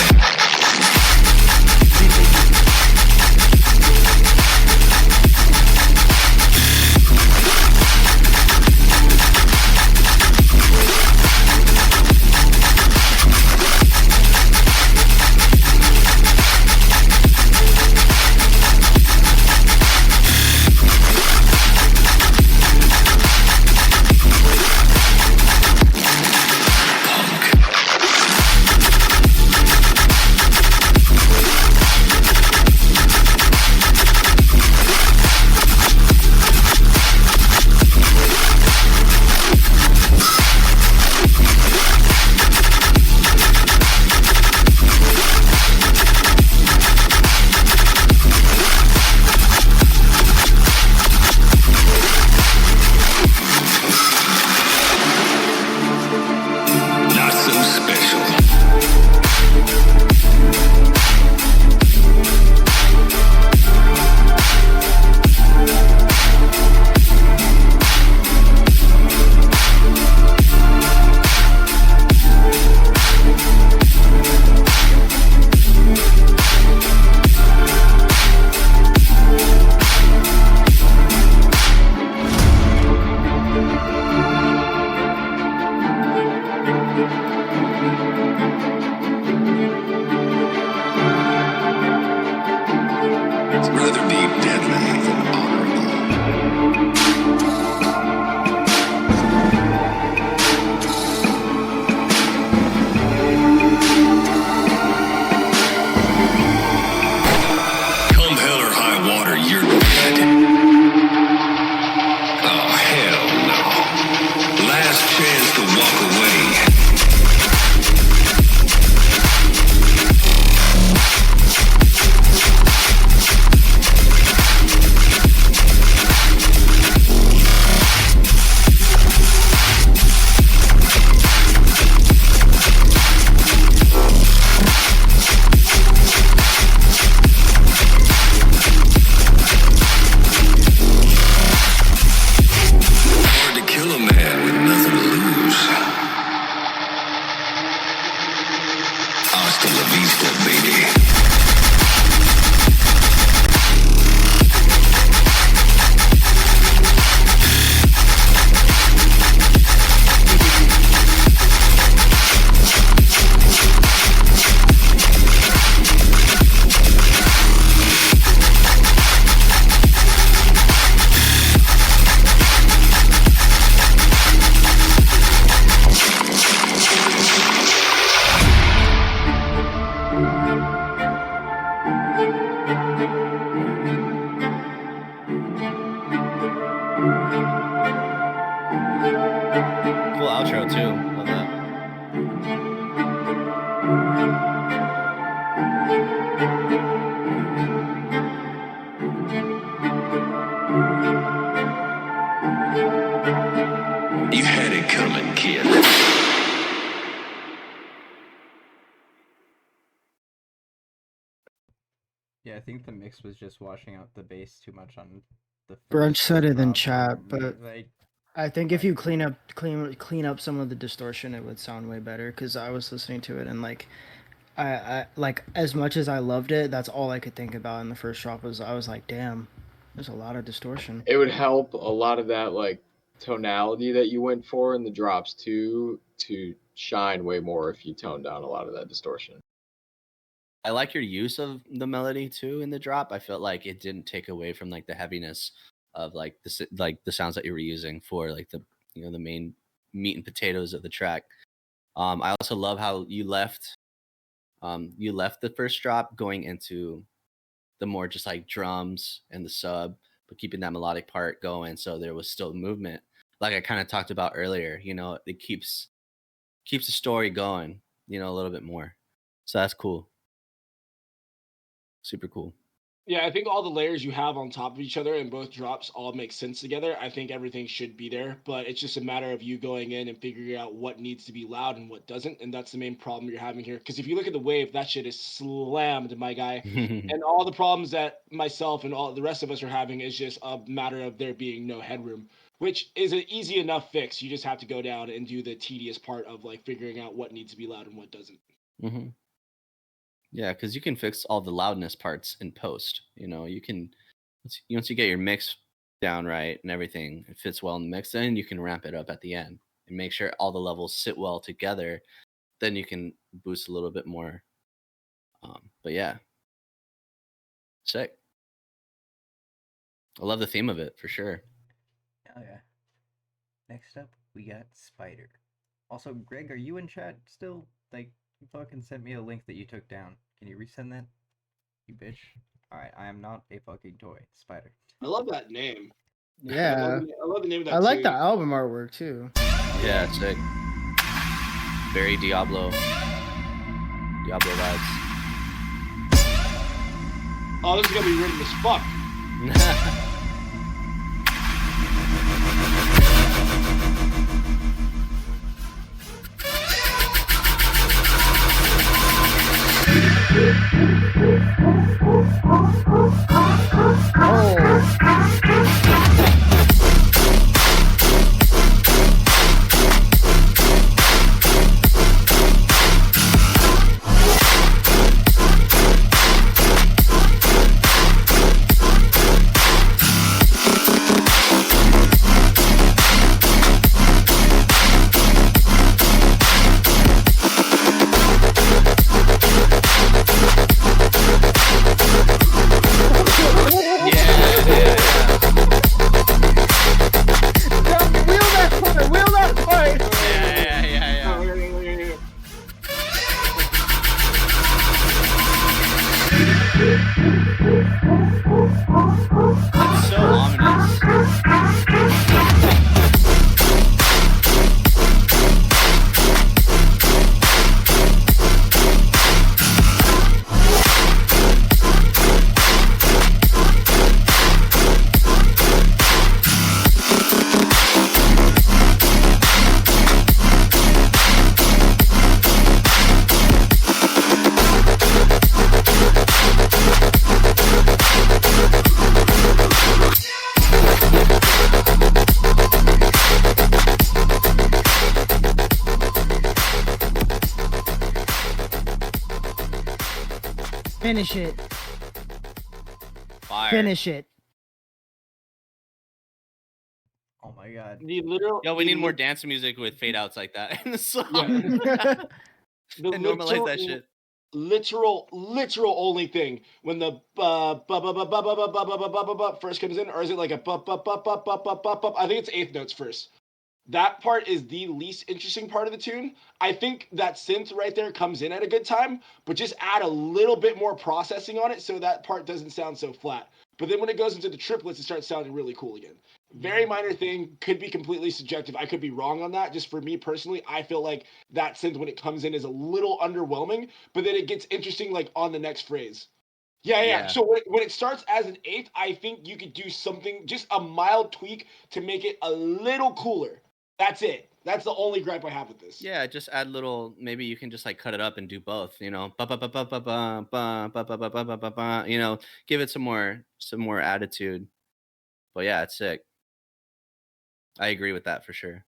Cool outro too. Love that. You had it coming, kid. Yeah, I think the mix was just washing out the bass too much on the Brunch first said it in drop. chat, but Like, I think if you clean up some of the distortion, it would sound way better. Because I was listening to it and like, I like as much as I loved it, that's all I could think about in the first drop was I was like, damn, there's a lot of distortion. It would help a lot of that like tonality that you went for in the drops too to shine way more if you tone down a lot of that distortion. I like your use of the melody too in the drop. I felt like it didn't take away from like the heaviness of like the sounds that you were using for like the the main meat and potatoes of the track. I also love how you left the first drop going into the more just like drums and the sub, but keeping that melodic part going so there was still movement. Like I kind of talked about earlier, it keeps the story going, a little bit more. So that's cool. Super cool. Yeah, I think all the layers you have on top of each other in both drops all make sense together. I think everything should be there, but it's just a matter of you going in and figuring out what needs to be loud and what doesn't, and that's the main problem you're having here. Because if you look at the wave, that shit is slammed, my guy. And all the problems that myself and all the rest of us are having is just a matter of there being no headroom, which is an easy enough fix. You just have to go down and do the tedious part of like figuring out what needs to be loud and what doesn't. Mm-hmm. Yeah, because you can fix all the loudness parts in post. You can once you get your mix down right and everything, it fits well in the mix. Then you can ramp it up at the end and make sure all the levels sit well together. Then you can boost a little bit more. But yeah, sick. I love the theme of it for sure. oh yeah. Next up, we got Spider. Also, Greg, are you in chat still? Like, you fucking sent me a link that you took down. Can you resend that? You bitch. Alright, I am not a fucking toy. Spider. I love that name. Yeah, I love the name of that I like tune. the album artwork too. Yeah, sick. Very Diablo vibes. Oh, this is gonna be rhythm as fuck. It's so ominous. Finish it. Fire. Finish it. Oh my god. The literal. Yo, we the need more lit- dance music with fade outs like that in the song. Yeah. The And normalize that shit. Literal only thing when the first comes in, or is it like a I think it's eighth notes first. That part is the least interesting part of the tune. I think that synth right there comes in at a good time, but just add a little bit more processing on it so that part doesn't sound so flat. But then when it goes into the triplets, it starts sounding really cool again. Very minor thing, could be completely subjective. I could be wrong on that. Just for me personally, I feel like that synth when it comes in is a little underwhelming, but then it gets interesting like on the next phrase. Yeah. So when it starts as an eighth, I think you could do something, just a mild tweak to make it a little cooler. That's it. That's the only gripe I have with this. Yeah, just add little. Maybe you can just like cut it up and do both. You know, ba ba ba ba ba ba ba ba ba ba ba ba ba. You know, give it some more attitude. But yeah, it's sick. I agree with that for sure.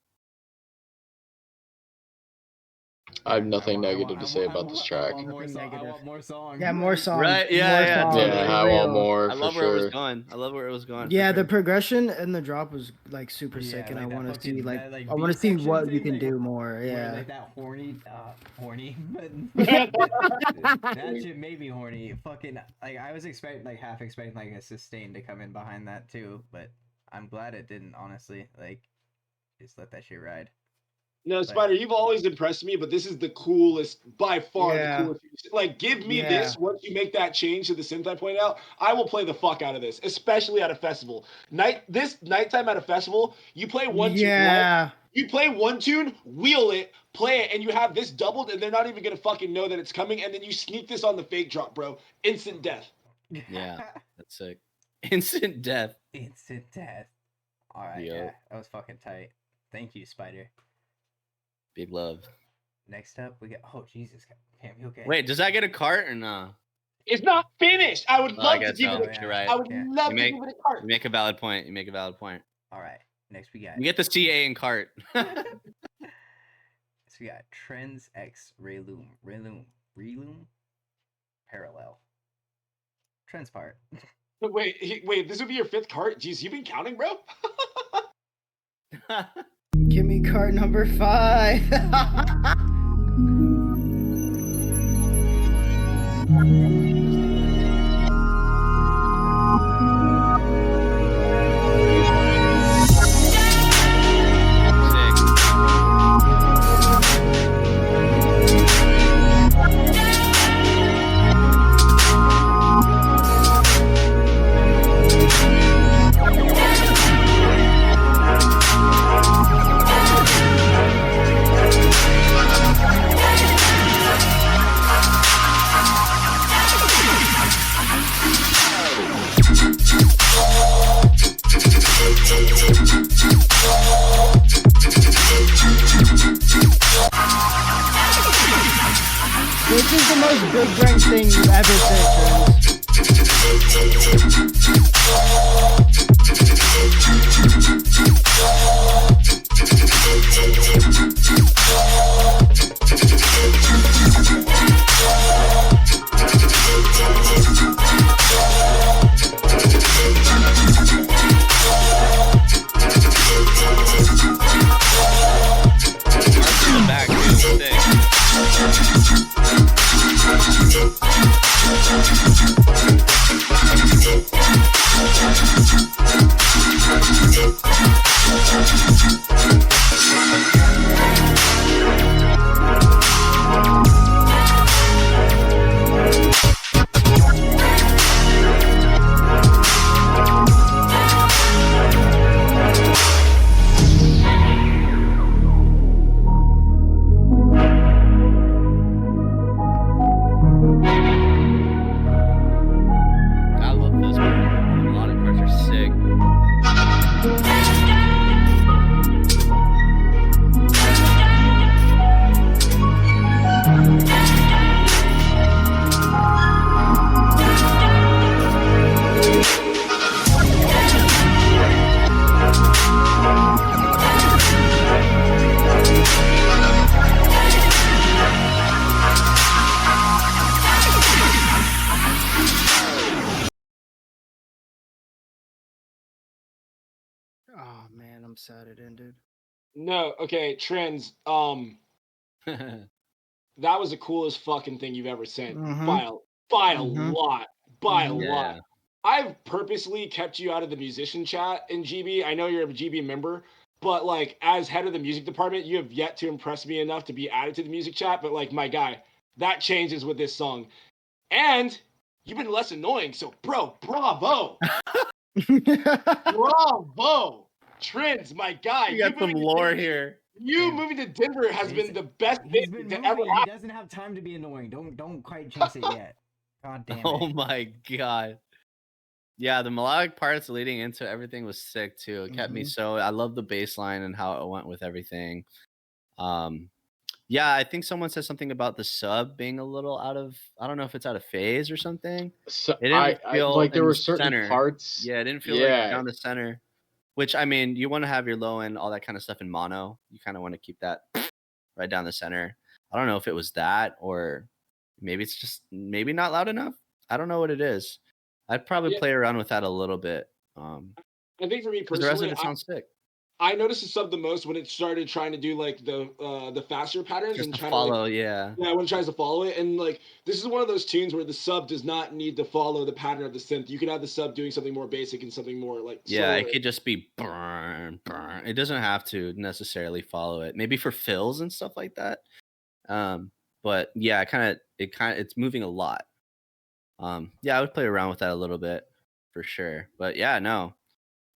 I have nothing negative to say about this track. I want more songs. Yeah, more songs. Right? Yeah, more yeah. songs, Yeah, for I want real. more. I for love sure. where it was going. I love where it was going. Yeah, for the sure. progression and the drop was like super sick, and like I that want to fucking- see that, I want to see beat what section you thing, can like, do more. where, Yeah. like that horny, but that shit made me horny. Fucking like I was expecting half expecting like a sustain to come in behind that too, but I'm glad it didn't. Honestly, like just let that shit ride. No, Spider, you've always impressed me, but this is the coolest, by far Yeah. the coolest. Like, give me this once you make that change to the synth I point out. I will play the fuck out of this, especially at a festival. This nighttime at a festival, you play one tune. Yeah. You play one tune, wheel it, play it, and you have this doubled, and they're not even gonna fucking know that it's coming, and then you sneak this on the fake drop, bro. Instant death. Yeah, that's sick. Instant death. Instant death. All right, Yo. yeah, that was fucking tight. Thank you, Spider. Big love. Next up, we got. Oh Jesus, Cam, you okay? Wait, does that get a cart or no? It's not finished. I would Oh, I love to guess give so. it. You're right. I would love You to make give it a cart. you make a valid point. You make a valid point. All right, next we got. You get the CA in cart. So we got Trends X Reloom Parallel. Trends part. But wait, this would be your fifth cart? Jeez, you've been counting, bro? Give me card number 5. This is the most big brain thing you've ever I love this part. A lot of parts are sick. Oh man, I'm sad it ended. No, okay, Trends. That was the coolest fucking thing you've ever sent. Mhm. By a Mhm. lot. By a Mhm. lot. Yeah. I've purposely kept you out of the musician chat in GB. I know you're a GB member, but like as head of the music department, you have yet to impress me enough to be added to the music chat. But like my guy, that changes with this song. And you've been less annoying. So, bro, bravo. Bravo. Trends, my guy. You got some lore here. You moving to Denver has been the best He's thing been to ever moving. He happen. doesn't have time to be annoying. Don't quite jinx it yet. God damn it. Oh my god. Yeah, the melodic parts leading into everything was sick too. It kept me so. I love the bass line and how it went with everything. Yeah, I think someone said something about the sub being a little out of. I don't know if it's out of phase or something. So It didn't feel like there in were the certain center. parts. Yeah, it didn't feel like down the center. Which I mean, you want to have your low end, all that kind of stuff in mono. You kind of want to keep that right down the center. I don't know if it was that or maybe it's just maybe not loud enough. I don't know what it is. I'd probably play around with that a little bit. I think for me The rest of personally, it sounds sick. I noticed the sub the most when it started trying to do like the faster patterns Just and to trying follow, to yeah. when it tries to follow it. And like this is one of those tunes where the sub does not need to follow the pattern of the synth. You can have the sub doing something more basic and something more like Yeah, slower. it could just be burn. It doesn't have to necessarily follow it. Maybe for fills and stuff like that. But yeah, it's moving a lot. Yeah, I would play around with that a little bit for sure. But yeah, no.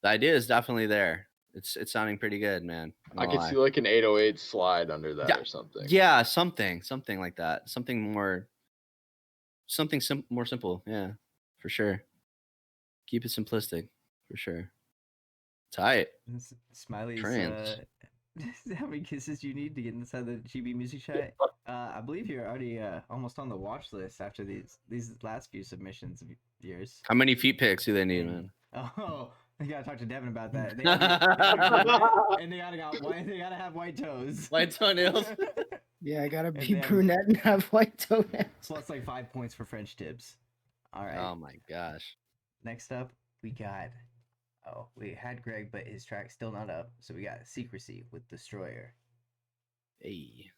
The idea is definitely there. It's sounding pretty good, man. I could see like an 808 slide under that or something. Yeah, something like that. Something more simple. Yeah, for sure. Keep it simplistic, for sure. Tight. Smiley's Trans. how many kisses you need to get inside the GB music chat? I believe you're already almost on the watch list after these last few submissions of yours. How many feet pics do they need, man? Oh, you gotta talk to Devin about that. They gotta have white toes. White toenails. Yeah, I gotta be brunette and have white toenails. Plus like 5 points for French tips. All right. Oh my gosh. Next up, we got. Oh, we had Greg, but his track's still not up. So we got Secrecy with Destroyer. Hey.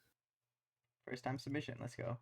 First time submission. Let's go.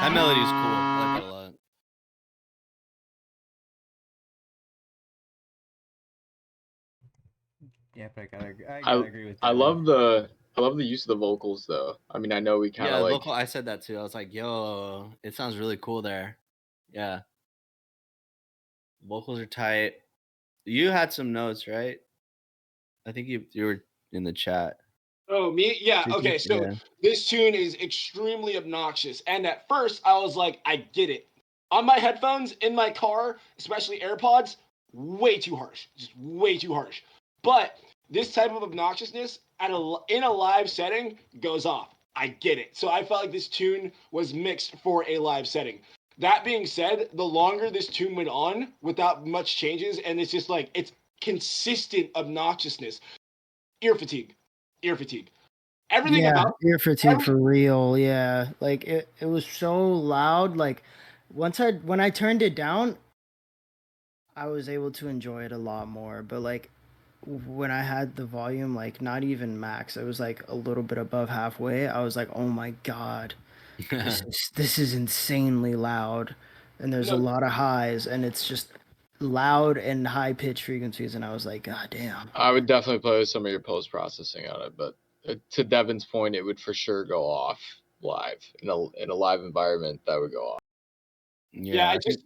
That melody is cool. I like it a lot. Yeah, but I gotta agree with that. I love the use of the vocals though. I mean, I know we kind of Yeah, like vocal. I said that too. I was like, yo, it sounds really cool there. Yeah. Vocals are tight. You had some notes, right? I think you were in the chat. Oh, me? Yeah. Did you? Okay. So Yeah. this tune is extremely obnoxious. And at first, I was like, I get it. On my headphones, in my car, especially AirPods, way too harsh. Just way too harsh. But this type of obnoxiousness in a live setting goes off. I get it. So I felt like this tune was mixed for a live setting. That being said, the longer this tune went on without much changes, and it's just like, it's consistent obnoxiousness. Ear fatigue. Everything about ear fatigue for real. Yeah, like it was so loud. Like when I turned it down, I was able to enjoy it a lot more. But like when I had the volume like not even max, it was like a little bit above halfway. I was like, oh my god, this is insanely loud, and there's a lot of highs, and it's just loud and high pitch frequencies, and I was like, god damn. I would definitely play with some of your post processing on it, but to Devin's point, it would for sure go off live in a live environment. That would go off. Yeah, I just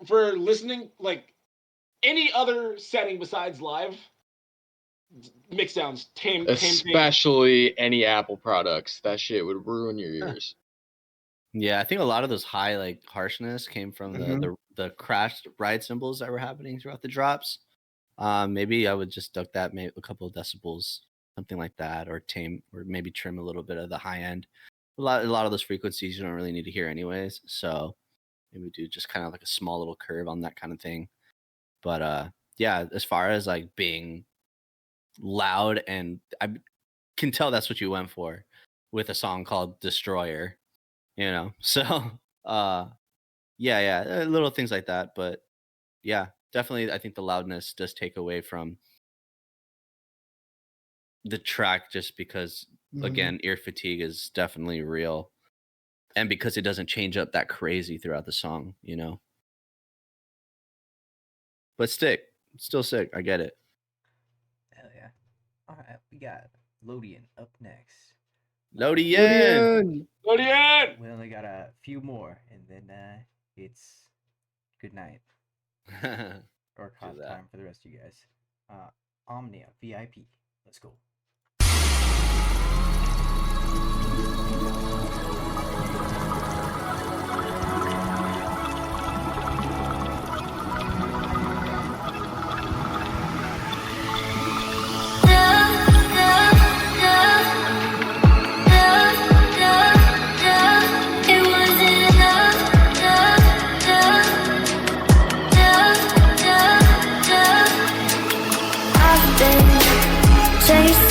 for listening, like any other setting besides live, mix downs, tame. Especially any Apple products, that shit would ruin your ears. Yeah, I think a lot of those high like harshness came from the crashed ride cymbals that were happening throughout the drops. Maybe I would just duck that maybe a couple of decibels, something like that, or tame, or maybe trim a little bit of the high end. A lot of those frequencies you don't really need to hear anyways, so maybe do just kind of like a small little curve on that kind of thing. But yeah, as far as like being loud, and I can tell that's what you went for with a song called Destroyer, you know. So yeah, little things like that. But yeah, definitely I think the loudness does take away from the track, just because again, ear fatigue is definitely real, and because it doesn't change up that crazy throughout the song, you know. But still sick. I get it. Hell yeah. All right, we got Lodian up next. Lodian. We only got a few more, and then it's good night. Or cough time for the rest of you guys. Omnia VIP. Let's go. Chase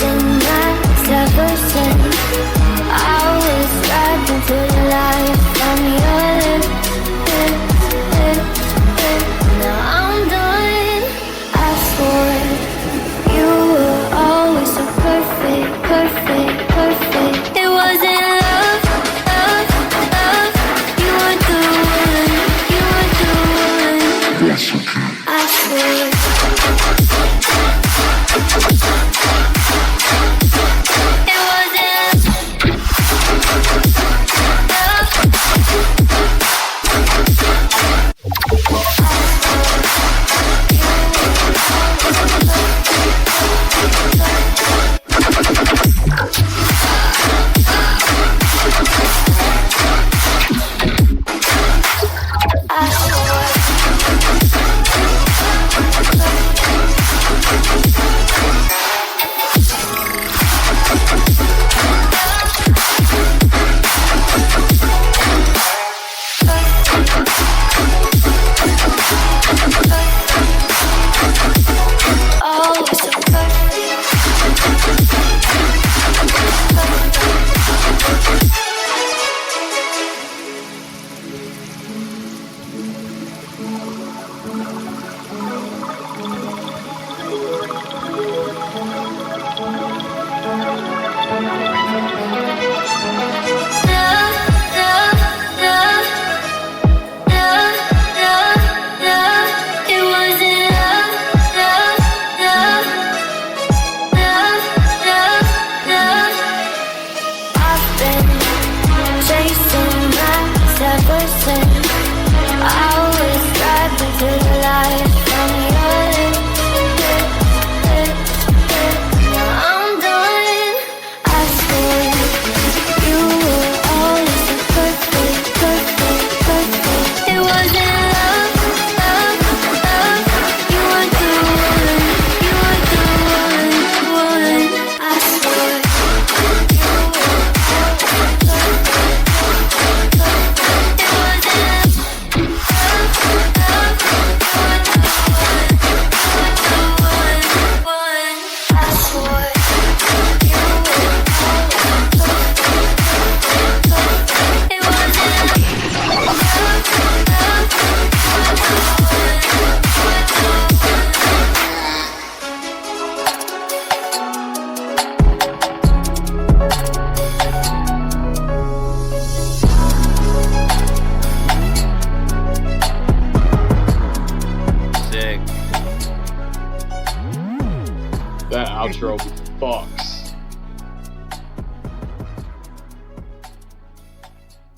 fucks.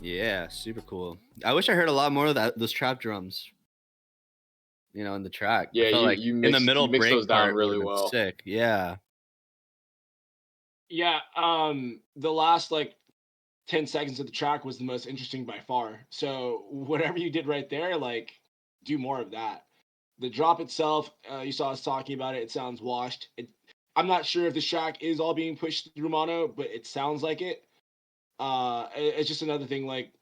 Yeah, super cool. I wish I heard a lot more of those trap drums. You know, in the track. I Yeah, felt like you in mix the middle you mix break those down part really would've been well. sick. Yeah. Yeah, the last like 10 seconds of the track was the most interesting by far. So whatever you did right there, like do more of that. The drop itself, you saw us talking about it. It sounds washed. I'm not sure if this track is all being pushed through mono, but it sounds like it. It's just another thing. Like,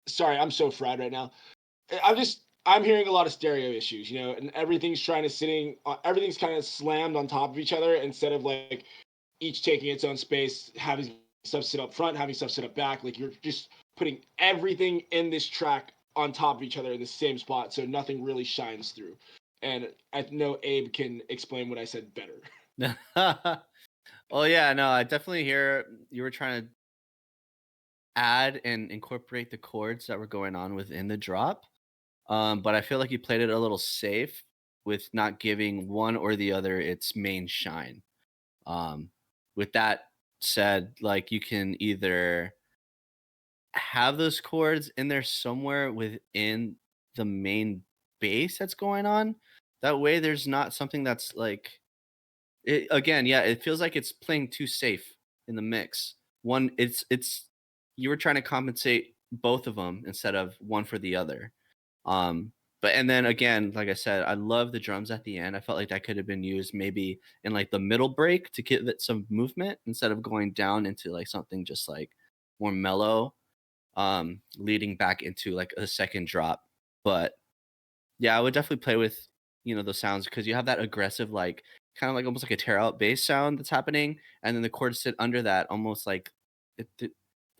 sorry, I'm so fried right now. I'm hearing a lot of stereo issues, you know, and everything's everything's kind of slammed on top of each other instead of like each taking its own space, having stuff sit up front, having stuff sit up back. Like you're just putting everything in this track on top of each other in the same spot, so nothing really shines through. And I know Abe can explain what I said better. Oh yeah, no, I definitely hear you were trying to add and incorporate the chords that were going on within the drop. But I feel like you played it a little safe with not giving one or the other its main shine. With that said, like you can either have those chords in there somewhere within the main bass that's going on. That way there's not something that's like it feels like it's playing too safe in the mix. One, it's you were trying to compensate both of them instead of one for the other. But and then again, like I said, I love the drums at the end. I felt like that could have been used maybe in like the middle break to give it some movement instead of going down into like something just like more mellow, leading back into like a second drop. But yeah, I would definitely play with, you know, those sounds because you have that aggressive, like kind of like almost like a tear out bass sound that's happening, and then the chords sit under that, almost like they're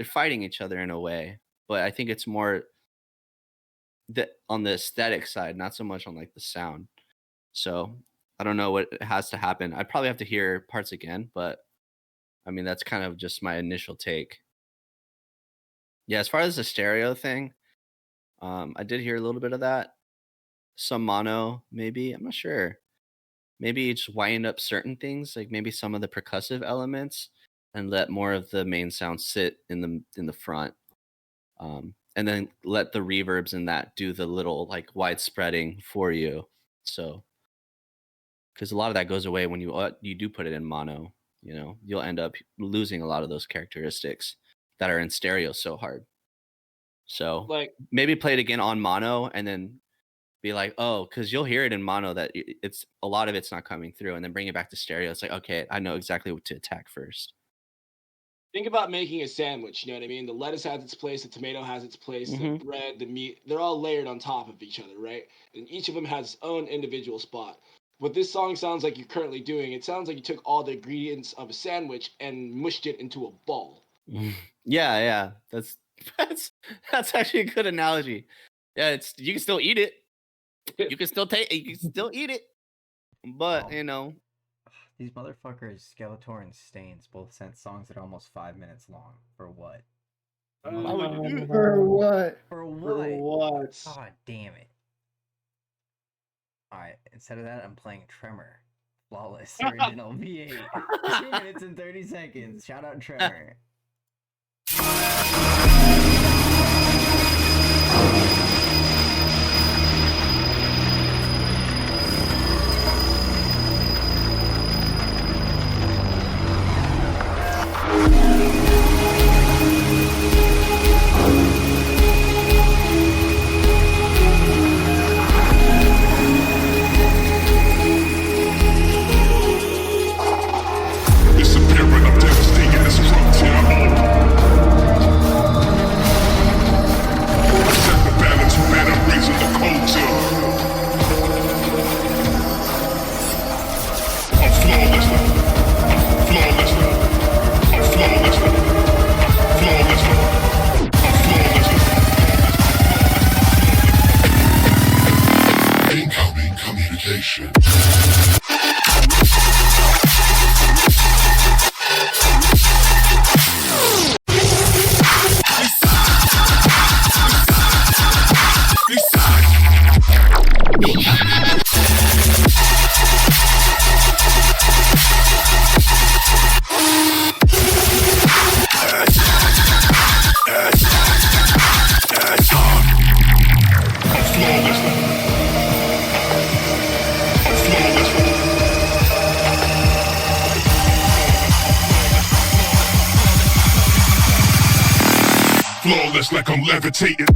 fighting each other in a way. But I think it's more on the aesthetic side, not so much on like the sound. So I don't know what has to happen. I'd probably have to hear parts again, but I mean that's kind of just my initial take. Yeah, as far as the stereo thing, I did hear a little bit of that. Some mono, maybe. I'm not sure. Maybe just wind up certain things, like maybe some of the percussive elements, and let more of the main sound sit in the front. And then let the reverbs in that do the little like wide spreading for you. So, because a lot of that goes away when you do put it in mono. You know, you'll end up losing a lot of those characteristics that are in stereo so hard. So, Like maybe play it again on mono, and then be like, oh, because you'll hear it in mono that it's a lot of it's not coming through, and then bring it back to stereo. It's like, okay, I know exactly what to attack first. think about making a sandwich, you know what I mean? The lettuce has its place, the tomato has its place, the bread, the meat, they're all layered on top of each other, right? And each of them has its own individual spot. What this song sounds like you're currently doing, it sounds like you took all the ingredients of a sandwich and mushed it into a ball. Yeah. That's actually a good analogy. Yeah, you can still eat it. You can still eat it. But you know, these motherfuckers, Skeletor and Stains, both sent songs that are almost 5 minutes long. For what? Why would you do that? For what? For what? For what? God damn it. Alright, instead of that, I'm playing Tremor. Flawless original V8. 2 minutes and 30 seconds. Shout out Tremor. Disappearing, I'm devastating as a road flawless like I'm levitating.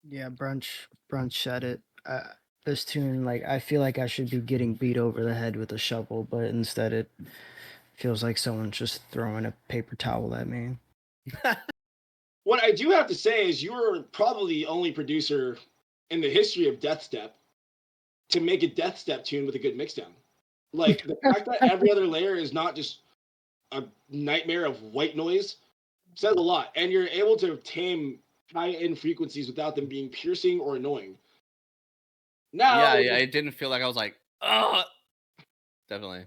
Yeah, brunch said it. This tune, like, I feel like I should be getting beat over the head with a shovel, but instead it feels like someone's just throwing a paper towel at me. What I do have to say is you're probably the only producer in the history of Death Step to make a Death Step tune with a good mixdown. Like, the fact that every other layer is not just a nightmare of white noise says a lot. And you're able to tame high-end frequencies without them being piercing or annoying. Now, yeah, it didn't feel like I was like, oh, definitely.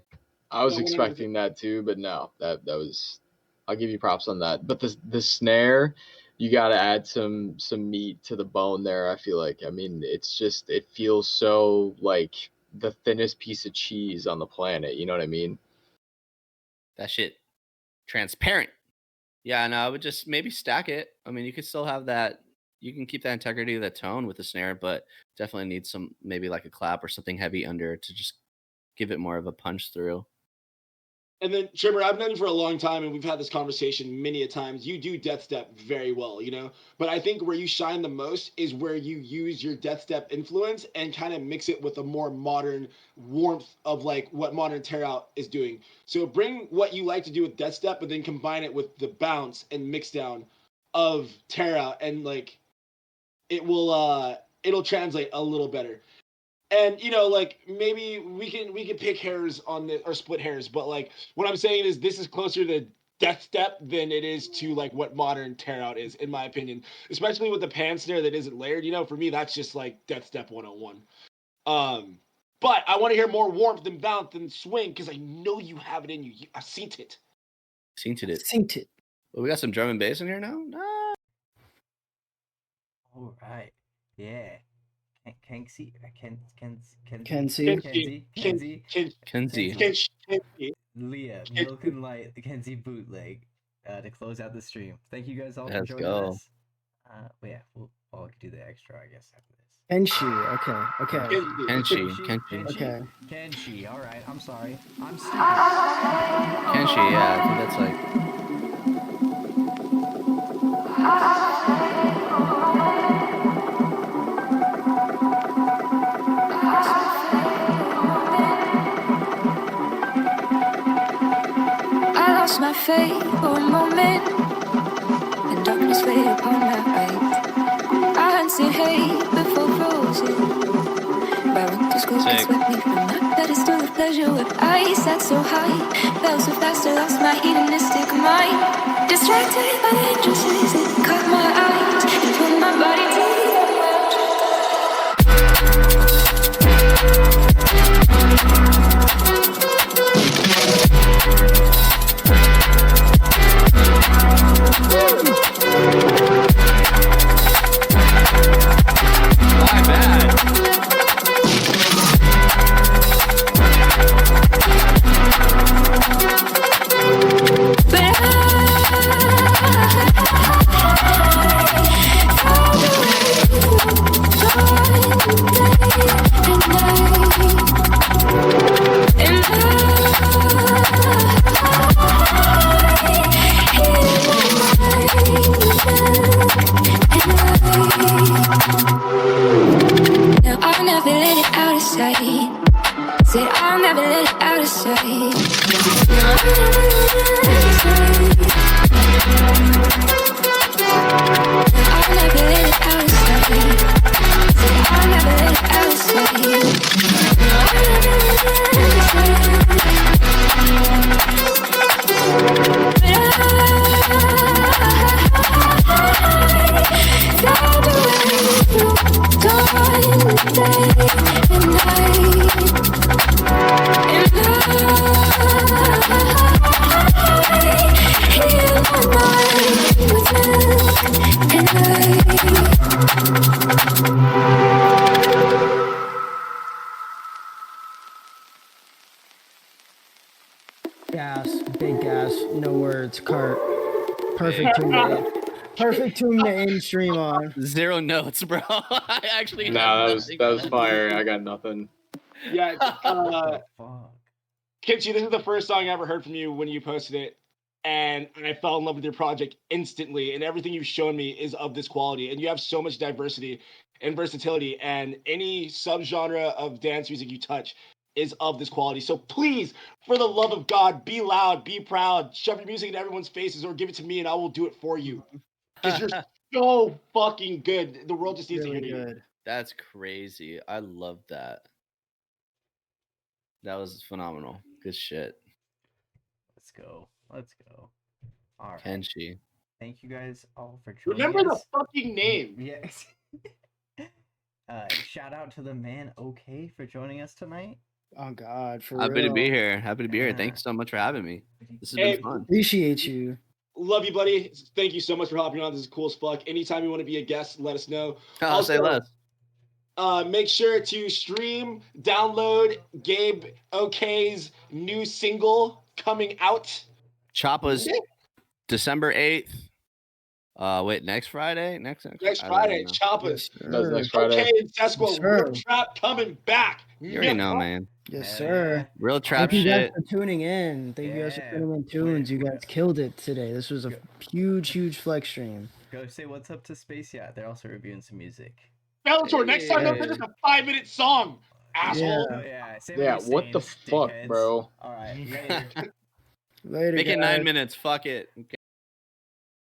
I was No, 100%. expecting that too, but no, that was. I'll give you props on that. But the snare, you got to add some meat to the bone there. I feel like. I mean, it's just it feels so like the thinnest piece of cheese on the planet. You know what I mean? That shit transparent. Yeah, no, I would just maybe stack it. I mean, you could still have that. You can keep that integrity of the tone with the snare, but definitely need some, maybe like a clap or something heavy under to just give it more of a punch through. And then, Trimmer, I've known you for a long time, and we've had this conversation many a times. You do Death Step very well, you know? But I think where you shine the most is where you use your Death Step influence and kind of mix it with a more modern warmth of, like, what modern Tear Out is doing. So bring what you like to do with Death Step, but then combine it with the bounce and mix down of Tear Out, and, like, it'll translate a little better. And, you know, like, maybe we can pick hairs on the, or split hairs, but, like, what I'm saying is this is closer to Death Step than it is to, like, what modern Tear Out is, in my opinion. Especially with the pan snare that isn't layered, you know, for me, that's just, like, Death Step 101. But I want to hear more warmth and bounce and swing, because I know you have it in you. I've seen it. Seen it. Well, we got some drum and bass in here now? No. All right. Yeah. Kenzie. Leah, Milk and Light, the Kenzie bootleg, to close out the stream. Thank you guys all for joining us. Yeah, we'll do the extra, I guess, after this. Kenshi, okay. Kenshi. Kenshi, all right. I'm sorry. I'm stupid. Kenshi, yeah, I think that's like. My faith for a moment, the darkness faded upon my eyes. I hadn't seen hate before frozen. By winter's cold that swept me from night that is still a pleasure with I sat so high, fell so fast I lost my hedonistic mind. Distracted by the injustices that caught my eyes and pulled my body to My bad. perfect tune to end stream on. 0 notes, bro. I actually. Nah, that was fire. I got nothing. Yeah. Fuck. Kimchi, this is the first song I ever heard from you when you posted it, and I fell in love with your project instantly. And everything you've shown me is of this quality. And you have so much diversity and versatility, and any subgenre of dance music you touch is of this quality. So please, for the love of God, be loud, be proud, shove your music in everyone's faces, or give it to me, and I will do it for you. Because you're so fucking good. The world just needs to hear you. That's crazy. I love that. That was phenomenal. Good shit. Let's go. All right. Kenshi. Thank you guys all for joining Remember us. the fucking name. Yes. Shout out to the man Ookay for joining us tonight. Oh God, for Happy real. to be here. Happy to be here. Thanks so much for having me. This has been fun. Appreciate you. Love you, buddy. Thank you so much for hopping on. This is cool as fuck. Anytime you want to be a guest, let us know. I'll say less. Make sure to stream, download Gabe Ookay's new single coming out. Choppa's December 8th. Wait, next Friday? Next Friday, Choppa's. That's next Friday. Okay, and Sesqua, Real Trap coming back. You already know, man. Yes, sir. Real trap Thank you guys shit. for tuning in. Thank you guys for tuning in tunes. You guys killed it today. This was a huge flex stream. Go say what's up to Space Yacht. They're also reviewing some music. Bellator, next time don't think it's a 5-minute song, asshole. Yeah, what the fuck, bro? All right, later. Later, Make it guys. 9 minutes. Fuck it. Okay.